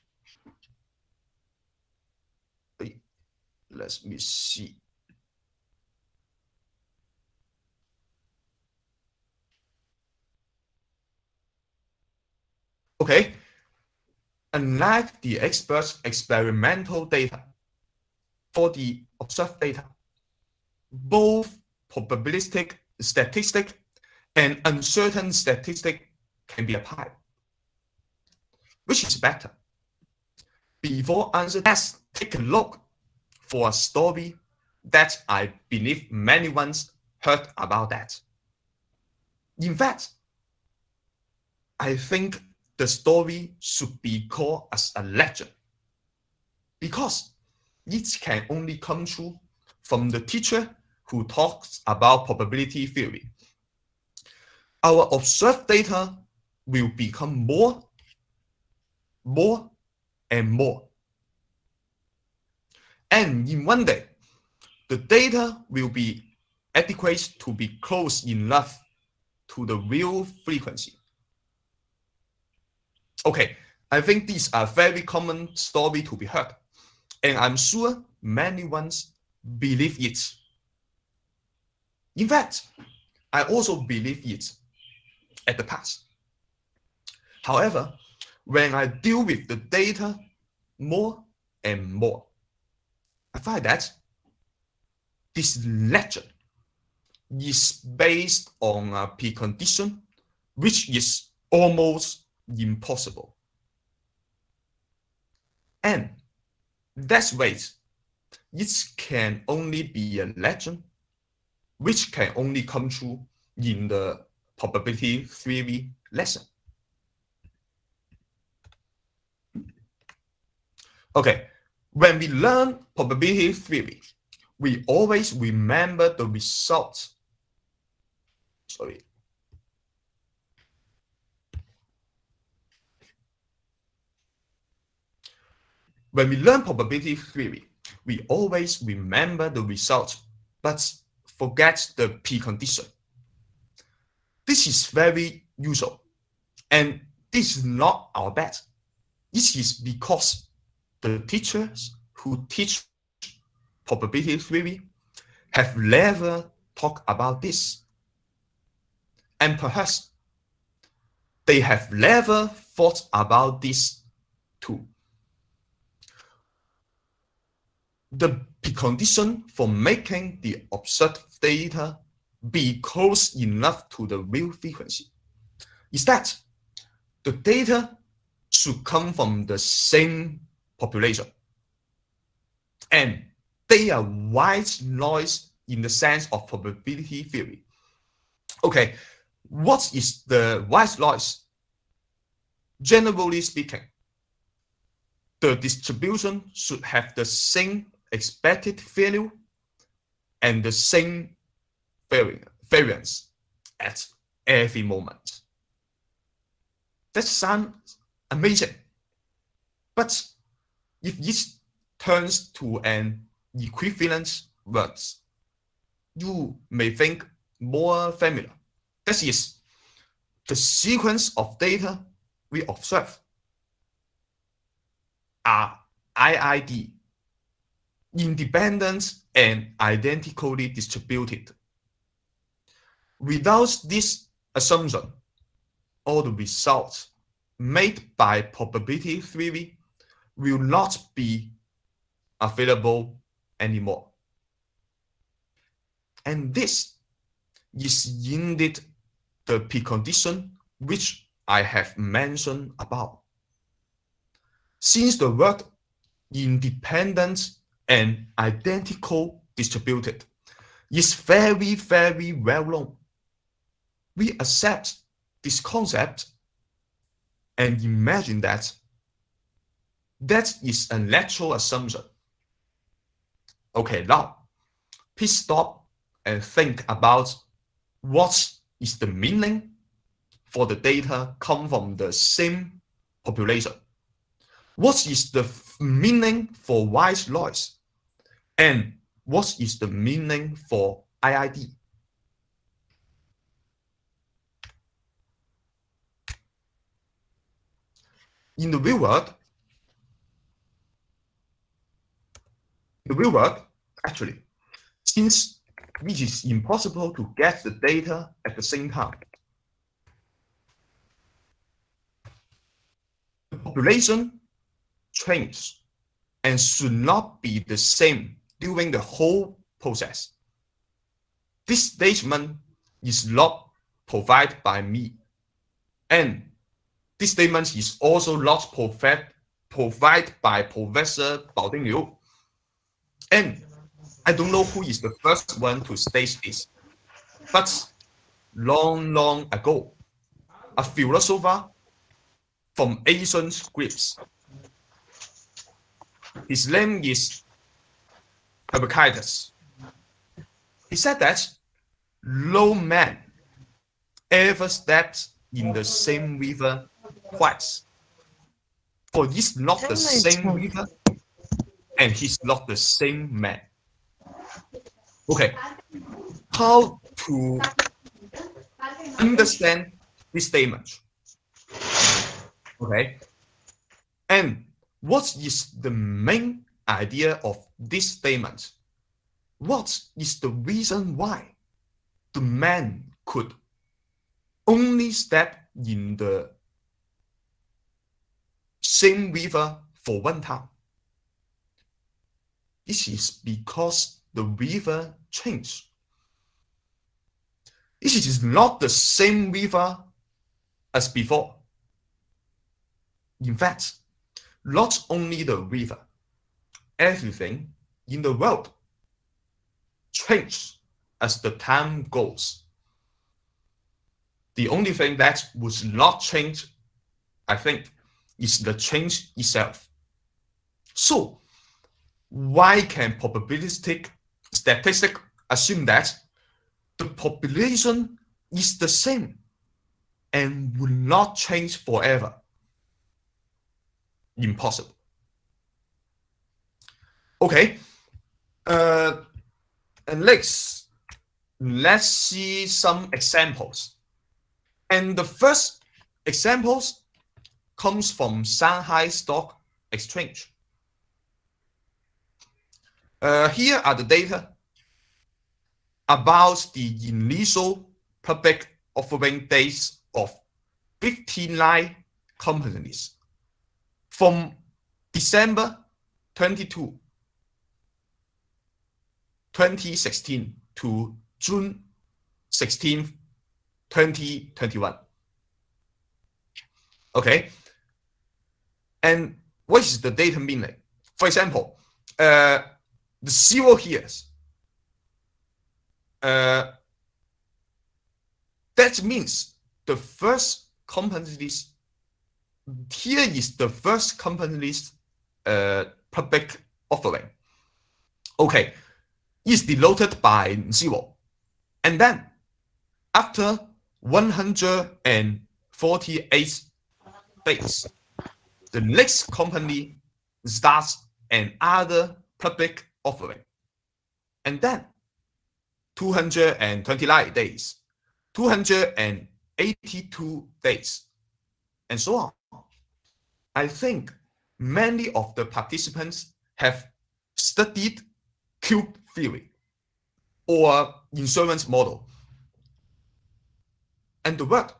let me see. Okay, unlike the experts' experimental data, for the observed data, both probabilistic statistic and uncertain statistic can be applied. Which is better? Before answering, let's take a look for a story that I believe many ones heard about that. In fact, I think the story should be called as a legend because it can only come true from the teacher who talks about probability theory. Our observed data will become more and more. And in one day, the data will be adequate to be close enough to the real frequency. Okay, I think these are very common story to be heard, and I'm sure many ones believe it. In fact, I also believe it at the past. However, when I deal with the data more and more, I find that this legend is based on a precondition which is almost impossible. And that's right, it can only be a legend which can only come true in the probability theory lesson. Okay, when we learn probability theory, we always remember the results. Sorry. When we learn probability theory, we always remember the result, but forget the precondition. This is very usual, and this is not our bad. This is because the teachers who teach probability theory have never talked about this. And perhaps they have never thought about this too. The precondition for making the observed data be close enough to the real frequency is that the data should come from the same population, and they are white noise in the sense of probability theory. Okay, what is the white noise? Generally speaking, the distribution should have the same expected value and the same variance at every moment. That sounds amazing, but if it turns to an equivalent word, you may think more familiar. That is, the sequence of data we observe are IID, independent and identically distributed. Without this assumption, all the results made by probability theory will not be available anymore. And this is indeed the precondition which I have mentioned above. Since the word independent and identical distributed is very, very well known, we accept this concept and imagine that that is a natural assumption. Okay, now please stop and think about what is the meaning for the data come from the same population. What is the meaning for white noise? And what is the meaning for IID? In the real world, actually, since it is impossible to get the data at the same time, the population changes and should not be the same during the whole process. This statement is not provided by me, and this statement is also not provided by Professor Baoding Liu. And I don't know who is the first one to state this, but long ago, a philosopher from ancient Greece, his name is Heraclitus. He said that no man ever stepped in the same river twice, for it's not the same river and he's not the same man. Okay, how to understand this statement. Okay. And what is the main idea of this statement? What is the reason why the man could only step in the same river for one time? This is because the river changed. This is not the same river as before. In fact, not only the river, everything in the world changes as the time goes. The only thing that was not changed, I think, is the change itself. So, why can probabilistic statistics assume that the population is the same and will not change forever? Impossible. Okay. And let's see some examples. And the first examples comes from Shanghai Stock Exchange. Here are the data about the initial public offering dates of 59 companies from December 22, 2016 to June 16, 2021. Okay. And what is the data meaning? For example, the zero here, that means the first company list. Here is the first company list public offering. Okay, is denoted by 0. And then after 148 days, the next company starts another public offering. And then 229 days, 282 days, and so on. I think many of the participants have studied cube theory or insurance model. And the word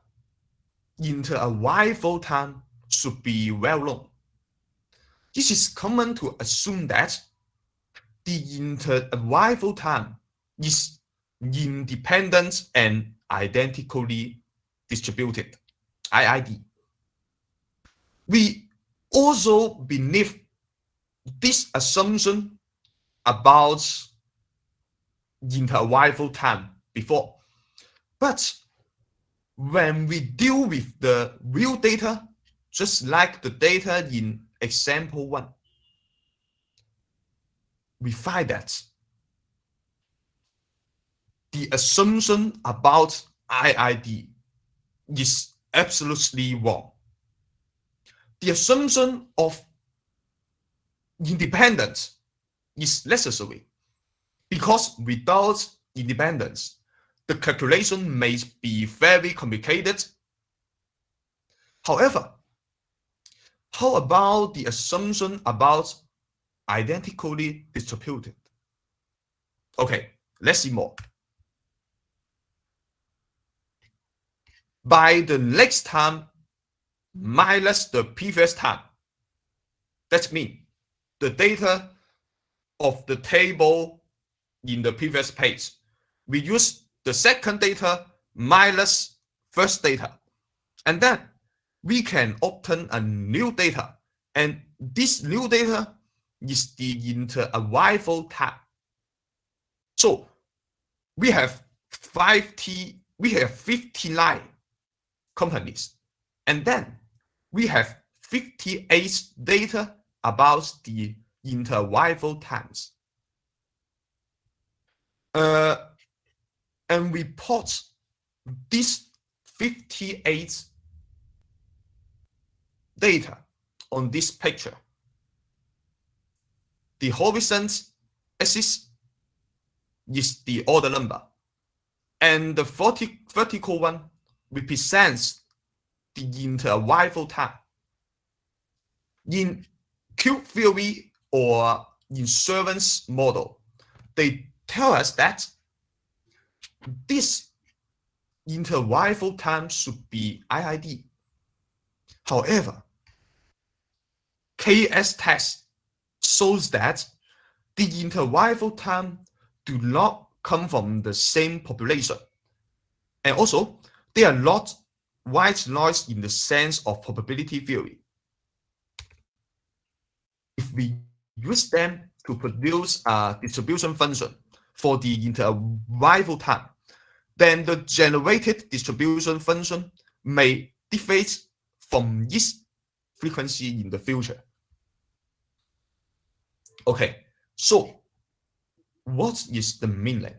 inter-arrival time should be well known. This is common to assume that the inter-arrival time is independent and identically distributed, IID. We also believe this assumption about inter-arrival time before. But when we deal with the real data, just like the data in example 1, we find that the assumption about IID is absolutely wrong. The assumption of independence is necessary because without independence, the calculation may be very complicated. However, how about the assumption about identically distributed? Okay, let's see more. By the next time minus the previous time, that means the data of the table in the previous page. We use the second data minus first data, and then we can obtain a new data, and this new data is the inter-arrival time. So we have 59 companies, and then we have 58 data about the inter-arrival times. And we plot this 58 data on this picture. The horizontal axis is the order number, and the vertical one represents the inter-arrival time. In cube theory or insurance model, they tell us that this inter-arrival time should be IID. However, KS test shows that the inter-arrival time do not come from the same population. And also, they are not white noise in the sense of probability theory. If we use them to produce a distribution function for the inter-arrival time, then the generated distribution function may deviate from its frequency in the future. Okay, so what is the meaning?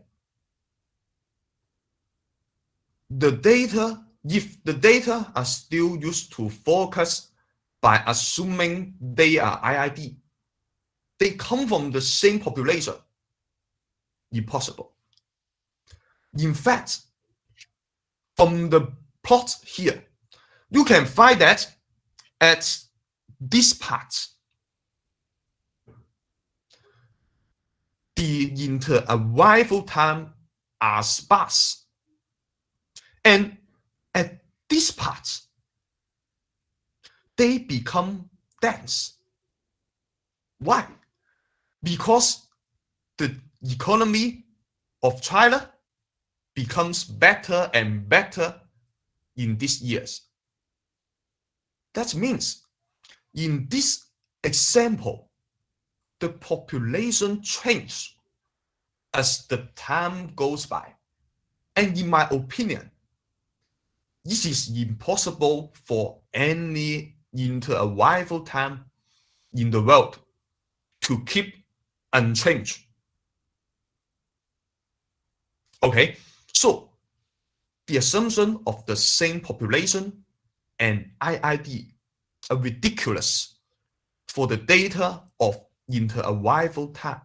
If the data are still used to focus by assuming they are IID, they come from the same population. Impossible. In fact, from the plot here, you can find that at this part, the inter-arrival time are sparse. And at this part, they become dense. Why? Because the economy of China becomes better and better in these years. That means in this example, the population changes as the time goes by. And in my opinion, it is impossible for any inter-arrival time in the world to keep unchanged. Okay, so the assumption of the same population and IID are ridiculous for the data of inter-arrival time.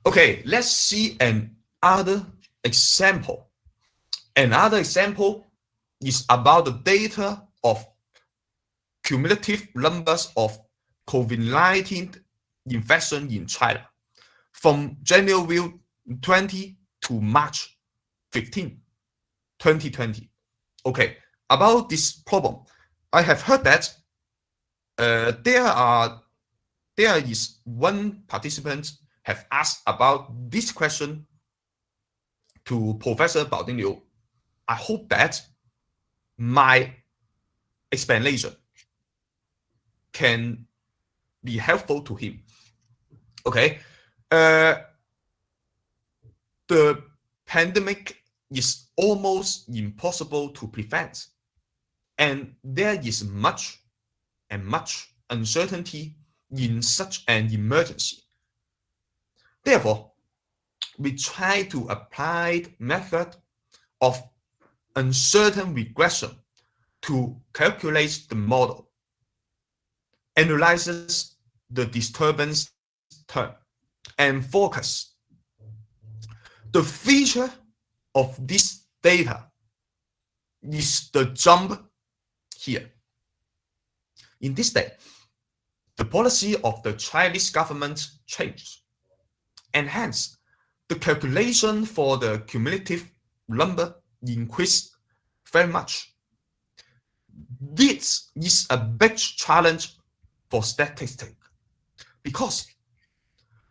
Okay, let's see another example. Another example is about the data of cumulative numbers of COVID-19 infection in China from January 20 to March 15, 2020. Okay, about this problem, I have heard that there is one participant have asked about this question to Professor Baoding Liu. I hope that my explanation can be helpful to him. Okay, the pandemic is almost impossible to prevent, and there is much uncertainty in such an emergency. Therefore, we try to apply method of uncertain regression to calculate the model, analyzes the disturbance term, and focus. The feature of this data is the jump here. In this day, the policy of the Chinese government changed, and hence the calculation for the cumulative number increased very much. This is a big challenge for statistics because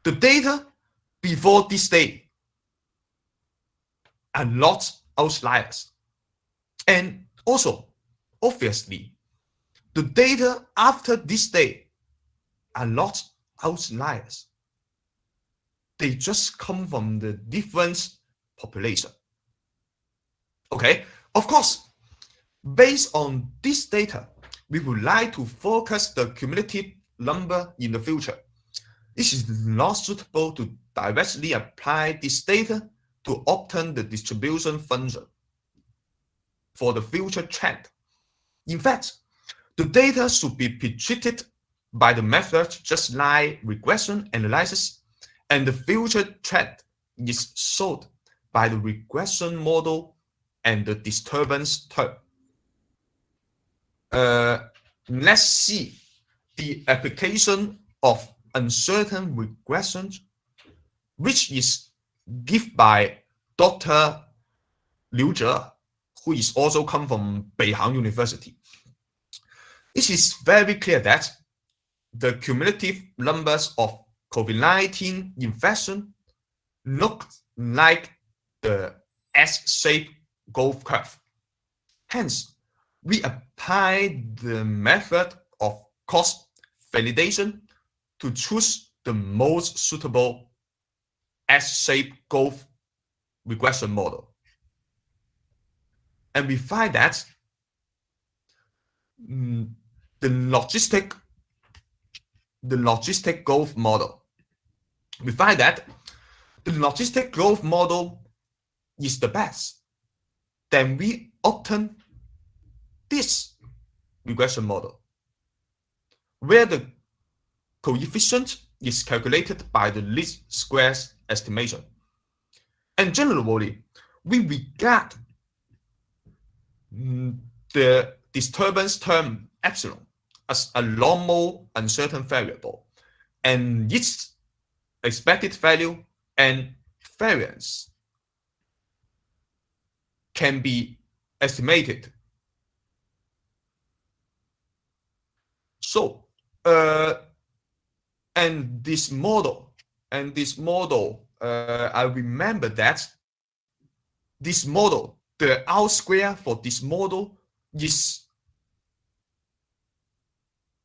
the data before this day are not outliers. And also, obviously, the data after this day are not outliers. They just come from the different population. Okay, of course, based on this data, we would like to focus the cumulative number in the future. It is not suitable to directly apply this data to obtain the distribution function for the future trend. In fact, the data should be pre-treated by the method just like regression analysis, and the future trend is solved by the regression model and the disturbance term. Let's see the application of uncertain regressions, which is given by Dr. Liu Zhe, who is also come from Beihang University. It is very clear that the cumulative numbers of COVID-19 infection look like the S-shaped growth curve. Hence, we apply the method of cost validation to choose the most suitable S-shaped growth regression model. And we find that the logistic growth model, we find that the logistic growth model is the best. Then we obtain this regression model, where the coefficient is calculated by the least squares estimation. And generally, we regard the disturbance term epsilon as a normal uncertain variable, and its expected value and variance can be estimated. So, and this model, I remember that this model, the R square for this model is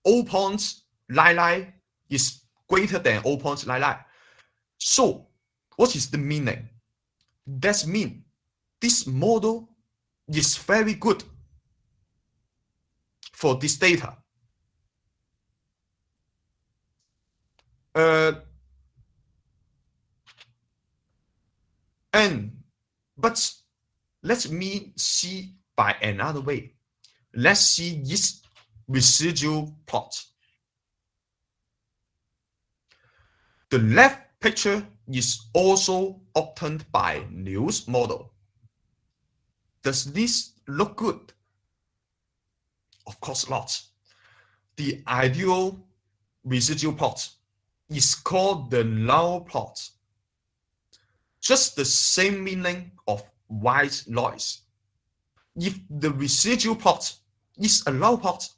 0.99 is greater than 0.99. So, what is the meaning? That means this model is very good for this data. But let me see by another way. Let's see its residual plot. The left picture is also obtained by Liu's model. Does this look good? Of course not. The ideal residual plot is called the null plot. Just the same meaning of white noise. If the residual plot is a null plot,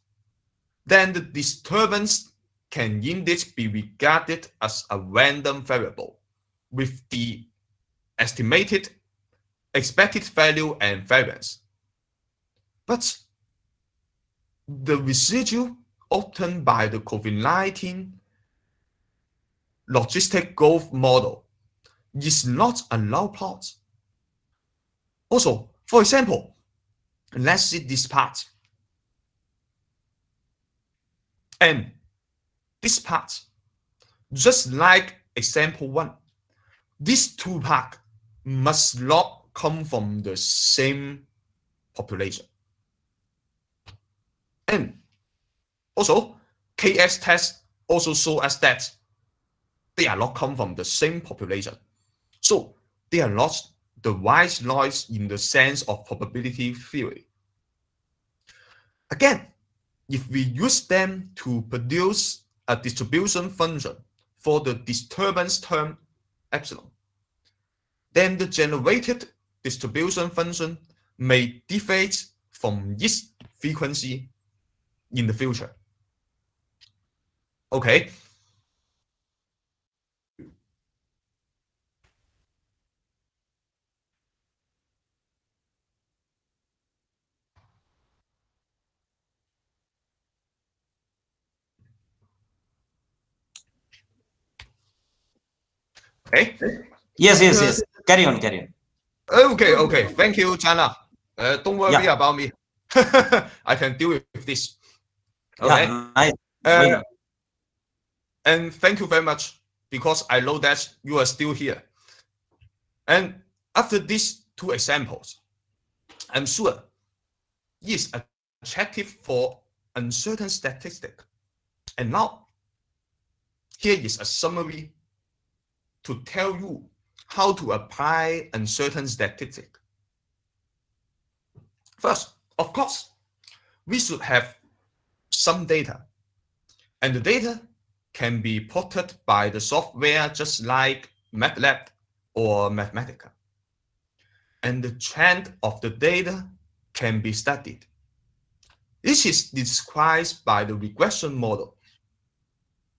then the disturbance can indeed be regarded as a random variable with the estimated expected value and variance. But the residual obtained by the COVID-19 logistic growth model is not a null plot. Also, for example, let's see this part. And this part, just like example 1, these two parts must not come from the same population. And also, KS test also show us that they are not come from the same population. So they are not the white noise in the sense of probability theory. Again, if we use them to produce a distribution function for the disturbance term epsilon, then the generated distribution function may deviate from its frequency in the future. Okay. Okay. Yes. Carry on. Okay. Thank you, Chana. Don't worry about me. I can deal with this. Okay. Yeah, nice. And thank you very much, because I know that you are still here. And after these two examples, I'm sure it's attractive for uncertain statistic. And now, here is a summary to tell you how to apply uncertain statistic. First, of course, we should have some data, and the data can be plotted by the software just like MATLAB or Mathematica. And the trend of the data can be studied. This is described by the regression model,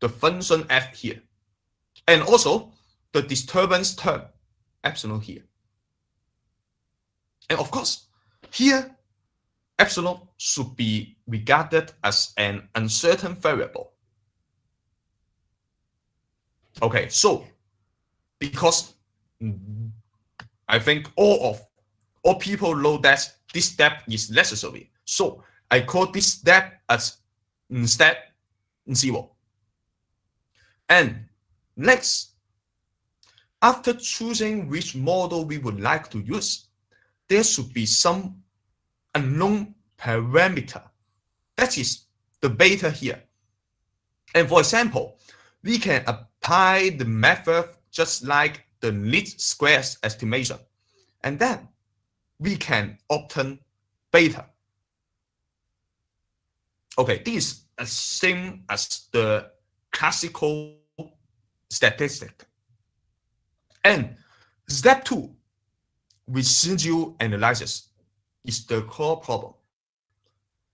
the function f here, and also the disturbance term epsilon here. And of course, here epsilon should be regarded as an uncertain variable. Okay, so because I think all people know that this step is necessary, so I call this step as step 0. And next, after choosing which model we would like to use, there should be some unknown parameter, that is the beta here. And for example, we can apply the method just like the least squares estimation, and then we can obtain beta. Okay, this is the same as the classical statistic. And step 2, residual analysis, is the core problem,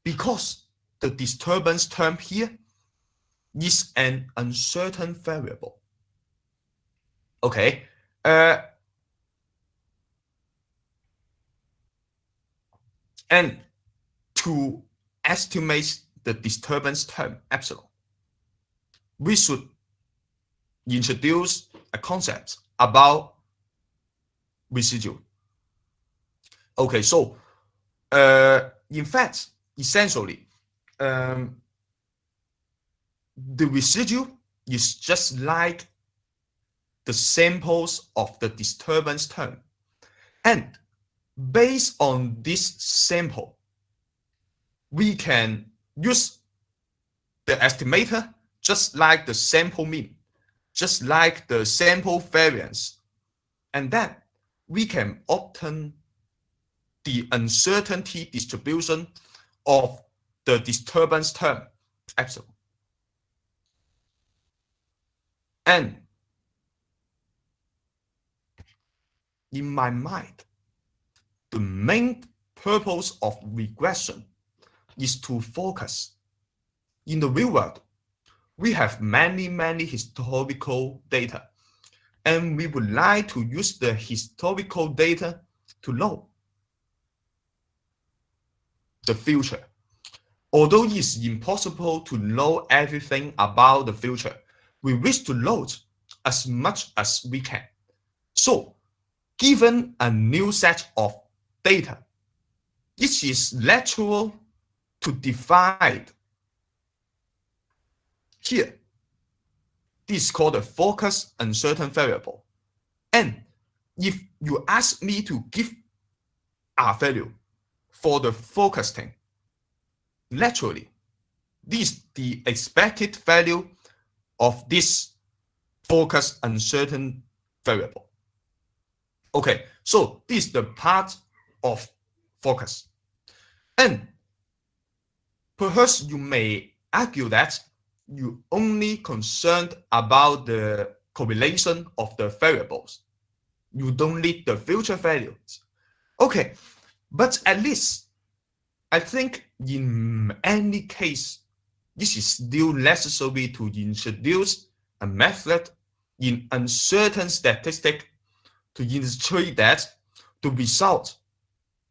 because the disturbance term here is an uncertain variable. Okay, and to estimate the disturbance term epsilon, we should introduce a concept about residual. Okay, so in fact, essentially, the residual is just like the samples of the disturbance term, and based on this sample, we can use the estimator just like the sample mean, just like the sample variance, and then we can obtain the uncertainty distribution of the disturbance term epsilon. And in my mind, the main purpose of regression is to focus. In the real world, we have many historical data, and we would like to use the historical data to know the future. Although it is impossible to know everything about the future, we wish to know as much as we can. So, given a new set of data, it is natural to divide. Here, this is called a focus uncertain variable. And if you ask me to give a value for the focus thing, naturally, this is the expected value of this focus uncertain variable. Okay, so this is the part of focus. And perhaps you may argue that you only concerned about the correlation of the variables. You don't need the future values. Okay, but at least I think in any case, this is still necessary to introduce a method in uncertain statistics to illustrate that the result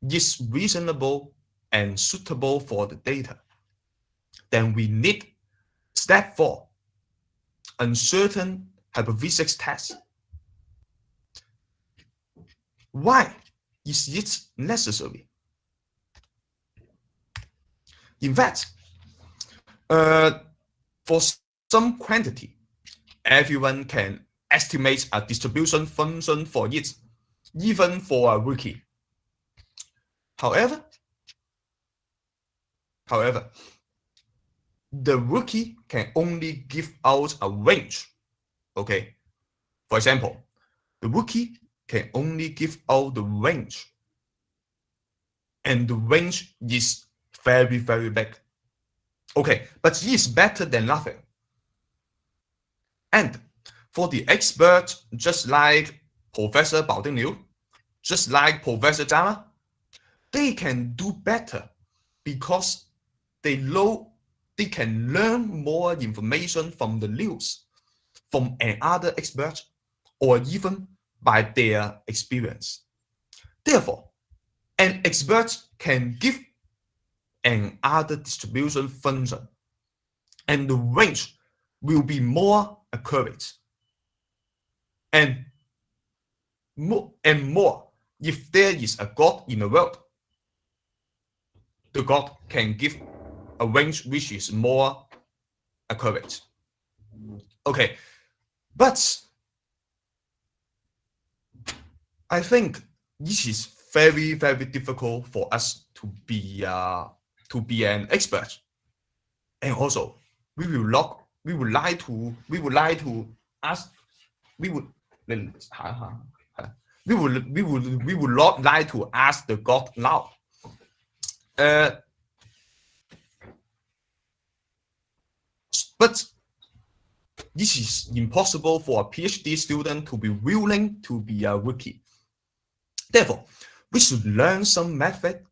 is reasonable and suitable for the data. Then we need step 4, uncertain hypothesis test. Why is it necessary? In fact, for some quantity, everyone can estimate a distribution function for it, even for a rookie. However, the rookie can only give out a range. Okay, for example, The rookie can only give out the range. And the range is very, very big. Okay, but it is better than nothing. And for the expert, just like Professor Baoding Liu, just like Professor Zhang, they can do better because they can learn more information from the news, from another expert, or even by their experience. Therefore, an expert can give another distribution function, and the range will be more accurate. And more, if there is a God in the world, the God can give a range which is more accurate. Okay, but I think this is very, very difficult for us to be an expert. And also, we would like to ask the God now. But this is impossible for a PhD student to be willing to be a rookie. Therefore, we should learn some method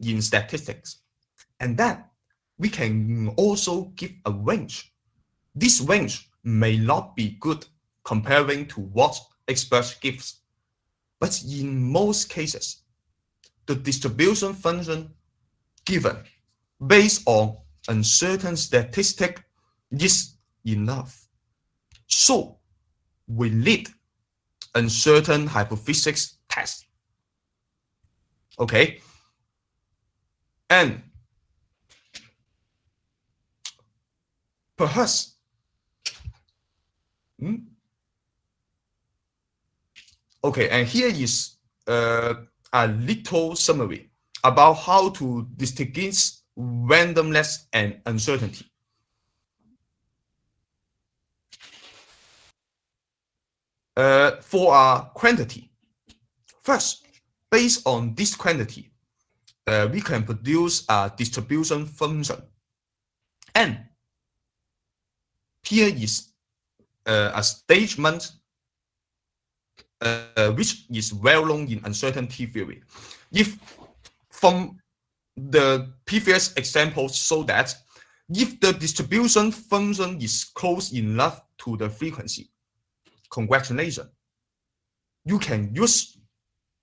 in statistics, and then we can also give a range. This range may not be good comparing to what experts gives, but in most cases, the distribution function given based on uncertain statistic is enough. So we need uncertain hypothesis test. Okay, and perhaps okay, and here is a little summary about how to distinguish randomness and uncertainty. For a quantity, first, based on this quantity, we can produce a distribution function. And here is a statement which is well known in uncertainty theory. If from the previous examples show that if the distribution function is close enough to the frequency, congratulations, you can use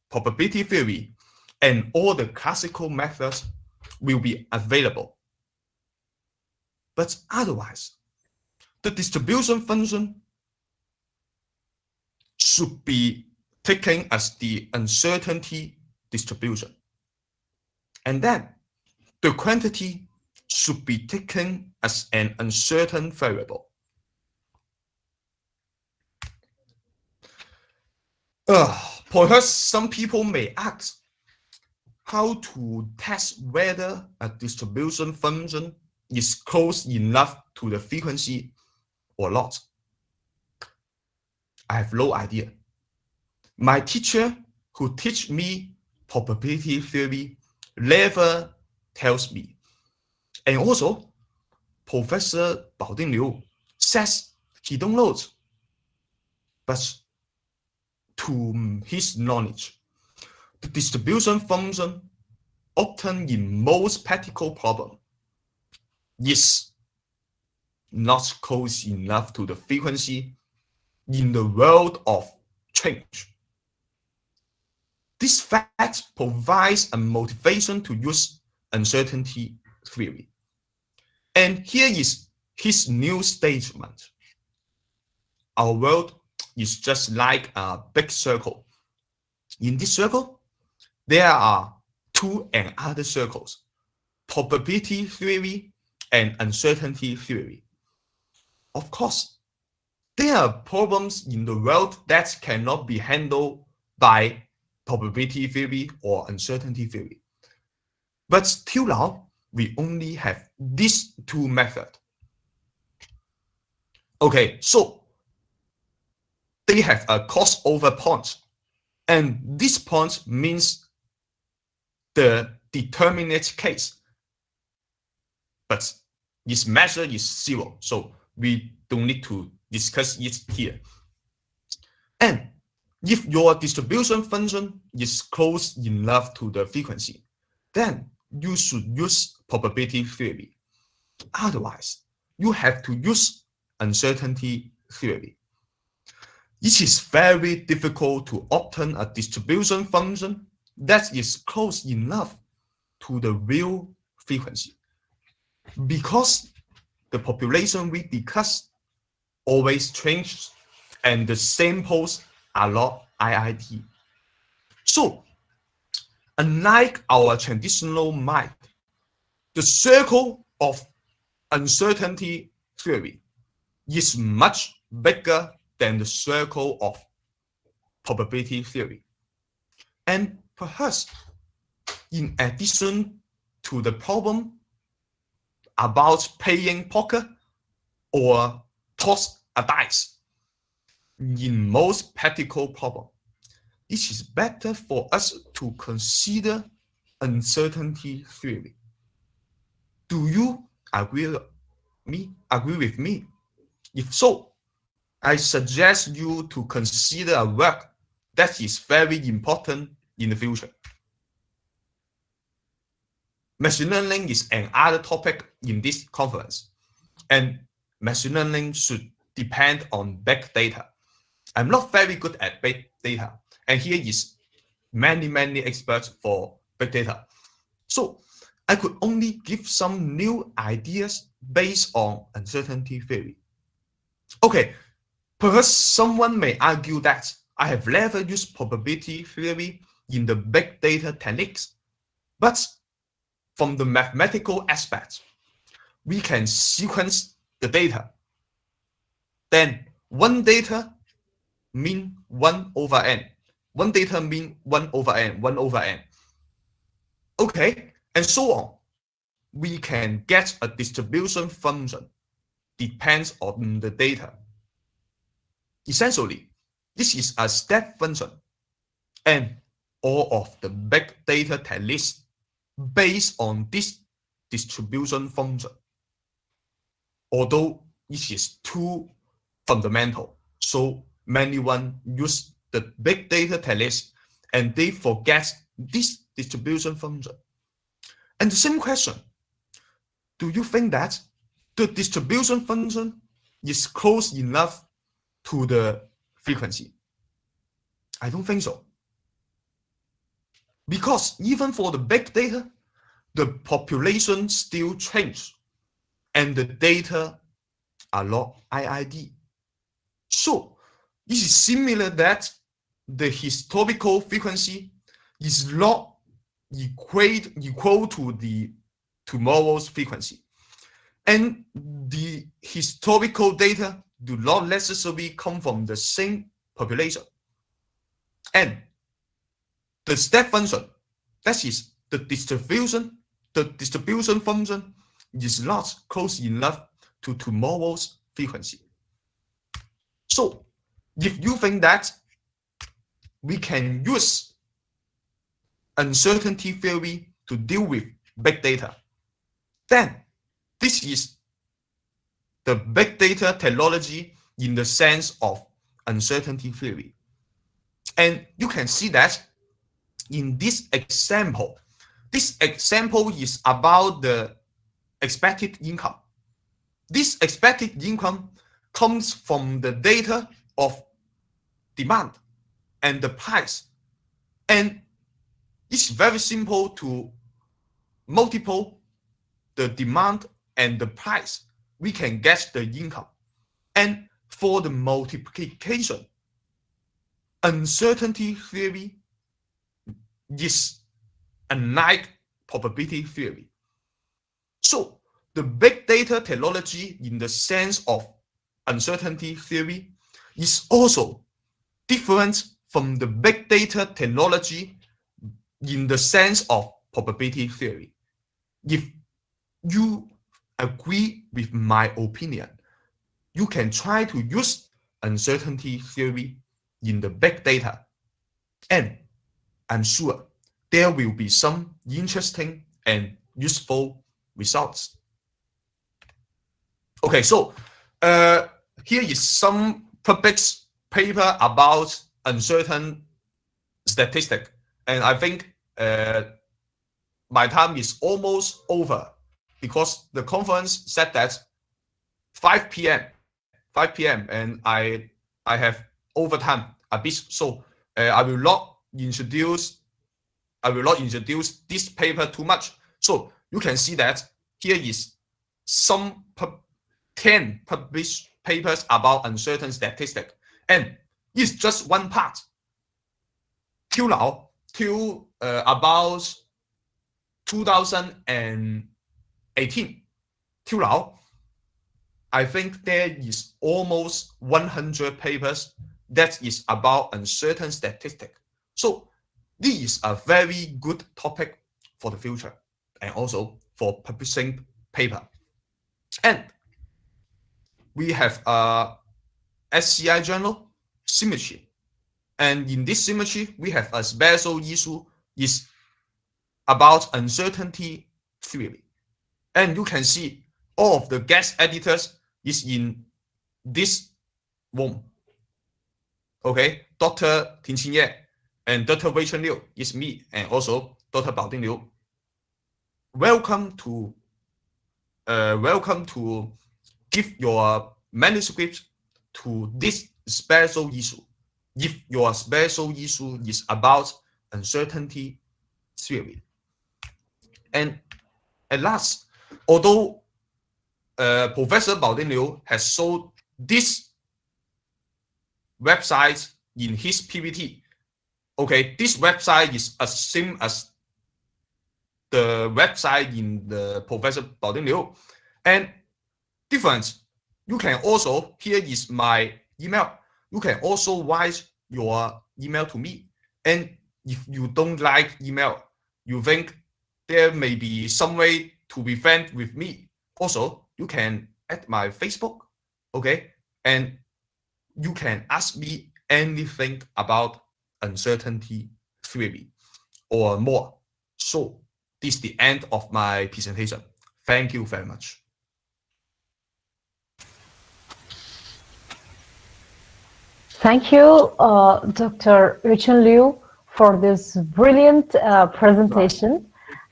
probability theory and all the classical methods will be available. But otherwise, the distribution function should be taken as the uncertainty distribution. And then the quantity should be taken as an uncertain variable. Perhaps some people may ask how to test whether a distribution function is close enough to the frequency or not. I have no idea. My teacher who teach me probability theory never tells me. And also, Professor Baoding Liu says he don't know. But to his knowledge, the distribution function often in most practical problems is not close enough to the frequency in the world of change. This fact provides a motivation to use uncertainty theory. And here is his new statement. Our world is just like a big circle. In this circle, there are two and other circles, probability theory and uncertainty theory. Of course, there are problems in the world that cannot be handled by probability theory or uncertainty theory. But till now, we only have these two methods. Okay, so they have a crossover point, and this point means the determinate case, but its measure is 0, so we don't need to discuss it here. And if your distribution function is close enough to the frequency, then you should use probability theory. Otherwise, you have to use uncertainty theory. It is very difficult to obtain a distribution function that is close enough to the real frequency, because the population we discuss always changes and the samples are not IID. So, unlike our traditional mind, the circle of uncertainty theory is much bigger than the circle of probability theory. And perhaps, in addition to the problem about playing poker or toss a dice, in most practical problems, it is better for us to consider uncertainty theory. Do you agree with me? If so, I suggest you to consider a work that is very important in the future. Machine learning is another topic in this conference, and machine learning should depend on big data. I'm not very good at big data, and here is many experts for big data. So I could only give some new ideas based on uncertainty theory. Okay, perhaps someone may argue that I have never used probability theory in the big data techniques, but from the mathematical aspect, we can sequence the data. Then one data mean 1 over n. One data mean 1 over n, 1 over n. Okay, and so on. We can get a distribution function depends on the data. Essentially, this is a step function, and all of the big data techniques based on this distribution function. Although it is too fundamental, so many one use the big data techniques and they forget this distribution function. And the same question, do you think that the distribution function is close enough to the frequency? I don't think so. Because even for the big data, the population still changes and the data are not IID. So it is similar that the historical frequency is not equal to the tomorrow's frequency. And the historical data do not necessarily come from the same population. And the step function, that is the distribution function, is not close enough to tomorrow's frequency. So if you think that we can use uncertainty theory to deal with big data, then this is the big data technology in the sense of uncertainty theory. And you can see that in this example is about the expected income. This expected income comes from the data of demand and the price. And it's very simple to multiply the demand and the price. We can get the income. And for the multiplication, uncertainty theory is unlike probability theory. So the big data technology in the sense of uncertainty theory is also different from the big data technology in the sense of probability theory. If you agree with my opinion, you can try to use uncertainty theory in the big data, and I'm sure there will be some interesting and useful results. Okay, so here is some published paper about uncertain statistic, and I think my time is almost over because the conference said that 5 p.m. and I have overtime a bit, so I will not introduce this paper too much. So you can see that here is some 10 published papers about uncertain statistic, and it's just one part. Till now, till about 2018, till now, I think there is almost 100 papers that is about uncertain statistic. So this is a very good topic for the future and also for publishing paper. And we have a SCI journal, Symmetry. And in this symmetry, we have a special issue is about uncertainty theory. And you can see all of the guest editors is in this room. Okay, Dr. Tinqin Ye and Dr. Wei-Chun Liu is me, and also Dr. Baoding Liu. Welcome to give your manuscript to this special issue. If your special issue is about uncertainty theory. And at last, although Professor Baoding Liu has showed this website in his PPT, okay, this website is the same as the website in the Professor Baoding Liu, and different. You can also, here is my email. You can also write your email to me. And if you don't like email, you think there may be some way to be friends with me, also, you can add my Facebook, okay? And you can ask me anything about uncertainty theory or more. So this is the end of my presentation. Thank you very much. Thank you, Dr. Wei-Chun Liu, for this brilliant presentation.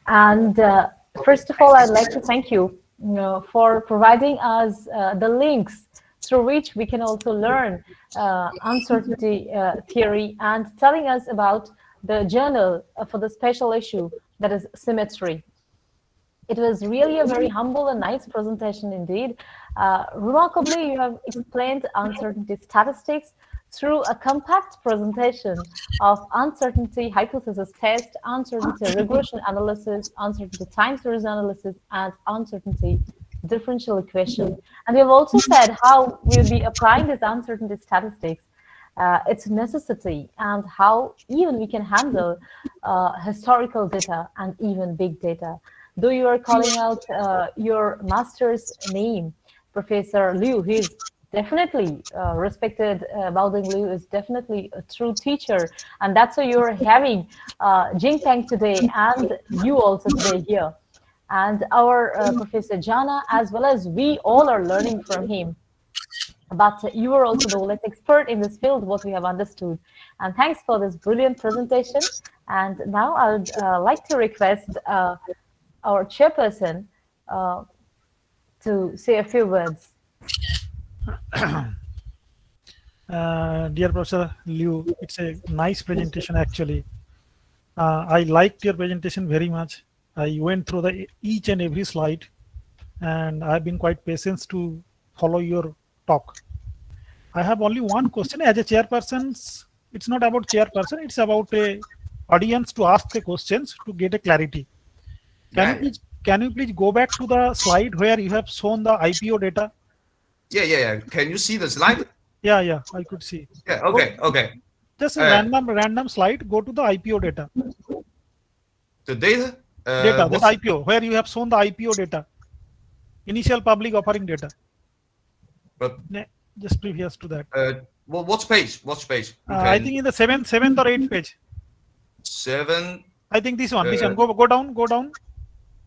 And first of all, I'd like to thank you, for providing us the links through which we can also learn uncertainty theory, and telling us about the journal for the special issue that is Symmetry. It was really a very humble and nice presentation indeed. Remarkably, you have explained uncertainty statistics through a compact presentation of uncertainty hypothesis test, uncertainty regression analysis, uncertainty time series analysis, and uncertainty differential equation. And we have also said how we'll be applying this uncertainty statistics, its necessity, and how even we can handle historical data and even big data. Though you are calling out your master's name, Professor Liu, he is definitely respected. Baoding Liu is definitely a true teacher, and that's why you're having Jingpeng today, and you also today here. And our Professor Jana, as well as we all are learning from him. But you are also the OLED expert in this field, what we have understood. And thanks for this brilliant presentation. And now I would like to request our chairperson to say a few words. Dear Professor Liu, it's a nice presentation actually. I liked your presentation very much. I went through each and every slide, and I've been quite patient to follow your talk. I have only one question as a chairperson. It's not about chairperson, it's about a audience to ask the questions to get a clarity. Can you please go back to the slide where you have shown the IPO data? Yeah. Can you see the slide? Yeah, I could see. Yeah, okay. Just a random slide, go to the IPO data. The data? Data, the IPO, where you have shown the IPO data. Initial public offering data. But just previous to that. What page? What page? I think in the seventh or eighth page. 7. I think this one. This one. Go down. Go down.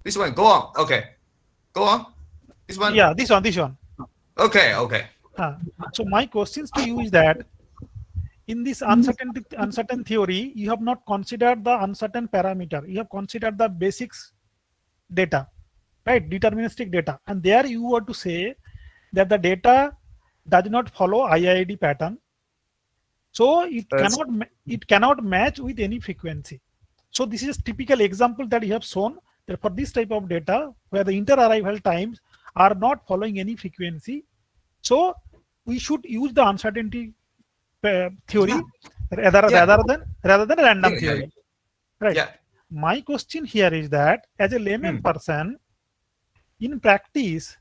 This one. Go on. Okay. Go on. This one. Yeah, this one. Okay. Okay. So my questions to you is that in this uncertain theory, you have not considered the uncertain parameter. You have considered the basics data, right? Deterministic data, and there you were to say that the data does not follow IID pattern, so it cannot match with any frequency. So this is a typical example that you have shown that for this type of data where the inter-arrival times are not following any frequency, so we should use the uncertainty theory rather than random theory, right? My question here is that as a layman person, in practice,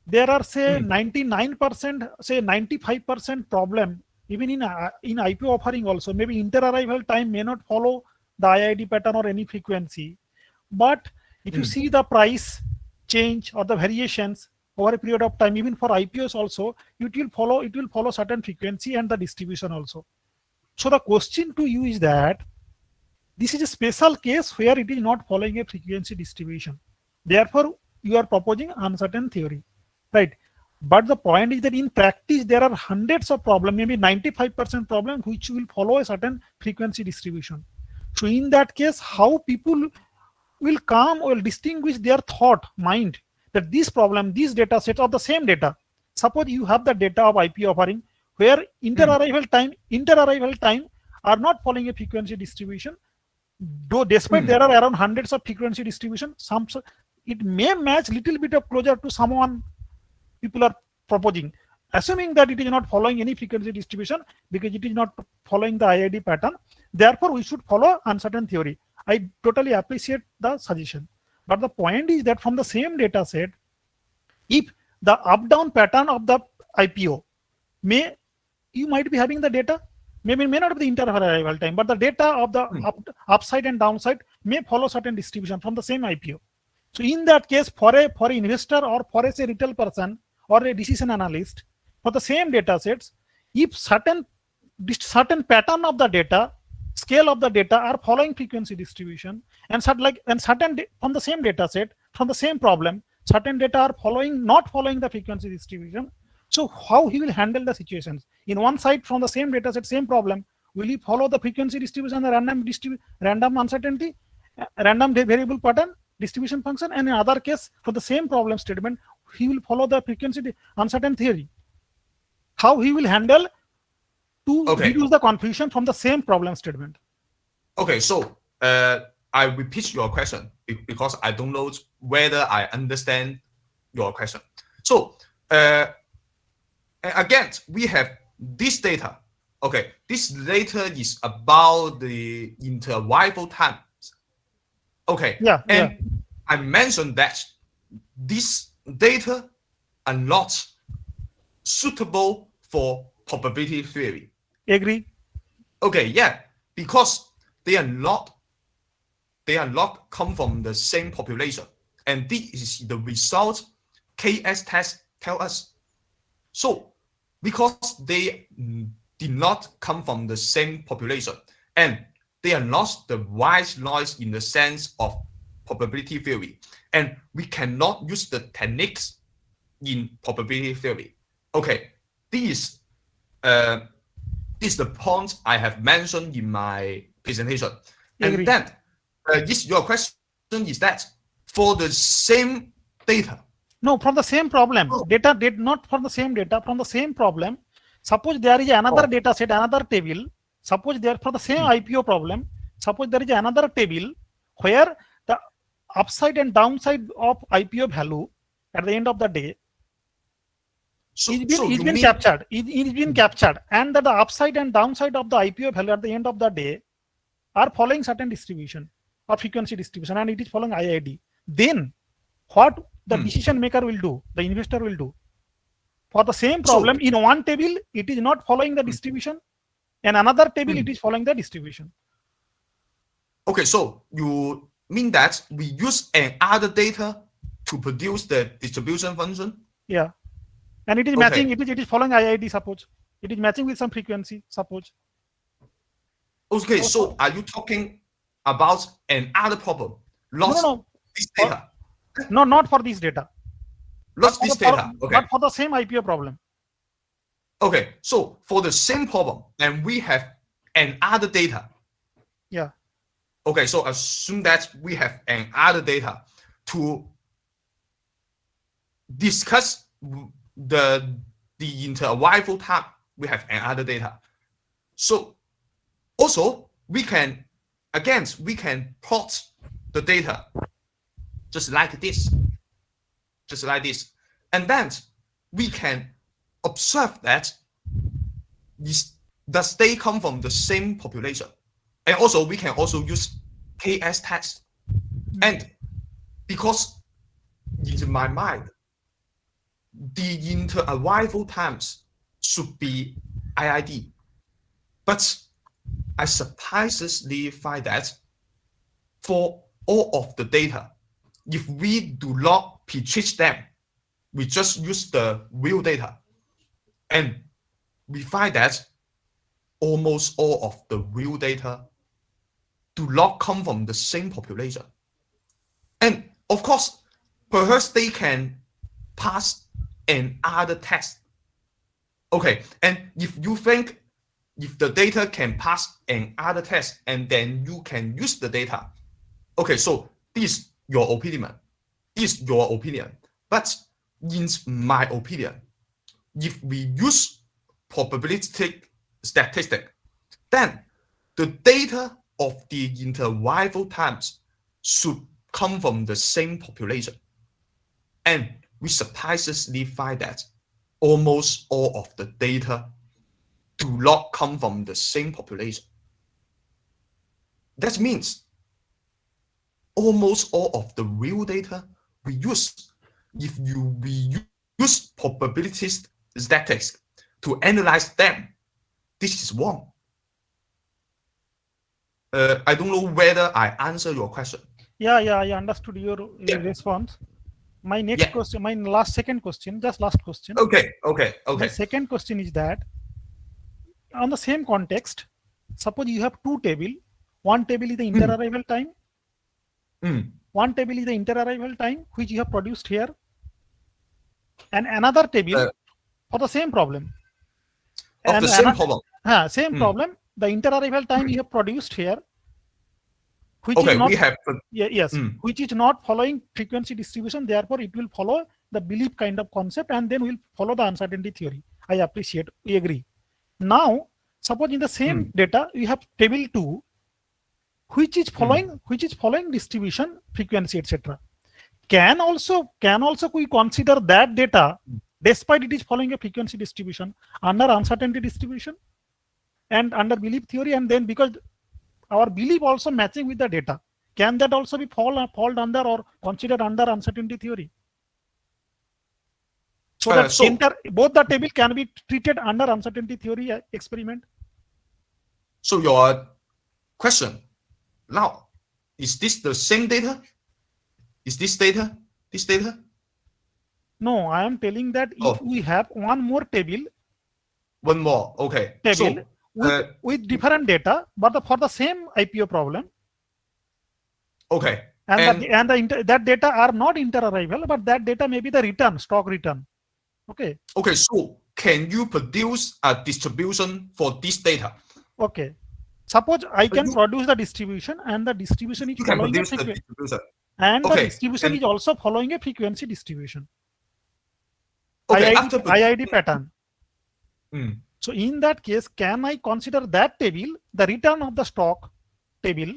there are say 99%, say 95% problem, even in IPO offering also. Maybe inter-arrival time may not follow the IID pattern or any frequency, but if you see the price change or the variations over a period of time, even for IPOs also, it will follow certain frequency and the distribution also. So the question to you is that this is a special case where it is not following a frequency distribution. Therefore, you are proposing uncertain theory, right? But the point is that in practice, there are hundreds of problems, maybe 95% problem, which will follow a certain frequency distribution. So in that case, how people will come or distinguish their thought, mind, that this problem, these data sets are the same data. Suppose you have the data of IP offering where inter-arrival time are not following a frequency distribution, though despite there are around hundreds of frequency distribution, it may match little bit of closer to someone people are proposing, assuming that it is not following any frequency distribution because it is not following the IID pattern. Therefore, we should follow uncertain theory. I totally appreciate the suggestion. But the point is that from the same data set, if the up-down pattern of the IPO you might be having the data, may not be the inter-arrival time, but the data of the upside and downside may follow certain distribution from the same IPO. So in that case, for an investor or for a retail person or a decision analyst, for the same data sets, if certain pattern of the data, scale of the data are following frequency distribution, and certain from the same data set, from the same problem, certain data are not following the frequency distribution. So how he will handle the situations? In one side, from the same data set, same problem, will he follow the frequency distribution, the random uncertainty, random variable pattern distribution function, and in other case, for the same problem statement, he will follow the frequency uncertain theory. How he will handle to reduce the confusion from the same problem statement. Okay, so I repeat your question because I don't know whether I understand your question. So again, we have this data. Okay, this data is about the inter-arrival times. Okay, I mentioned that this data are not suitable for probability theory. Agree. Okay, because they are not come from the same population, and this is the result KS test tell us. So because they did not come from the same population, and they are not the right noise in the sense of probability theory, and we cannot use the techniques in probability theory. Okay, this is the point I have mentioned in my presentation. And then your question is that for the same data. No, from the same problem. Data did not from the same data, from the same problem. Suppose there is another data set, another table. Suppose there for the same IPO problem. Suppose there is another table where the upside and downside of IPO value at the end of the day it's been captured. It's been captured, and that the upside and downside of the IPO value at the end of the day are following certain distribution or frequency distribution, and it is following IID. Then, what the decision maker will do, the investor will do, for the same problem in one table, it is not following the distribution, and another table it is following the distribution. Okay, so you mean that we use another data to produce the distribution function? Yeah. And it is matching, it is following IID, suppose. It is matching with some frequency, suppose. Okay, so are you talking about another problem? Lost No. this data. No, not for this data. Lost this data. Okay. But for the same IPO problem. Okay, so for the same problem, and we have another data. Yeah. Okay, so assume that we have another data to discuss the inter-arrival time. We have another data. So also we can plot the data just like this, and then we can observe that does they come from the same population, and also we can also use KS test, and because in my mind the inter-arrival times should be IID, but I surprisingly find that for all of the data, if we do not pre-treat them, we just use the real data, and we find that almost all of the real data do not come from the same population. And of course, perhaps they can pass another test. Okay, and if you think if the data can pass another test and then you can use the data, okay, so this is your opinion. But in my opinion, if we use probabilistic statistic, then the data of the inter-arrival times should come from the same population. And we surprisingly find that almost all of the data do not come from the same population. That means almost all of the real data we use, if we use probability statistics to analyze them, this is wrong. I don't know whether I answer your question. Yeah, I understood your response. My next question, my last question. Okay. My second question is that on the same context, suppose you have two tables. One table is the inter-arrival time. One table is the inter-arrival time, which you have produced here. And another table for the same problem. Problem. The inter-arrival time you have produced here, which is not, which is not following frequency distribution. Therefore, it will follow the belief kind of concept, and then we'll follow the uncertainty theory. I appreciate. We agree. Now, suppose in the same data we have table 2, which is following distribution, frequency, etc. Can also we consider that data, despite it is following a frequency distribution, under uncertainty distribution and under belief theory, and then because our belief also matching with the data, can that also be fall under or considered under uncertainty theory? So that both the table can be treated under uncertainty theory experiment. So your question now, is this the same data? Is this data? This data? No, I am telling that if we have one more table. One more, okay. Table with different data, but for the same IPO problem. Okay. And that data are not inter-arrival, but that data may be the return, stock return. Okay. Okay, so can you produce a distribution for this data? Okay. Suppose I can produce the distribution, and the distribution is following a frequency. And the distribution is also following a frequency distribution. Okay, IID pattern. So in that case, can I consider that table, the return of the stock table,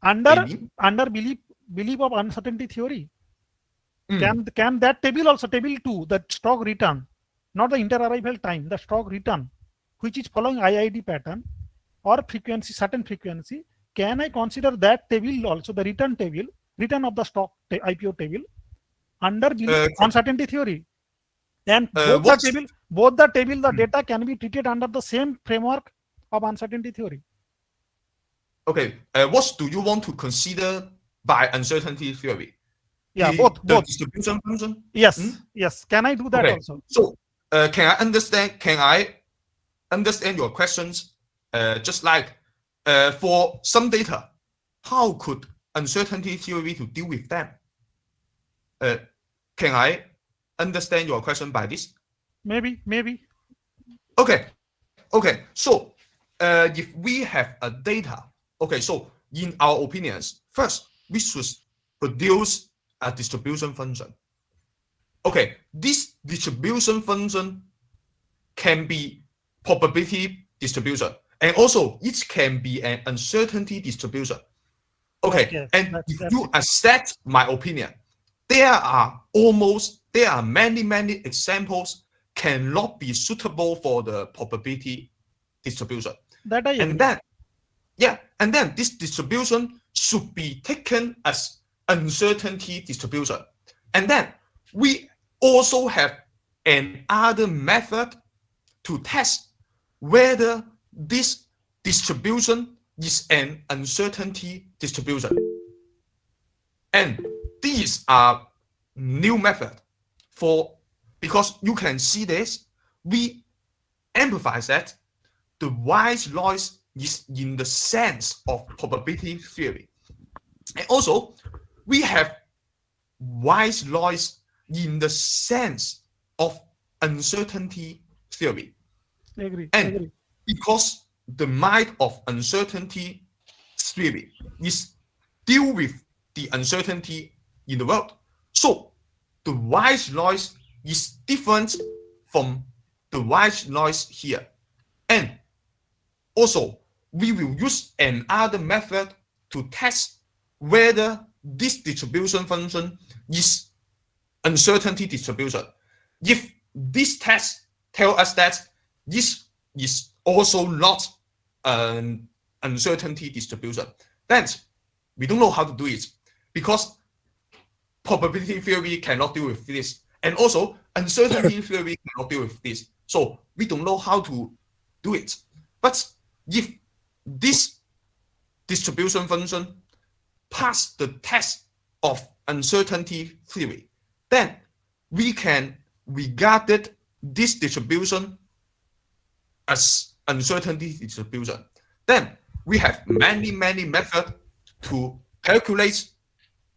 under belief of uncertainty theory? Can that table also, table 2, the stock return, not the inter-arrival time, the stock return, which is following IID pattern or frequency, certain frequency, can I consider that table also, the return table, return of the stock IPO table, under belief uncertainty theory? And both the table, the data can be treated under the same framework of uncertainty theory. Okay, what do you want to consider by uncertainty theory? Yeah, both. The distribution function? Yes, yes. Can I do that also? So can I understand your questions? Just like for some data, how could uncertainty theory to deal with them? Can I understand your question by this? Maybe. Okay. So if we have a data, okay, so in our opinions, first we should produce a distribution function. Okay, this distribution function can be probability distribution, and also it can be an uncertainty distribution. Okay, and if you accept my opinion, there are many examples cannot be suitable for the probability distribution. And then this distribution should be taken as uncertainty distribution. And then we also have another method to test whether this distribution is an uncertainty distribution. And these are new method because you can see this, we emphasize that the Wise noise is in the sense of probability theory. And also, we have Wise noise in the sense of uncertainty theory. Agree. Because the mind of uncertainty theory is deal with the uncertainty in the world. So the Wise noise is different from the Wise noise here. And also, we will use another method to test whether this distribution function is uncertainty distribution. If this test tells us that this is also not an uncertainty distribution, then we don't know how to do it because probability theory cannot deal with this, and also uncertainty theory cannot deal with this. So we don't know how to do it. But if this distribution function pass the test of uncertainty theory, then we can regard this distribution as uncertainty distribution. Then we have many methods to calculate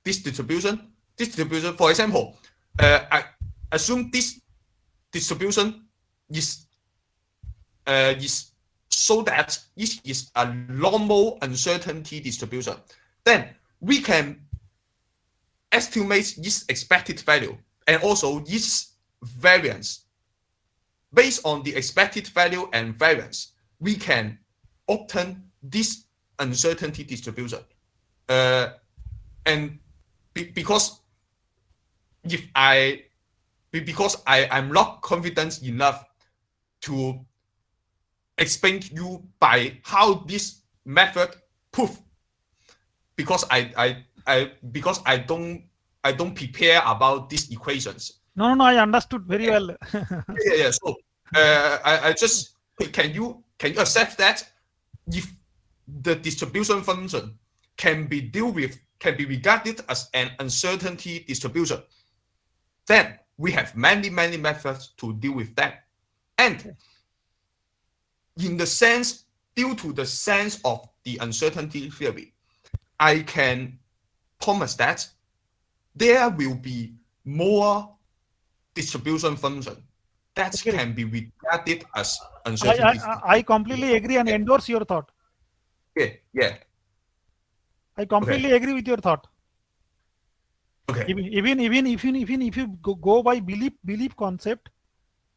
this distribution. For example, I assume this distribution is so that it is a normal uncertainty distribution. Then we can estimate its expected value and also its variance. Based on the expected value and variance, we can obtain this uncertainty distribution. And because I'm not confident enough to explain to you by how this method proof, because I don't prepare about these equations. No, I understood very well. Yeah. So I just can you accept that if the distribution function can be regarded as an uncertainty distribution, then we have many methods to deal with that. And in the sense, due to the sense of the uncertainty theory, I can promise that there will be more distribution function that can be regarded as uncertainty. I completely agree and endorse your thought. Yeah. I completely agree with your thought. Okay. Even if you go by belief concept,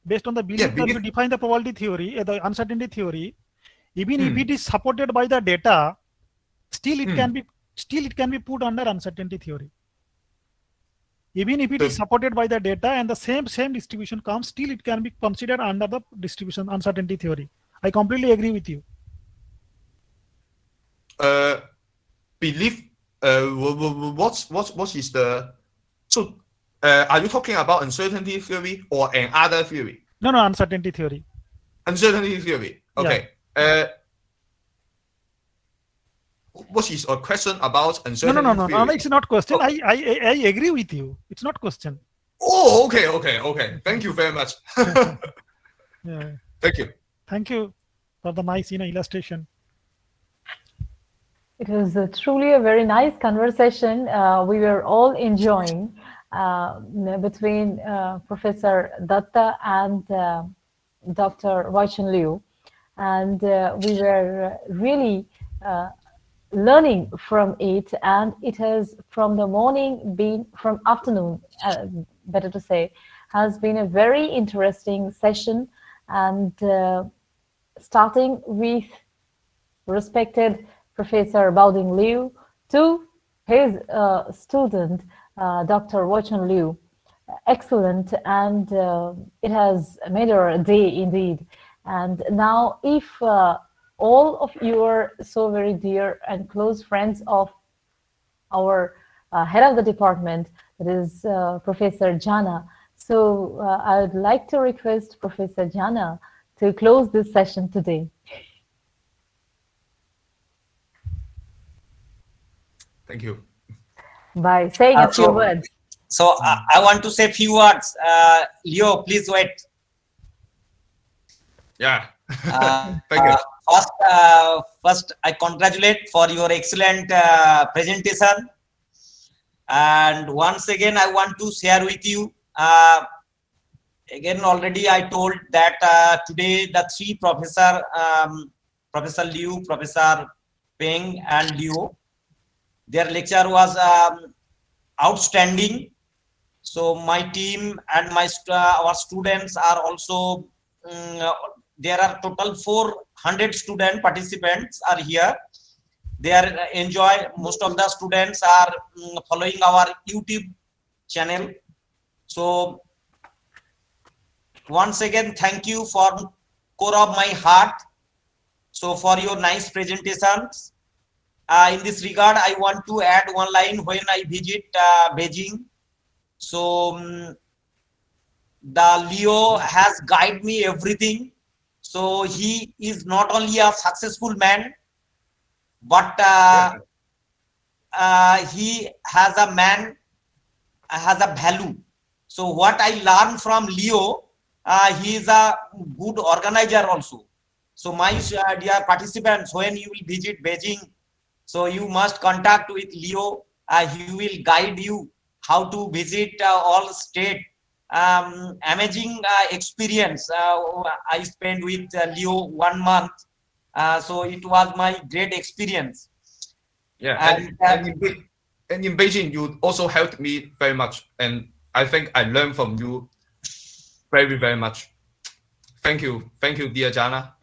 based on the belief that you define the probability theory, the uncertainty theory, even if it is supported by the data, still it can be put under uncertainty theory. Even if it is supported by the data and the same distribution comes, still it can be considered under the distribution uncertainty theory. I completely agree with you. Belief. What is the? So, are you talking about uncertainty theory or another theory? No, uncertainty theory. Uncertainty theory. Okay. Yeah. What is a question about uncertainty theory? No, it's not question. I agree with you. It's not question. Oh, okay. Thank you very much. Yeah. Thank you. Thank you for the nice, illustration. It was truly a very nice conversation. We were all enjoying between Professor Datta and Dr. Wai-Chun Liu. And we were really learning from it. And it has from the morning been, from afternoon, better to say, has been a very interesting session. And starting with respected Professor Baoding Liu to his student, Dr. Wai-Chun Liu. Excellent, and it has made our day indeed. And now, if all of you are so very dear and close friends of our head of the department, that is Professor Jana, so I would like to request Professor Jana to close this session today. Thank you. By saying a few words. So I want to say a few words. Leo, please wait. Yeah. Thank you. First, I congratulate for your excellent presentation. And once again, I want to share with you. Again, already I told that today the three Professor Liu, Professor Peng, and Leo, their lecture was outstanding. So my team and our students are also, there are total 400 student participants are here. They are enjoy. Most of the students are following our YouTube channel. So once again, thank you for core of my heart. So for your nice presentations. In this regard, I want to add one line when I visit Beijing. So the Leo has guided me everything. So he is not only a successful man, but he has a value. So what I learned from Leo, he is a good organizer also. So my dear participants, when you will visit Beijing, so you must contact with Leo. He will guide you how to visit all state. Amazing experience. I spent with Leo 1 month. So it was my great experience. Yeah, and in Beijing, you also helped me very much. And I think I learned from you very, very much. Thank you, dear Jana.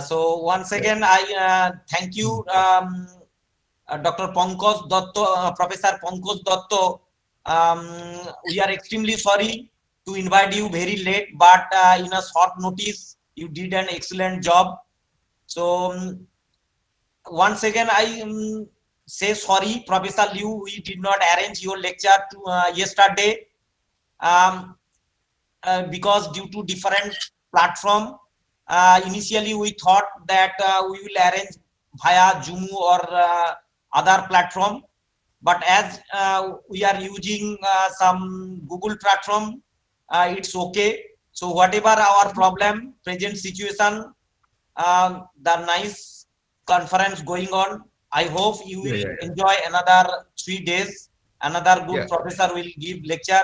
So once again, I thank you, Dr. Pankaj Dotto, Professor Pankaj Dotto. We are extremely sorry to invite you very late, but in a short notice, you did an excellent job. So once again, I say sorry, Professor Liu, we did not arrange your lecture to yesterday because due to different platform. Initially, we thought that we will arrange via Zoom or other platform, but as we are using some Google platform, it's okay. So whatever our problem, present situation, the nice conference going on, I hope you will enjoy another 3 days. Another good professor will give lecture.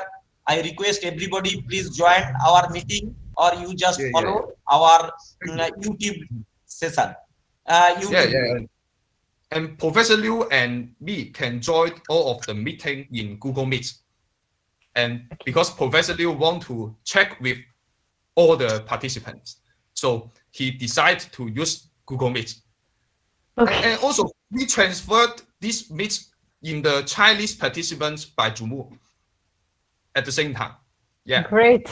I request everybody, please join our meeting, or you just follow our YouTube session. And Professor Liu and me can join all of the meeting in Google Meet. And because Professor Liu want to check with all the participants, so he decided to use Google Meet. Okay. And also, we transferred this meet in the Chinese participants by Zoom at the same time. Yeah. Great.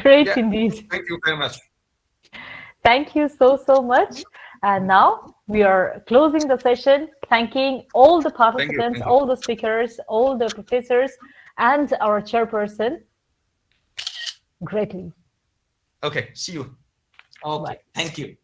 Great indeed. Thank you very much. Thank you so much. And now we are closing the session, thanking all the participants, all the speakers, all the professors, and our chairperson greatly. Okay, see you. Okay, thank you.